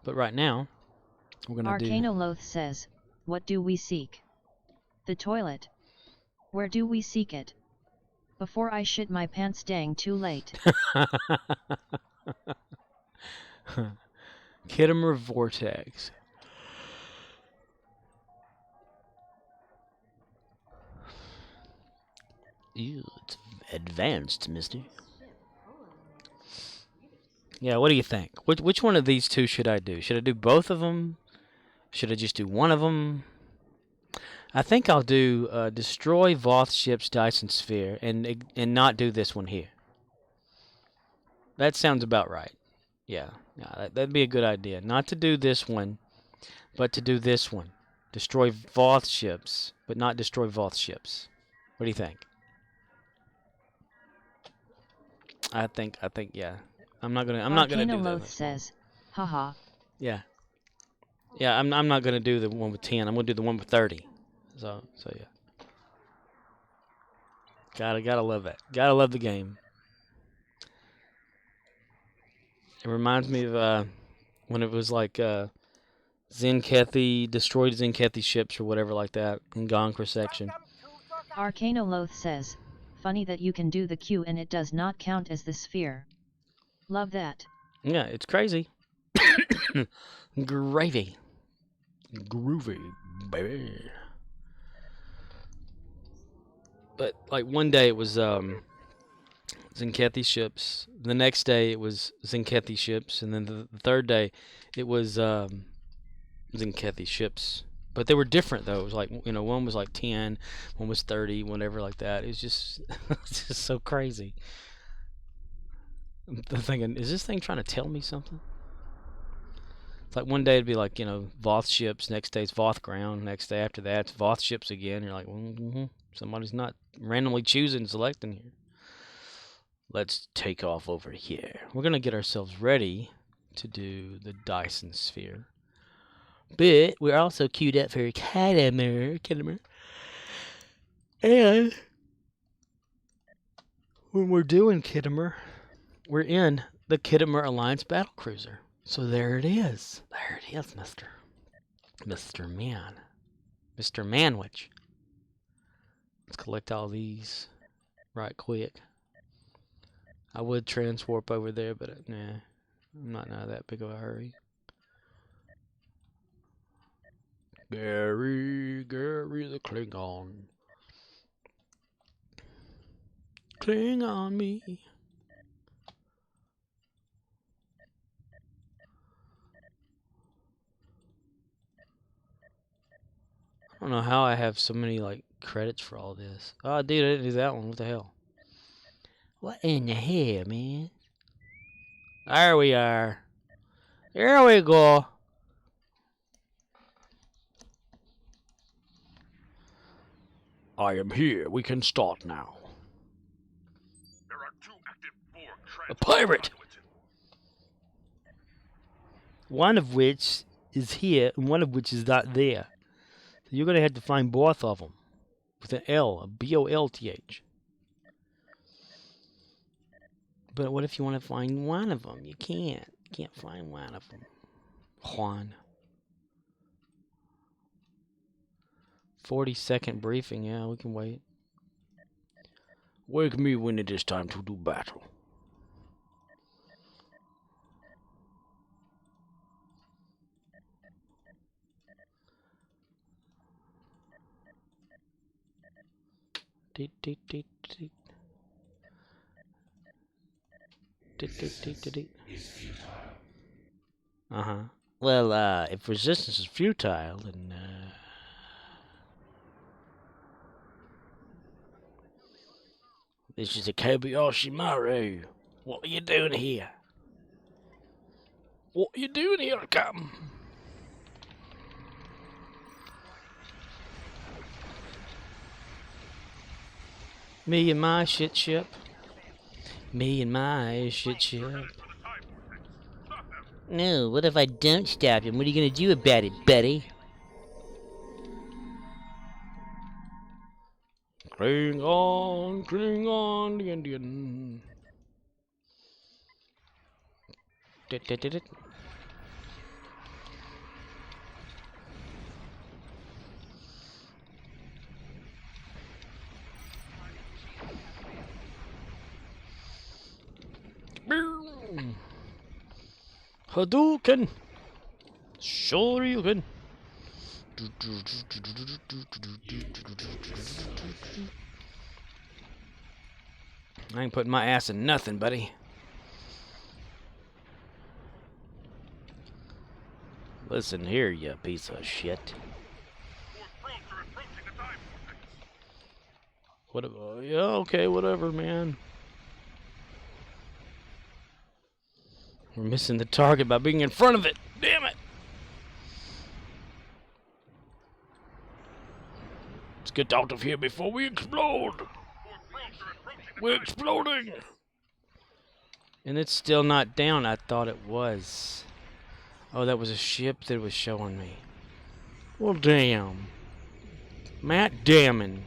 But right now, we're going to do... Arcanoloth says, what do we seek? The toilet. Where do we seek it? Before I shit my pants, dang too late. Kittimer Vortex. Ew, it's advanced, mister. Yeah, what do you think? Which one of these two should I do? Should I do both of them? Should I just do one of them? I think I'll do destroy Voth ships, Dyson Sphere, and not do this one here. That sounds about right. Yeah, that'd be a good idea. Not to do this one, but to do this one. Destroy Voth ships, but not destroy Voth ships. What do you think? I think, yeah. I'm not gonna do Arcanoloth that. says, haha. Yeah. Yeah, I'm not gonna do the one with 10. I'm gonna do the one with 30. So yeah. Gotta love that. Gotta love the game. It reminds me of when it was like Zenkethi destroyed Zenkethi ships or whatever like that in Gonkra section. Arcanoloth says, funny that you can do the Q and it does not count as the sphere. Love that. Yeah, it's crazy. Gravy. Groovy, baby. But like one day it was Zenkethi ships. The next day it was Zenkethi ships, and then the third day it was Zenkethi ships. But they were different though. It was like, you know, one was like 10, one was 30, whatever like that. It was just it's just so crazy. I'm thinking, is this thing trying to tell me something? It's like one day it'd be like, you know, Voth ships, next day it's Voth ground, next day after that it's Voth ships again. You're like, somebody's not randomly choosing, selecting here. Let's take off over here. We're going to get ourselves ready to do the Dyson Sphere. But we're also queued up for Kittimer. And when we're doing Kittimer, we're in the Kittimer Alliance Battlecruiser. So there it is. There it is, Mr. Man. Mr. Manwich. Let's collect all these right quick. I would transwarp over there, but nah, I'm not in that big of a hurry. Gary the Klingon. Cling on me. I don't know how I have so many like credits for all this. Oh, dude, I didn't do that one. What the hell? What in the hell, man? There we are. Here we go. I am here. We can start now. There are 2 active Borg A pirate! conduits in One of which is here, and one of which is not there. So you're going to have to find both of them. With an L, a B-O-L-T-H. But what if you want to find one of them? You can't. You can't find one of them. Juan. 40-second briefing. Yeah, we can wait. Wake me when it is time to do battle. Deet, deet, deet, deet. Deet, deet, deet, deet, deet. Uh-huh. Well, if resistance is futile, then, this is a Kobayashi Maru. What are you doing here? What are you doing here, Captain? Me and my shit ship. Me and my shit ship. No, what if I don't stop him? What are you gonna do about it, buddy? Klingon, the Indian. Dit. Hadouken! Sure you can. I ain't putting my ass in nothing, buddy. Listen here, you piece of shit. Whatever. Yeah, okay, whatever, man. We're missing the target by being in front of it. Damn it! Let's get out of here before we explode. We're exploding. And it's still not down. I thought it was. Oh, that was a ship that was showing me. Well, damn. Matt Damon.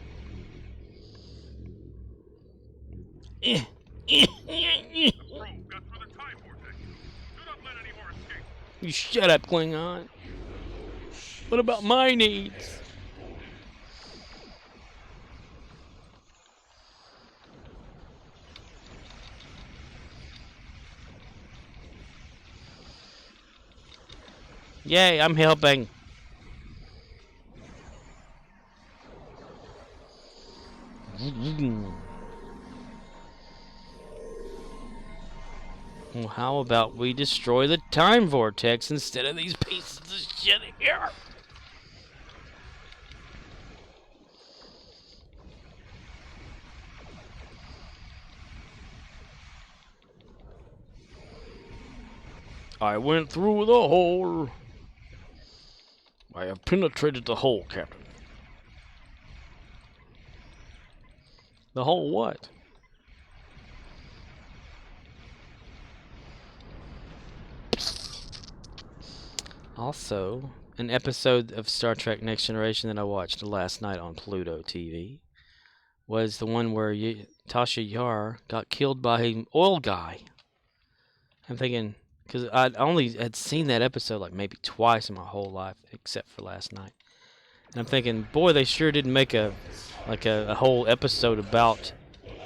You shut up, Klingon. What about my needs? Yay, I'm helping. Well, how about we destroy the time vortex instead of these pieces of shit here? I went through the hole. I have penetrated the hole, Captain. The hole what? Also, an episode of Star Trek Next Generation that I watched last night on Pluto TV was the one where Tasha Yar got killed by an oil guy. I'm thinking, because I only had seen that episode like maybe twice in my whole life, except for last night. And I'm thinking, boy, they sure didn't make a whole episode about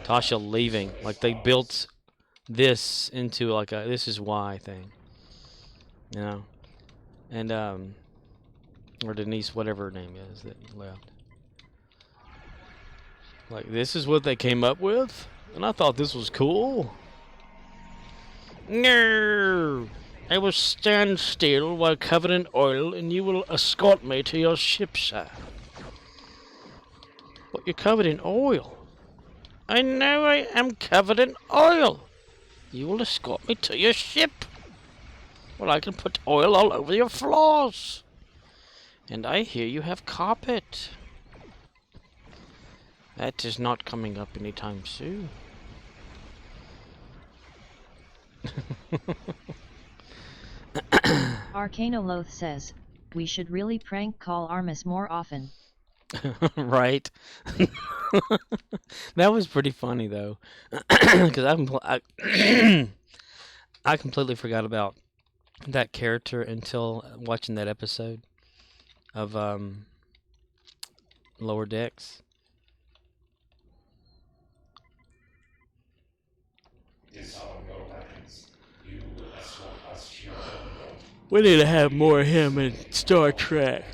Tasha leaving. Like they built this into like a this is why thing, you know. And or Denise, whatever her name is, that left. Like this is what they came up with, and I thought this was cool. No, I will stand still while covered in oil, and you will escort me to your ship, sir. But you're covered in oil. I know I am covered in oil. You will escort me to your ship. Well, I can put oil all over your floors. And I hear you have carpet. That is not coming up anytime soon. Arcanoloth says, we should really prank call Armus more often. Right. That was pretty funny though, because I completely forgot about that character until watching that episode of Lower Decks. We need to have more of him in Star Trek.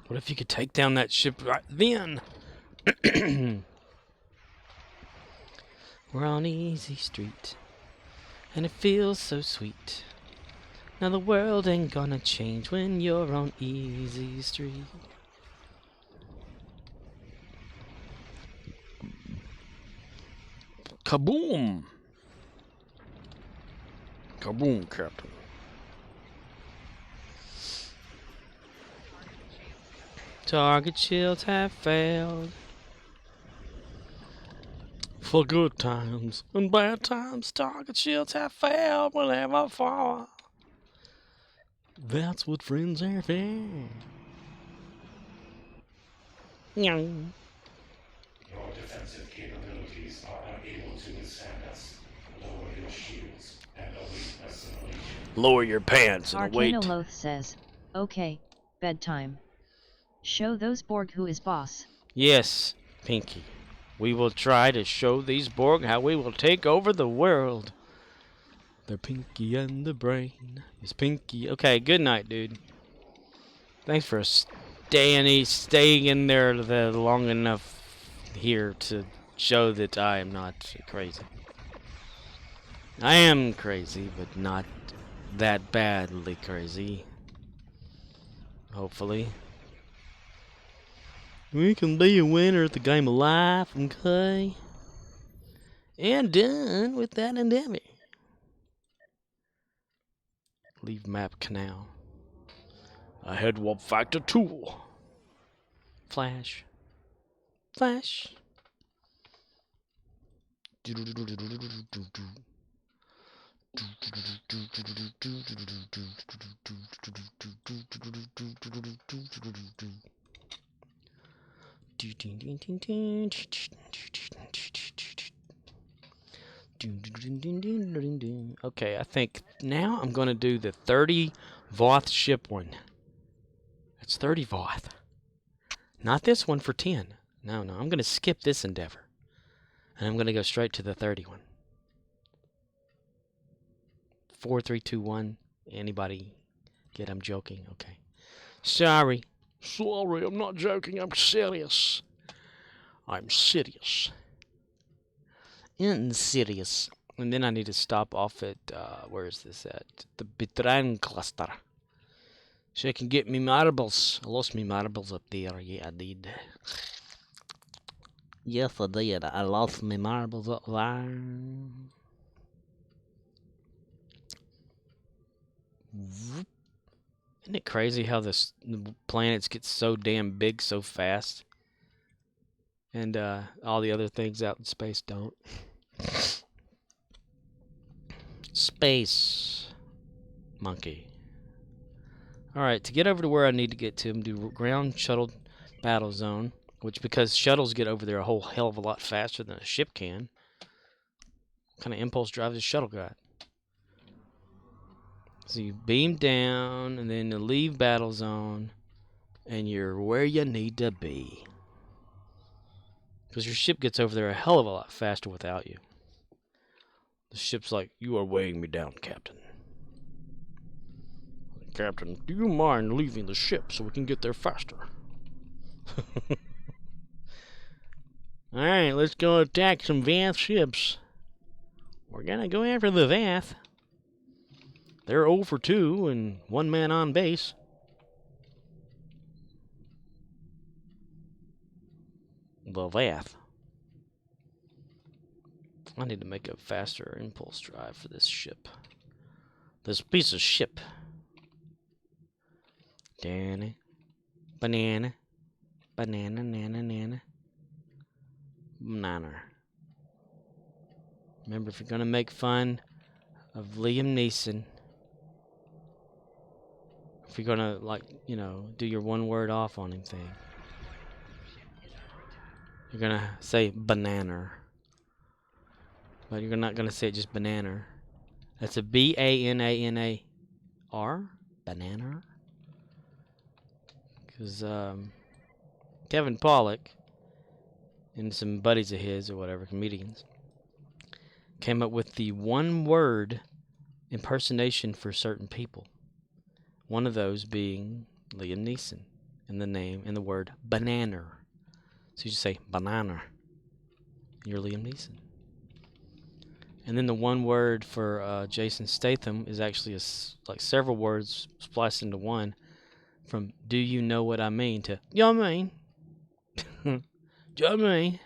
What if you could take down that ship right then? We're on Easy Street, and it feels so sweet. Now the world ain't gonna change when you're on Easy Street. Kaboom! Kaboom, Captain. Target shields have failed. For good times and bad times, target shields have failed whenever fall. That's what friends are for. Your defensive capabilities are unable to withstand us. Lower your shields and await assimilation. Lower your pants and await. Arcanoloth says, okay, bedtime. Show those Borg who is boss. Yes, Pinky. We will try to show these Borg how we will take over the world. They're Pinky and the Brain. It's Pinky. Okay, good night, dude. Thanks for staying in there long enough here to show that I am not crazy. I am crazy, but not that badly crazy. Hopefully. We can be a winner at the game of life, okay? And done with that endeavor. Leave map canal. Ahead warp factor 2. Flash. Flash. Okay, I think now I'm going to do the 30 Voth ship one. It's 30 Voth. Not this one for 10. No, I'm going to skip this endeavor. And I'm going to go straight to the 30 one. 4, 3, 2, 1. Anybody get I'm joking? Okay. Sorry. Sorry, I'm not joking. I'm serious. I'm serious. Insidious. And then I need to stop off at, where is this at? The Bitran cluster. So I can get me marbles. I lost me marbles up there. Yeah, I did. Yes, I did. I lost me marbles up there. Isn't it crazy how the planets get so damn big so fast? And all the other things out in space don't. Space monkey. Alright, to get over to where I need to get to, do ground shuttle battle zone. Which, because shuttles get over there a whole hell of a lot faster than a ship can. What kind of impulse drive does a shuttle got? So you beam down, and then you leave battle zone, and you're where you need to be. Because your ship gets over there a hell of a lot faster without you. The ship's like, you are weighing me down, Captain. Captain, do you mind leaving the ship so we can get there faster? Alright, let's go attack some Vath ships. We're gonna go after the Vath. They're 0 for 2 and 1 man on base. The Vath. I need to make a faster impulse drive for this ship. This piece of ship. Banana. Banana. Banana, nana, nana. Banana. Remember, if you're going to make fun of Liam Neeson, if you're going to, like, you know, do your one word off on him thing, you're going to say banana. But you're not going to say it just banana. That's a B-A-N-A-N-A-R? Banana? Because Kevin Pollak and some buddies of his or whatever, comedians, came up with the one word impersonation for certain people. One of those being Liam Neeson. in the name, in the word banana. So you just say banana. You're Liam Neeson. And then the one word for Jason Statham is actually like several words spliced into one. From "Do you know what I mean?" to "You know what I mean?" Do you know what I mean?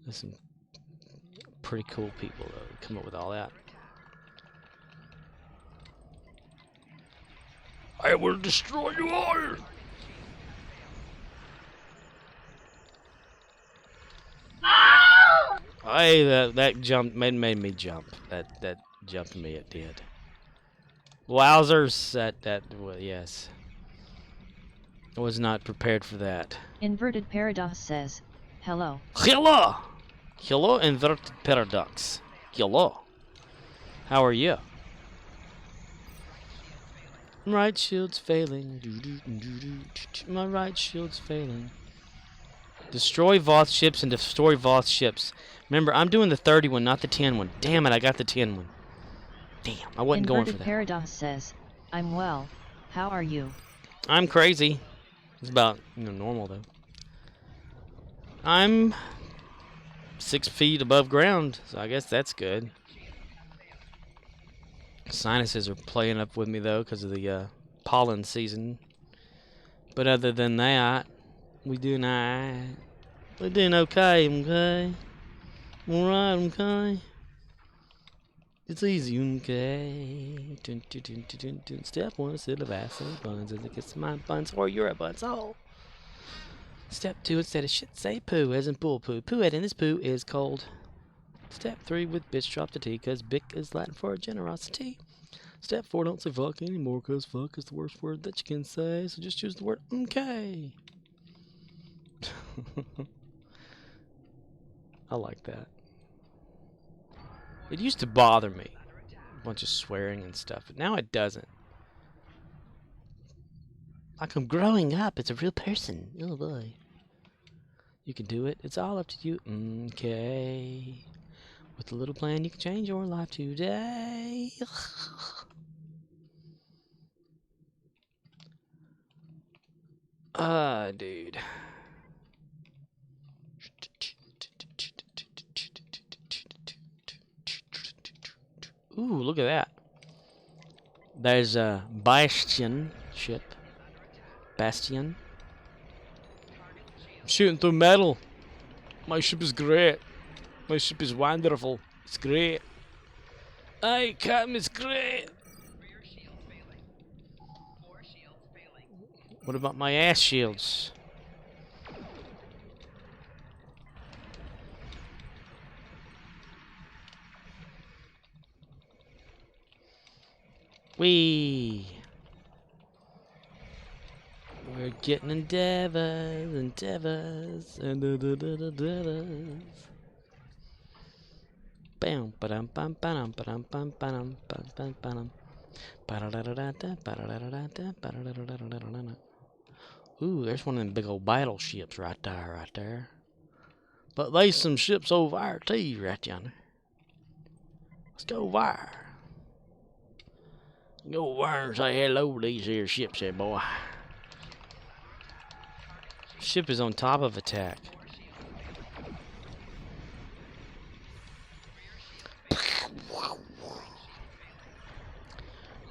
There's some pretty cool people though who come up with all that. I will destroy you all. Hey, that jump made me jump. That jumped me. It did. Wowzers! Well, yes. I was not prepared for that. Inverted Paradox says, hello. Hello! Hello, Inverted Paradox. Hello. How are you? Right shield's failing. My right shield's failing. Destroy Voth ships and destroy Voth ships. Remember, I'm doing the 30 one, not the 10 one. Damn it, I got the 10 one. Damn, I wasn't going for that. Inverted Paradox says, I'm well. How are you? I'm crazy. It's about, normal though. I'm 6 feet above ground, so I guess that's good. Sinuses are playing up with me though because of the pollen season. But other than that, we're doing okay, okay? Alright, okay? It's easy, okay? Step 1, instead of acid buns, as it gets my buns or your buns. Oh! Step 2, instead of shit, say poo, as in bull poo. Poo head in this poo is cold. Step 3, with bitch drop the T, because bic is Latin for generosity. Step 4, don't say fuck anymore, because fuck is the worst word that you can say, so just choose the word okay. I like that. It used to bother me, a bunch of swearing and stuff, but now it doesn't. Like I'm growing up as a real person. Oh boy. You can do it. It's all up to you. Okay. With a little plan, you can change your life today. Dude. Ooh, look at that. There's a Bastion ship. Bastion. I'm shooting through metal. My ship is great. My ship is wonderful. It's great. Hey, Captain, it's great. What about my ass shields? Wee. We're getting endeavors, endeavors, endeavors. Bam, ba-dum, bam, ba-dum, ba-dum, bam, ba-dum, bam, bam, ba-dum. Ba-da-da-da-da, ba-da-da-da-da, ba-da-da-da-da-da-da. Ooh, there's one of them big old battleships right there. But there's some ships over there too, right yonder. Let's go over there. Go over there and say hello to these here ships here, boy. Ship is on top of attack.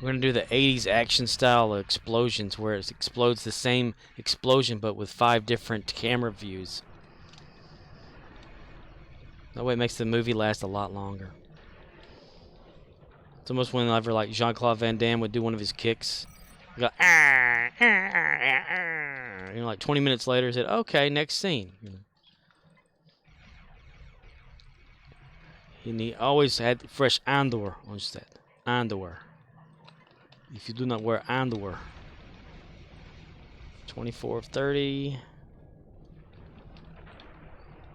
We're going to do the 80s action style explosions where it explodes the same explosion but with 5 different camera views. That way it makes the movie last a lot longer. It's almost whenever like Jean-Claude Van Damme would do one of his kicks. Go, like 20 minutes later he said, okay, next scene. And he always had fresh underwear on set. Underwear. If you do not wear underwear. 24 of 30.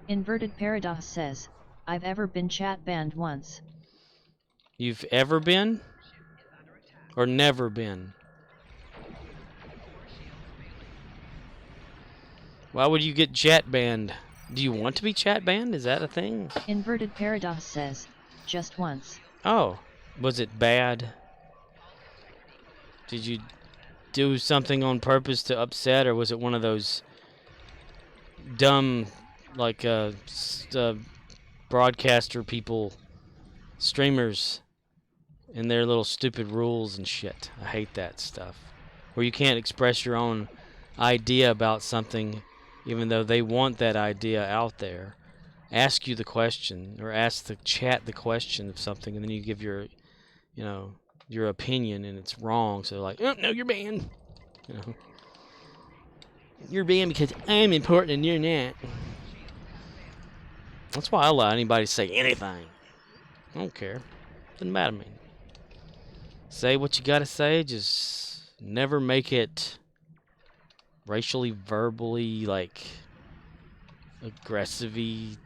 Inverted Paradox says, I've ever been chat banned once. You've ever been? Or never been? Why would you get chat banned? Do you want to be chat banned? Is that a thing? Inverted Paradox says, just once. Oh, was it bad? Did you do something on purpose to upset, or was it one of those dumb, like, broadcaster people, streamers, and their little stupid rules and shit? I hate that stuff. Where you can't express your own idea about something, even though they want that idea out there. Ask you the question, or ask the chat the question of something, and then you give your, your opinion, and it's wrong. So like, oh no, you're banned. You're banned because I'm important and you're not. That's why I allow anybody to say anything. I don't care. Doesn't matter to me. Say what you gotta say. Just never make it racially, verbally, like aggressive-y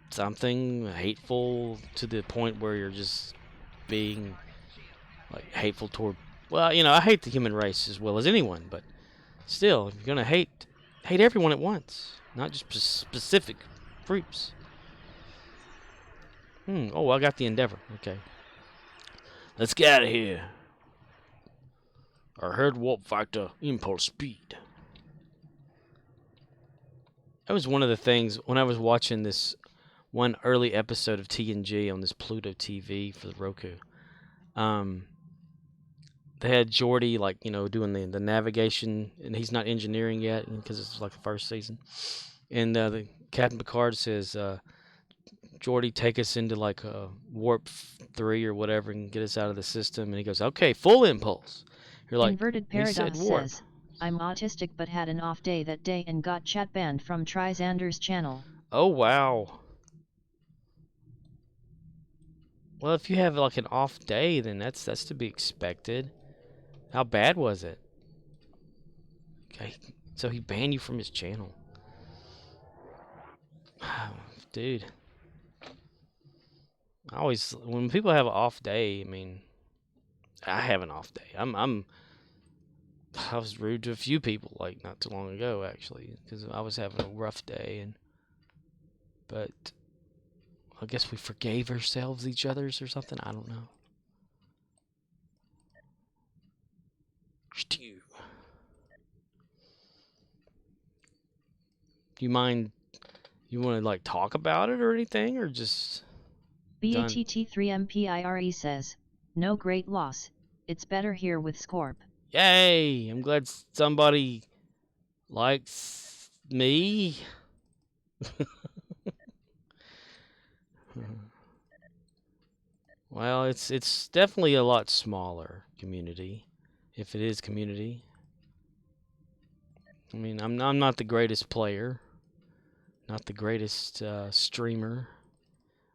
something, hateful to the point where you're just being like hateful toward. Well, I hate the human race as well as anyone, but still, if you're gonna hate everyone at once, not just specific groups. Oh, I got the Endeavor. Okay. Let's get out of here. Our head warp factor, impulse speed. That was one of the things when I was watching this one early episode of TNG on this Pluto TV for the Roku. They had Geordi, like, doing the navigation, and he's not engineering yet because it's like the first season. And the Captain Picard says, Geordi, take us into like warp 3 or whatever and get us out of the system. And he goes, okay, full impulse. You're like, Inverted Paradox says, I'm autistic but had an off day that day and got chat banned from Trisander's channel. Oh, wow. Well, if you have like an off day, then that's to be expected. How bad was it? Okay, so he banned you from his channel. Dude. When people have an off day, I mean, I have an off day. I was rude to a few people, like, not too long ago, actually, because I was having a rough day, but I guess we forgave ourselves each other's or something. I don't know. Stew. Do you mind? You want to like talk about it or anything, or just? BATT3MPIRE says, no great loss. It's better here with Scorp. Yay! I'm glad somebody likes me. Well, it's definitely a lot smaller community, if it is community. I mean, I'm not the greatest player, not the greatest streamer.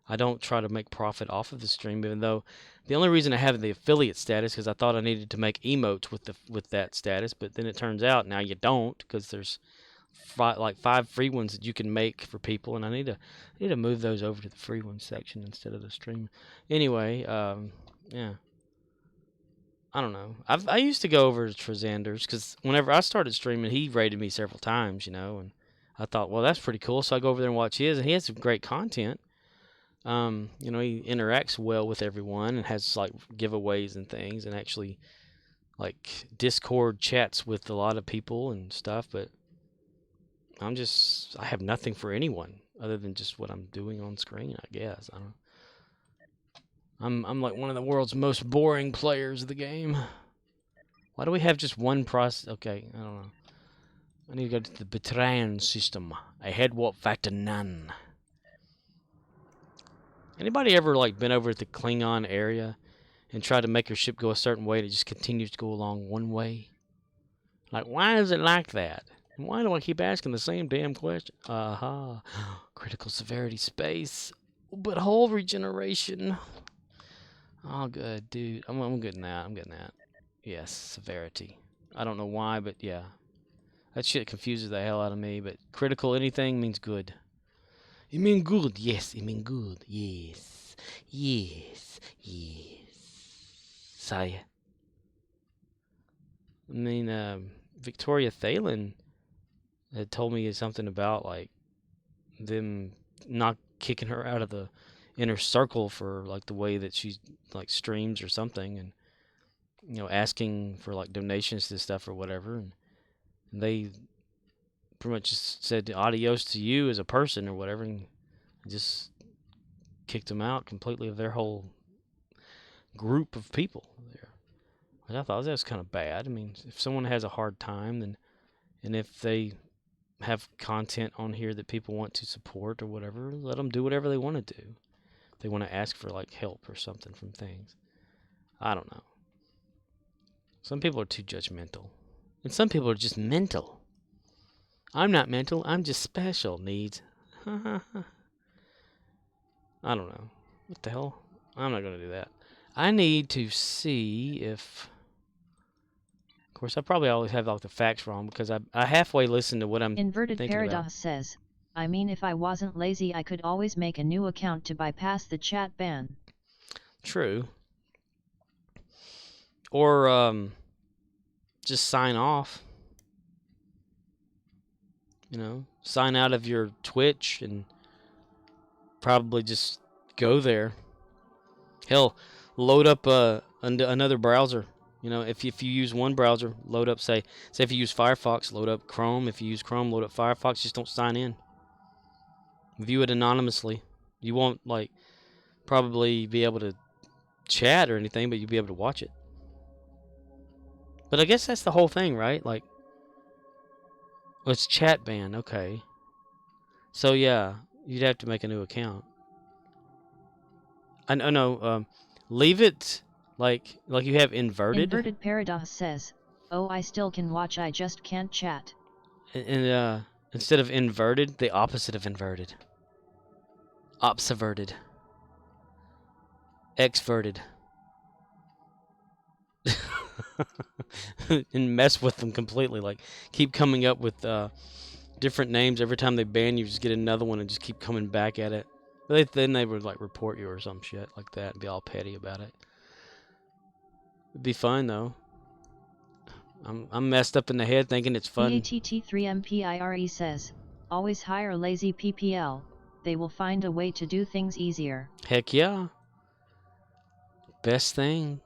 I don't try to make profit off of the stream, even though the only reason I have the affiliate status is I thought I needed to make emotes with that status, but then it turns out now you don't, because there's like 5 free ones that you can make for people, and I need to move those over to the free ones section instead of the stream. Anyway, yeah. I don't know. I used to go over to Trisander's because whenever I started streaming, he rated me several times, and I thought, well, that's pretty cool. So I go over there and watch his, and he has some great content. He interacts well with everyone and has like giveaways and things, and actually like Discord chats with a lot of people and stuff. But I have nothing for anyone other than just what I'm doing on screen, I guess. I don't. I'm like one of the world's most boring players of the game. Why do we have just one process? Okay, I don't know. I need to go to the Betran system. A head warp factor none. Anybody ever like been over at the Klingon area and tried to make your ship go a certain way and it just continues to go along one way? Like, why is it like that? And why do I keep asking the same damn question? Aha. Critical severity space. But hull regeneration. Oh, good, dude. I'm getting that. I'm getting that. Yes, severity. I don't know why, but yeah. That shit confuses the hell out of me, but critical anything means good. It mean good. Yes, it mean good. Yes. Yes. Yes. Saya. I mean, Victoria Thalen had told me something about, like, them not kicking her out of the inner circle for, like, the way that she, like, streams or something, and asking for like donations to stuff or whatever, and they pretty much just said adios to you as a person or whatever, and just kicked them out completely of their whole group of people there. And I thought that was kind of bad. I mean, if someone has a hard time, then, and if they have content on here that people want to support or whatever, let them do whatever they want to do. If they want to ask for like help or something from things. I don't know. Some people are too judgmental. And some people are just mental. I'm not mental, I'm just special needs. I don't know. What the hell? I'm not going to do that. I need to see if... Of course, I probably always have like the facts wrong because I halfway listen to what I'm Inverted thinking Paradox about. says, I mean if I wasn't lazy I could always make a new account to bypass the chat ban. True. Or just sign off. Sign out of your Twitch and probably just go there. Hell, load up another browser. If you use one browser, load up, say if you use Firefox, load up Chrome. If you use Chrome, load up Firefox. Just don't sign in. View it anonymously. You won't probably be able to chat or anything, but you'll be able to watch it. But I guess that's the whole thing, right? Well, it's chat ban, okay. So yeah, you'd have to make a new account. I know. Leave it like you have inverted. Inverted Paradox says, oh I still can watch I just can't chat. And instead of inverted, the opposite of inverted. Observerted. Exverted. And mess with them completely. Keep coming up with different names every time they ban you. Just get another one and just keep coming back at it. Then they would report you or some shit like that and be all petty about it. It'd be fine though. I'm messed up in the head thinking it's fun. BATT3MPIRE says, always hire lazy PPL. They will find a way to do things easier. Heck yeah. Best thing.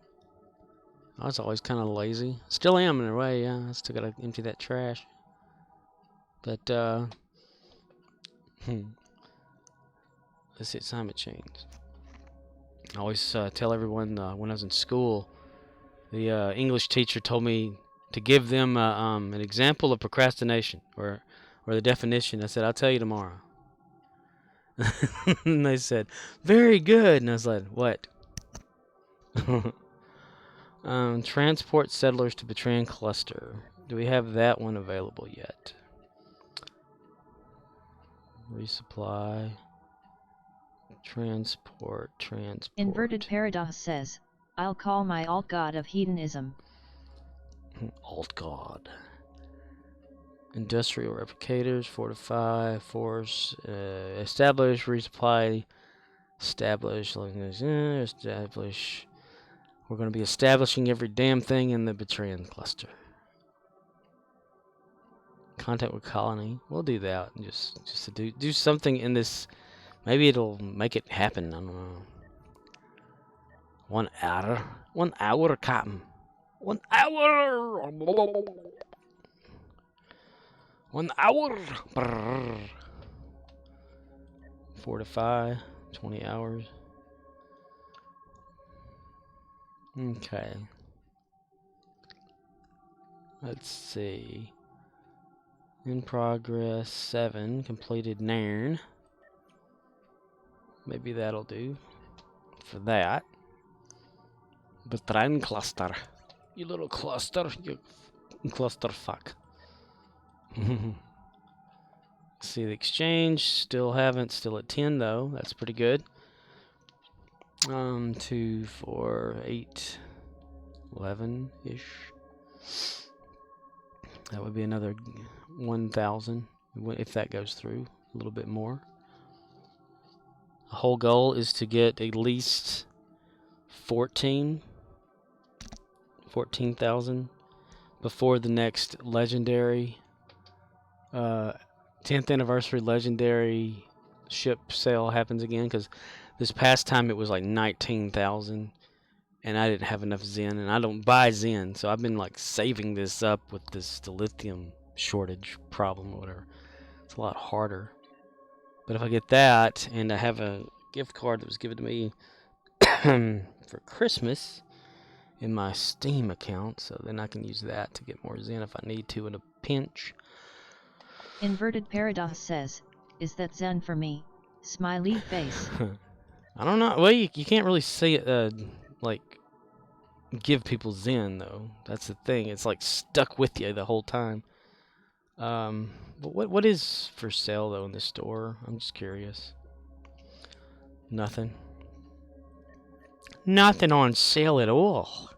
I was always kind of lazy. Still am in a way, yeah. I still gotta empty that trash. But, let's see, assignment chains. I always tell everyone when I was in school, the English teacher told me to give them an example of procrastination or the definition. I said, I'll tell you tomorrow. And they said, very good. And I was like, what? Transport settlers to Betrayan cluster. Do we have that one available yet? Resupply. Transport. Inverted Paradox says, I'll call my alt god of hedonism. Alt god. Industrial replicators, fortify, force, establish, resupply, establish. We're going to be establishing every damn thing in the Betrayan cluster. Contact with colony. We'll do that. Just to do something in this. Maybe it'll make it happen. I don't know. 1 hour. 1 hour, Captain. 1 hour. 1 hour. Brrr. Fortify. 20 hours. Okay. Let's see. In progress 7. Completed Nairn. Maybe that'll do for that. Betrayan cluster. You little cluster. You cluster fuck. See the exchange. Still at 10 though. That's pretty good. 2, 4, 8, 11-ish. That would be another 1,000 if that goes through. A little bit more. The whole goal is to get at least 14,000 before the next legendary 10th anniversary legendary ship sale happens again, because this past time it was like 19,000 and I didn't have enough Zen, and I don't buy Zen, so I've been like saving this up with the lithium shortage problem or whatever. It's a lot harder. But if I get that, and I have a gift card that was given to me for Christmas in my Steam account, so then I can use that to get more Zen if I need to in a pinch. Inverted Paradox says, is that Zen for me? Smiley face. I don't know. Well, you can't really say it, like, give people Zen, though. That's the thing. It's, like, stuck with you the whole time. But what is for sale, though, in the store? I'm just curious. Nothing. Nothing on sale at all.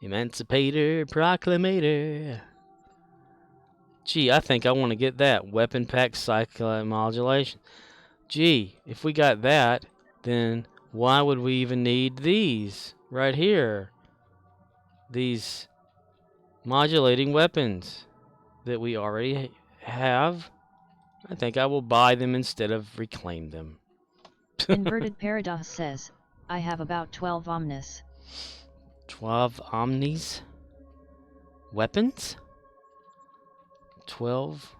Emancipator, Proclamator. Gee, I think I want to get that. Weapon pack cyclomodulation. Gee, if we got that, then why would we even need these right here? These modulating weapons that we already have. I think I will buy them instead of reclaim them. Inverted Paradox says, I have about 12 Omnis. 12 Omnis? Weapons? 12?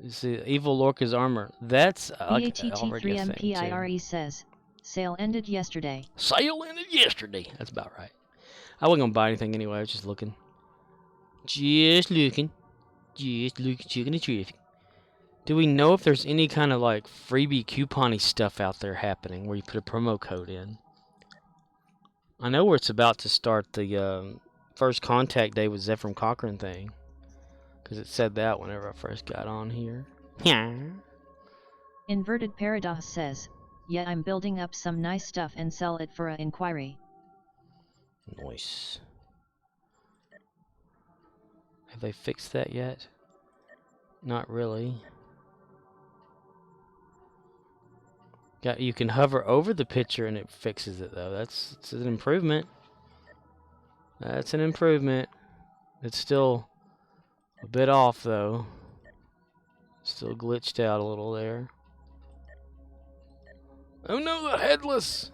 Is the Evil Lorca's armor? That's already a thing, too. BATT3MPIRE says, sale ended yesterday. Sale ended yesterday. That's about right. I wasn't going to buy anything anyway. I was just looking. Just looking. Checking the traffic. Do we know if there's any kind of like freebie coupon-y stuff out there happening where you put a promo code in? I know where it's about to start the first contact day with Zephram Cochrane thing. Because it said that whenever I first got on here. Yeah. Inverted Paradox says, yeah, I'm building up some nice stuff and sell it for a inquiry. Nice. Have they fixed that yet? Not really. You can hover over the picture and it fixes it though. It's an improvement. That's an improvement. It's still a bit off though. Still glitched out a little there. Oh no, the headless!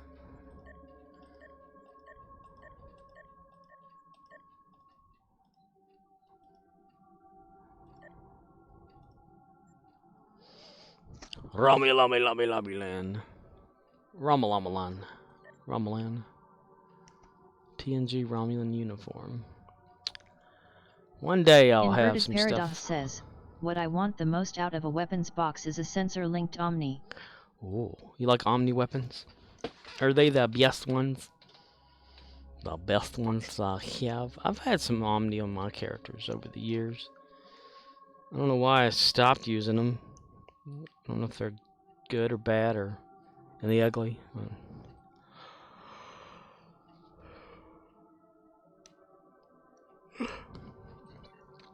Romulan. TNG Romulan uniform. One day I'll have some Inverted Paradox stuff. says, what I want the most out of a weapons box is a sensor-linked Omni. Oh, you like Omni weapons? Are they the best ones? The best ones I have. I've had some Omni on my characters over the years. I don't know why I stopped using them. I don't know if they're good or bad or in the ugly.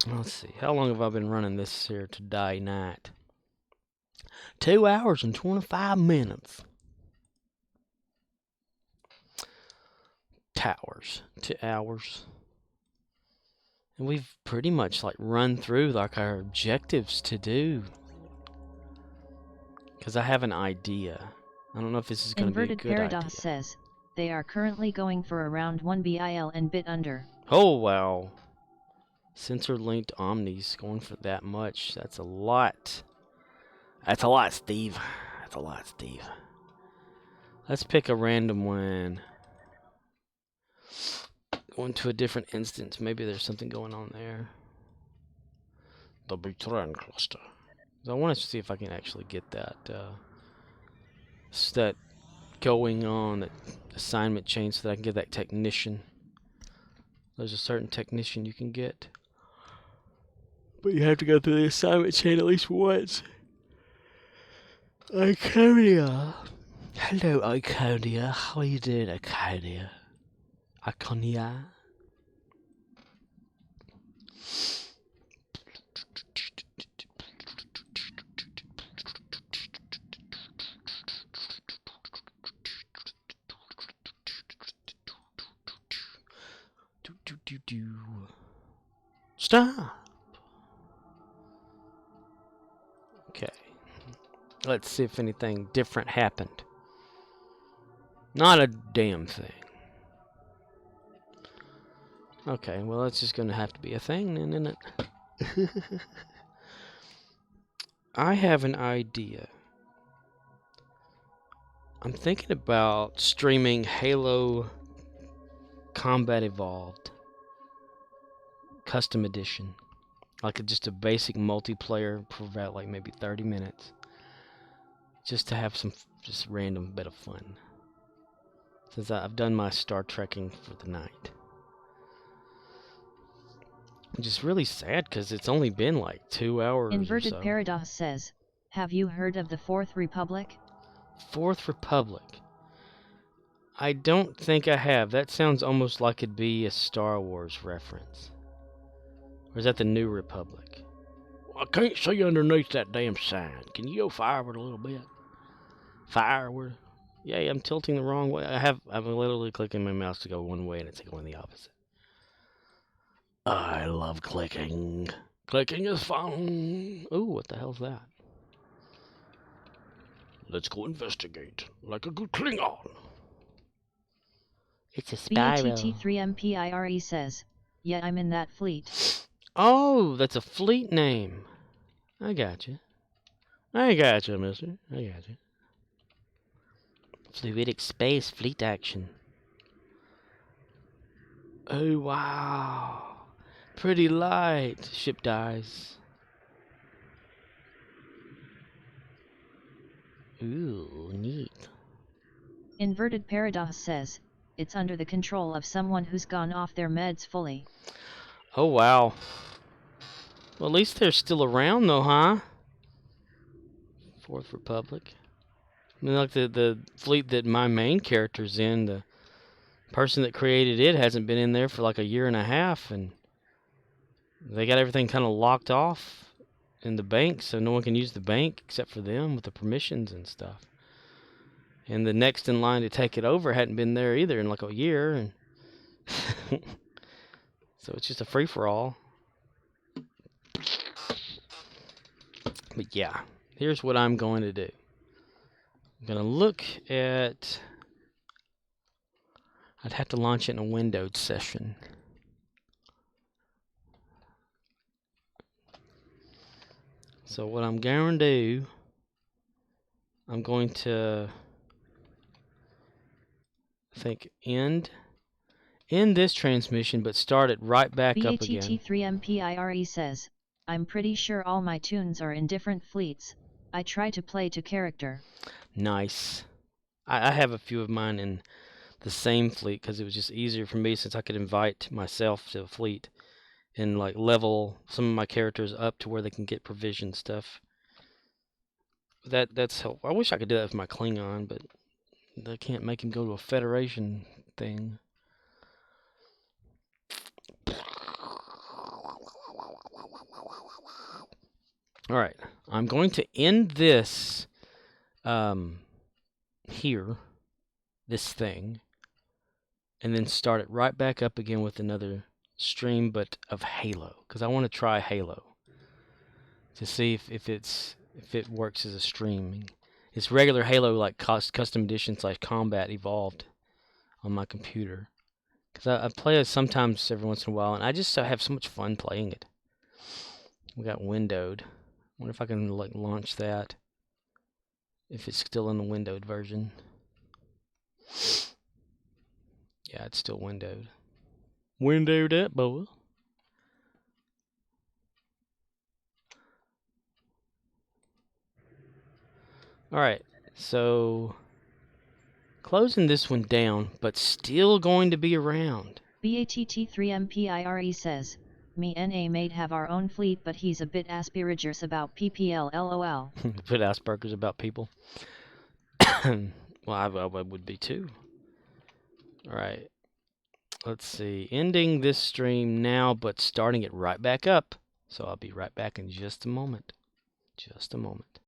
Let's see. How long have I been running this here today night? 2 hours and 25 minutes. Towers. 2 hours. And we've pretty much like run through like our objectives to do. Because I have an idea. I don't know if this is going to be a good idea. Inverted Paradox says, they are currently going for around 1 BIL and bit under. Oh, wow. Sensor-linked Omnis going for that much. That's a lot. That's a lot, Steve. That's a lot, Steve. Let's pick a random one. Going to a different instance. Maybe there's something going on there. The Bertrand cluster. I want to see if I can actually get that that going on, that assignment chain, so that I can get that technician. There's a certain technician you can get, but you have to go through the assignment chain at least once. Iconia. Hello, Iconia. How are you doing, Iconia? Iconia. Stop. Okay. Let's see if anything different happened. Not a damn thing. Okay, well, that's just going to have to be a thing then, isn't it? I have an idea. I'm thinking about streaming Halo Combat Evolved Custom Edition. Like just a basic multiplayer for about like maybe 30 minutes. Just to have some just random bit of fun. Since I've done my Star Trekking for the night. I'm just really sad because it's only been like 2 hours Inverted or so. Paradox says, have you heard of the Fourth Republic? Fourth Republic. I don't think I have. That sounds almost like it'd be a Star Wars reference. Or is that the New Republic? I can't see underneath that damn sign. Can you go forward a little bit? Forward. Yeah, I'm tilting the wrong way. I'm literally clicking my mouse to go one way and it's going the opposite. I love clicking. Clicking is fun. Ooh, what the hell's that? Let's go investigate like a good Klingon. It's a spiral. BATT3MPIRE says, yeah, I'm in that fleet. Oh, that's a fleet name. I got you. I got you, mister. I got you. Fluidic space fleet action. Oh, wow. Pretty light. Ship dies. Ooh, neat. Inverted Paradox says, it's under the control of someone who's gone off their meds fully. Oh, wow. Well, at least they're still around, though, huh? Fourth Republic. I mean, like the fleet that my main character's in, the person that created it hasn't been in there for like a year and a half, and they got everything kind of locked off in the bank, so no one can use the bank except for them with the permissions and stuff. And the next in line to take it over hadn't been there either in like a year, and so it's just a free-for-all. But yeah, here's what I'm going to do. I'm going to look at... I'd have to launch it in a windowed session. So what I'm going to do, I'm going to, I think, end this transmission, but start it right back up again. BATT3MPIRE says, I'm pretty sure all my tunes are in different fleets. I try to play to character. Nice. I have a few of mine in the same fleet because it was just easier for me since I could invite myself to a fleet and like level some of my characters up to where they can get provision stuff. That's helpful. I wish I could do that with my Klingon, but they can't make him go to a Federation thing. Alright, I'm going to end this here, this thing, and then start it right back up again with another stream, but of Halo, because I want to try Halo to see if it works as a streaming. It's regular Halo, like custom edition / Combat Evolved on my computer, because I play it sometimes every once in a while, and I just have so much fun playing it. We got windowed. I wonder if I can like launch that if it's still in the windowed version. Yeah, it's still windowed. Windowed up, boy. Alright, so closing this one down, but still going to be around. BATT3MPIRE says, me and a mate have our own fleet, but he's a bit Asperger's about PPL LOL. A bit Asperger's about people. Well, I would be too. Alright, let's see. Ending this stream now, but starting it right back up. So I'll be right back in just a moment. Just a moment.